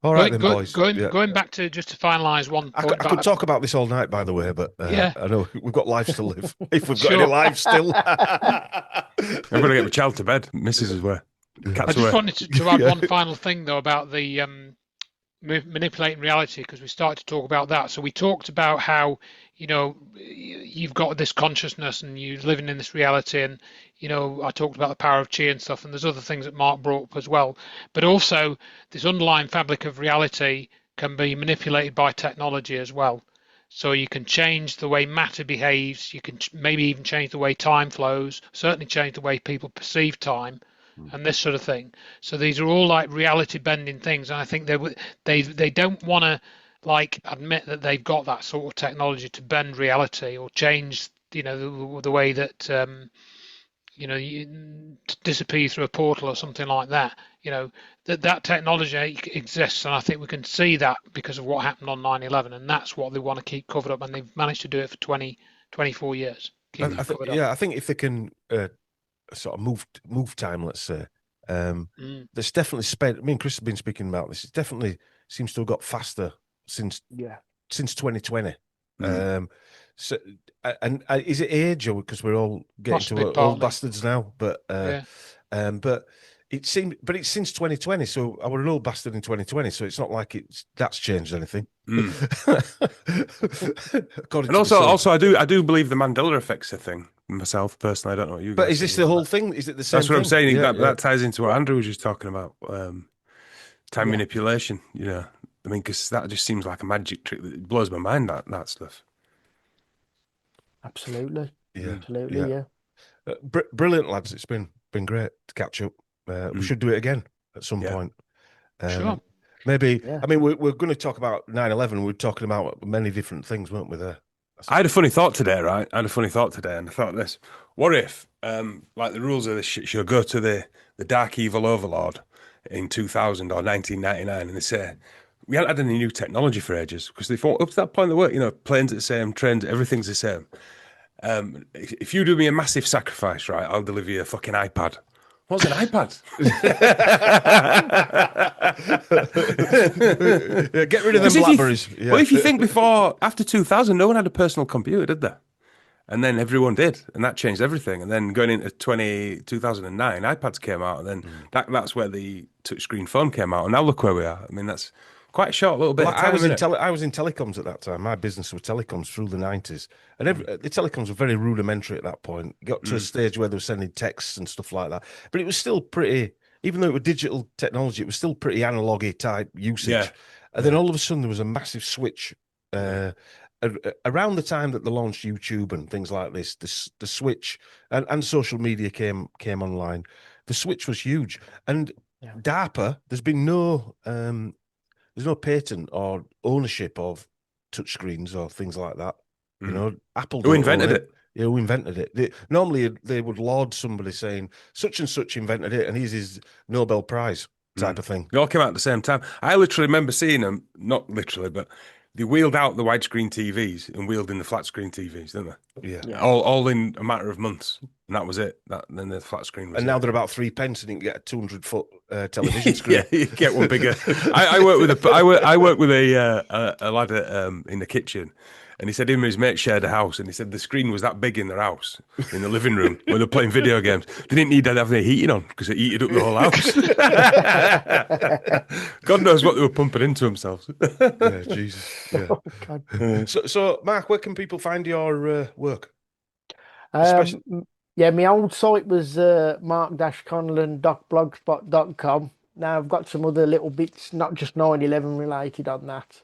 All right then, boys. Going back to just to finalise one I point. could talk about this all night, by the way, but Yeah. I know we've got lives to live. If we've got Sure. any lives still. I'm going to get my child to bed. Missus is where. I Cat's just away. wanted to add Yeah. one final thing though about the manipulating reality, because we started to talk about that. So we talked about how you've got this consciousness and you're living in this reality, and I talked about the power of chi and stuff, and there's other things that Mark brought up as well. But also this underlying fabric of reality can be manipulated by technology as well. So you can change the way matter behaves. You can maybe even change the way time flows. Certainly change the way people perceive time, and this sort of thing. So these are all like reality bending things, and I think they don't want to like admit that they've got that sort of technology to bend reality or change the way that you disappear through a portal or something like that. That technology exists, and I think we can see that because of what happened on 9/11, and that's what they want to keep covered up, and they've managed to do it for 24 years. Keep it covered up. I think if they can sort of move time, let's say, there's definitely sped. Me and Chris have been speaking about this. It definitely seems to have got faster since 2020. So and is it age or because we're all getting to old bastards now? But but it's since 2020. So I was an old bastard in 2020. So it's not like that's changed anything. And also, I do believe the Mandela effect's a thing. Myself personally, I don't know what you guys. But is this the whole thing? Is it the same? That's what I'm saying. Yeah, that ties into what Andrew was just talking about. Time manipulation. I mean, because that just seems like a magic trick that blows my mind. That stuff. Absolutely. Yeah. Absolutely. Yeah. Brilliant, lads. It's been great to catch up. We should do it again at some point. Sure. Maybe. Yeah. I mean, we're going to talk about 9/11. We're talking about many different things, weren't we? There. I had a funny thought today, right? And I thought this: what if, like the rules of this shit show, go to the Dark Evil Overlord in 2000 or 1999, and they say we hadn't had any new technology for ages because they thought up to that point they were, planes are the same, trains, everything's the same. If you do me a massive sacrifice, right, I'll deliver you a fucking iPad. What's an iPad? Get rid of them Blackberries. Well, if you think after 2000, no one had a personal computer, did they? And then everyone did, and that changed everything. And then going into 2009, iPads came out, and then that's where the touchscreen phone came out. And now look where we are. I mean, that's quite a short little bit of time, I was in telecoms at that time. My business was telecoms through the 90s. And the telecoms were very rudimentary at that point. Got to a stage where they were sending texts and stuff like that. But it was still pretty, even though it was digital technology, it was still pretty analogy type usage. Yeah. And then all of a sudden there was a massive switch. Around the time that they launched YouTube and things like this, the switch and social media came online. the switch was huge. And Yeah. DARPA, there's been there's no patent or ownership of touchscreens or things like that. You know, Apple Who don't invented own it? Yeah, who invented it? Normally, they would laud somebody saying such and such invented it, and here's his Nobel Prize type of thing. They all came out at the same time. I literally remember seeing them, not literally, but they wheeled out the widescreen TVs and wheeled in the flat screen TVs, didn't they? Yeah. Yeah. All in a matter of months. And that was it. Then the flat screen was And it. now they're about 3p, and you can get a 200-foot television screen. Yeah, you get one bigger. I work with I work with a lad in the kitchen, and he said him and his mate shared a house, and he said the screen was that big in their house, in the living room where they're playing video games. They didn't need to have any heating on because it heated up the whole house. God knows what they were pumping into themselves. Yeah, Jesus. Yeah. Oh, God. So, Mark, where can people find your work? Yeah, my old site was mark-conlon.blogspot.com. Now I've got some other little bits, not just 9/11 related on that.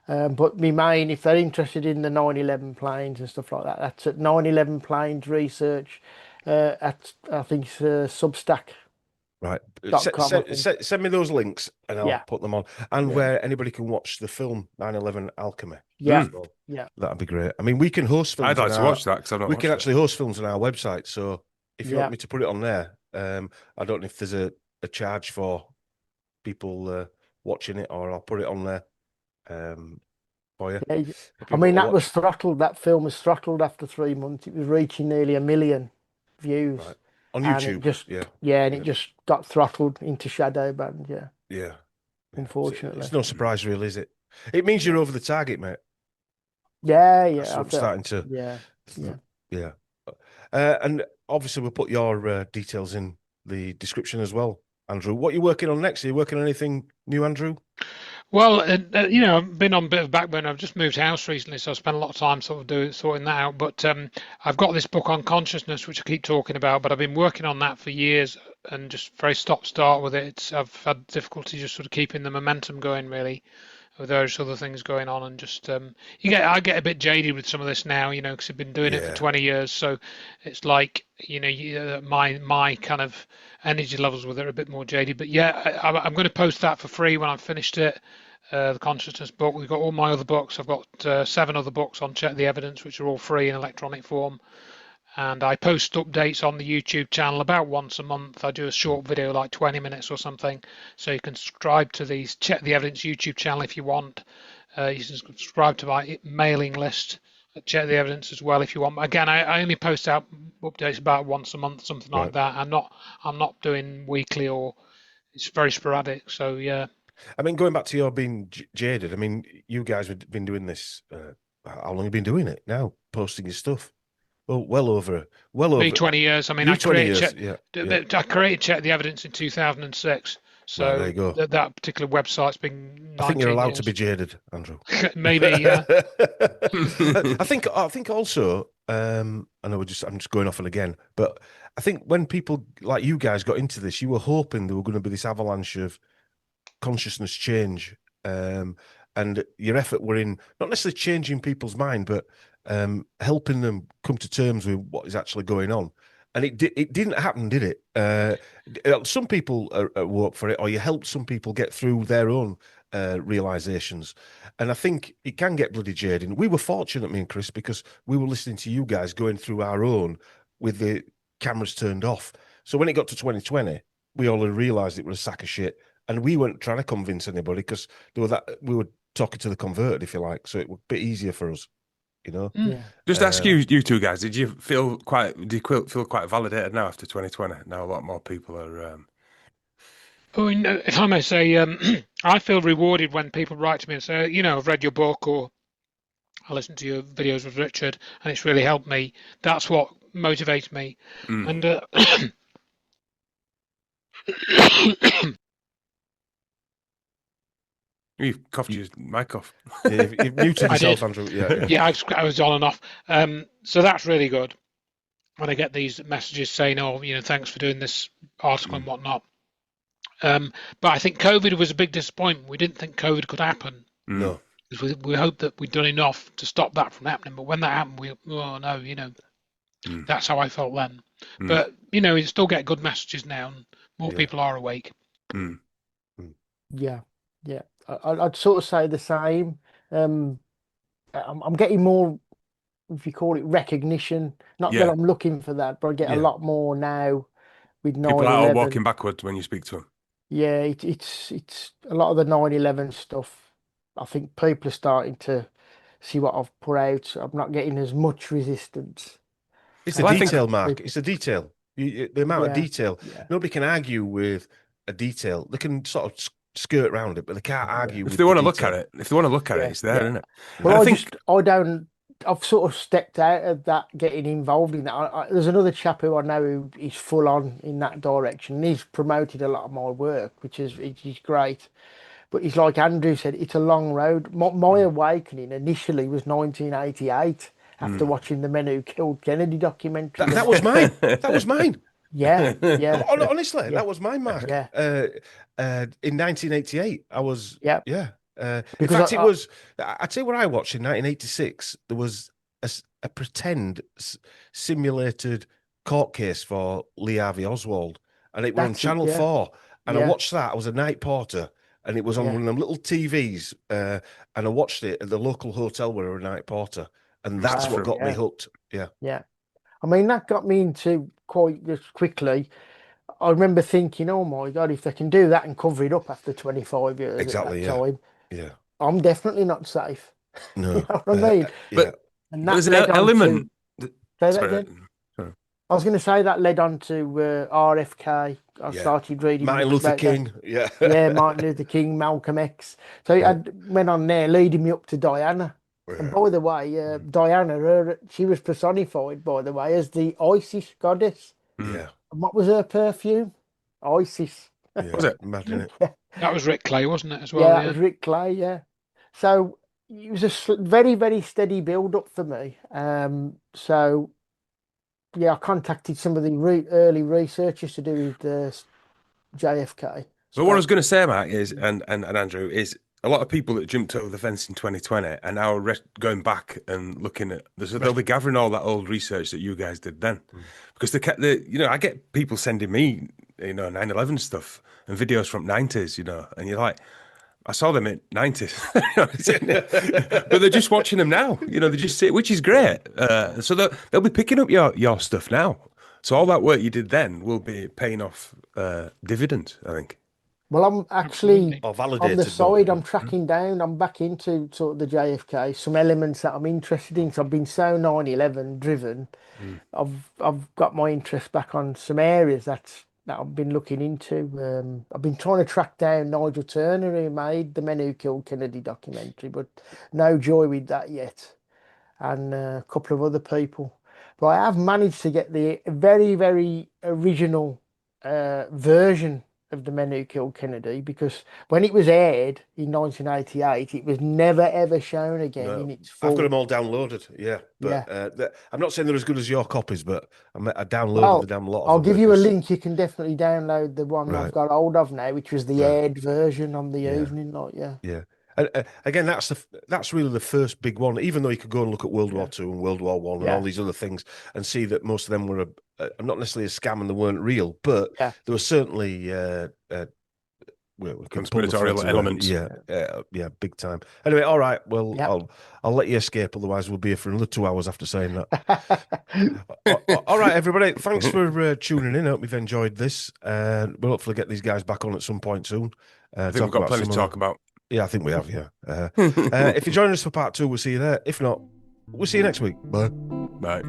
But my main, if they're interested in the 9/11 planes and stuff like that, that's at 9/11 planes research. I think it's Substack. Right. .com, I think. Send me those links and I'll Yeah. put them on. And Yeah. where anybody can watch the film 9/11 Alchemy. Yeah, as well. yeah. That'd be great. I mean, we can host films. I'd like on to watch that because I've not We watched can it. actually host films on our website. So if you Yeah. want me to put it on there, I don't know if there's a charge for people watching it, or I'll put it on there for you. Yeah, for I people mean, to that watch. was throttled. That film was throttled after 3 months. It was reaching nearly 1 million views. Right. On And YouTube. it just, yeah. and it just got throttled into shadow banned. Yeah, Yeah. unfortunately. It's no surprise, really, is it? It means you're over the target, mate. Yeah, That's what I'm starting to. Yeah. And obviously, we'll put your details in the description as well, Andrew. What are you working on next? Are you working on anything new, Andrew? Well, I've been on a bit of backburner. I've just moved house recently, so I spent a lot of time sorting that out. But I've got this book on consciousness, which I keep talking about, but I've been working on that for years and just very stop-start with it. I've had difficulty just sort of keeping the momentum going, really, with various other things going on, and just I get a bit jaded with some of this now, because I've been doing it for 20 years. So it's like, my kind of energy levels with it are a bit more jaded. But yeah, I'm going to post that for free when I've finished it. The consciousness book. We've got all my other books. I've got 7 other books on Check the Evidence, which are all free in electronic form. And I post updates on the YouTube channel about once a month. I do a short video, like 20 minutes or something. So you can subscribe to the Check the Evidence YouTube channel if you want. You can subscribe to my mailing list at Check the Evidence as well if you want. Again, I only post out updates about once a month, something like that. I'm not doing weekly, or it's very sporadic. So yeah. I mean, going back to your being jaded, I mean, you guys have been doing this. How long have you been doing it now? Posting your stuff? Well over. Me 20 years. I mean, I created Check the Evidence in 2006. So right, there you go. That particular website's been. I think you're allowed to be jaded, Andrew. Maybe, yeah. I think also. I know I'm just going off and again, but I think when people like you guys got into this, you were hoping there were going to be this avalanche of consciousness change, and your effort were in not necessarily changing people's mind, but helping them come to terms with what is actually going on. And it didn't happen, did it? Some people were up for it, or you helped some people get through their own realizations. And I think it can get bloody jading. We were fortunate, me and Chris, because we were listening to you guys going through our own with the cameras turned off. So when it got to 2020, we all realised it was a sack of shit. And we weren't trying to convince anybody because we were talking to the converted, if you like. So it was a bit easier for us, Yeah. Just ask you two guys, do you feel quite validated now after 2020? Now a lot more people are. If I may say, I feel rewarded when people write to me and say, I've read your book, or I listened to your videos with Richard, and it's really helped me. That's what motivates me. And You've coughed your mic off. You've muted yourself, Andrew. Yeah, I was on and off. So that's really good when I get these messages saying, thanks for doing this article and whatnot. But I think COVID was a big disappointment. We didn't think COVID could happen. No. We hoped that we'd done enough to stop that from happening. But when that happened, That's how I felt then. Mm. But you still get good messages now, and more Yeah. people are awake. Yeah, yeah. I'd sort of say the same. I'm getting more, if you call it recognition. Not that Yeah. I'm looking for that, but I get a Yeah. lot more now with People are 9/11. walking backwards when you speak to them. Yeah, it's a lot of the 9/11 stuff. I think people are starting to see what I've put out. I'm not getting as much resistance. It's the Well, I think detail, Mark. People- It's the detail. The amount of Yeah, detail. yeah, Nobody can argue with a detail. They can sort of skirt around it, but they can't argue if with they the want to look detail. at it, yeah, it's there, yeah. isn't it? Well, And I think I don't. I've sort of stepped out of that, getting involved in that. There's another chap who I know who is full on in that direction. And he's promoted a lot of my work, which is great. But he's like Andrew said, it's a long road. My awakening initially was 1988 after watching the Men Who Killed Kennedy documentary. That was mine. That was mine. Yeah, yeah, Honestly, yeah, that was mine, Mark. yeah, In 1988, I was, yeah. yeah. In Because fact, it was, I tell you what I watched in 1986. There was a pretend simulated court case for Lee Harvey Oswald, and it was on that's it. Channel Yeah, 4. And I yeah, watched that. I was a night porter, and it was on yeah. one of them little TVs. And I watched it at the local hotel where I was a night porter, and that's what got me Yeah, hooked. Yeah, yeah. I mean, that got me into quite just quickly. I remember thinking, oh my God, if they can do that and cover it up after 25 years at that exactly. Yeah, time, yeah. I'm definitely not safe. You No, know what I mean? yeah. And but that there's an led on to, element. say that Sorry, again. sorry. I was going to say that led on to RFK. I Yeah. started reading Martin books Luther about that. King. Yeah. Yeah, Martin Luther King, Malcolm X. So it went on there, leading me up to Diana. And Yeah. by the way, Diana, she was personified, by the way, as the Isis goddess. Yeah. And what was her perfume? Isis. Yeah. Was it? Mad, innit? That was Rick Clay, wasn't it, as well? Yeah, that Yeah. was Rick Clay, yeah. So it was a very, very steady build up for me. So yeah, I contacted some of the early researchers to do with JFK. But what I was going to say, Matt, is and Andrew is a lot of people that jumped over the fence in 2020 are now going back and looking at. So they'll be gathering all that old research that you guys did then, because I get people sending me 9/11 stuff and videos from 90s, and you're like, I saw them in 90s, but they're just watching them now, they just sit, which is great. So they'll be picking up your stuff now. So all that work you did then will be paying off dividends, I think. Well, I'm actually Absolutely. Or on validated. the side. but- I'm tracking down. I'm back into sort of the JFK. Some elements that I'm interested in. So I've been so 9/11 driven. I've got my interest back on some areas that I've been looking into. I've been trying to track down Nigel Turner, who made the Men Who Killed Kennedy documentary, but no joy with that yet. And a couple of other people. But I have managed to get the very, very original version of the Men Who Killed Kennedy, because when it was aired in 1988, it was never ever shown again in its I've got full. them all downloaded. Yeah. But I'm not saying they're as good as your copies, but I downloaded Well, the damn lot of I'll them give you a because- link. You can definitely download the one I've Right. got hold of now, which was the Right. aired version on the Yeah. evening night. Yeah. Yeah. And again, that's really the first big one. Even though you could go and look at World War II and World War One and Yeah. all these other things and see that most of them were not necessarily a scam and they weren't real, but Yeah. there was certainly we can pull the Conspiratorial threads away. elements. Yeah, big time. Anyway, all right. Well, Yep. I'll let you escape. Otherwise, we'll be here for another 2 hours after saying that. All right, everybody. Thanks for tuning in. I hope you've enjoyed this. We'll hopefully get these guys back on at some point soon. I think we've got plenty to talk about. Yeah, I think we have. Yeah. If you're joining us for part 2, we'll see you there. If not, we'll see you next week. Bye. Bye.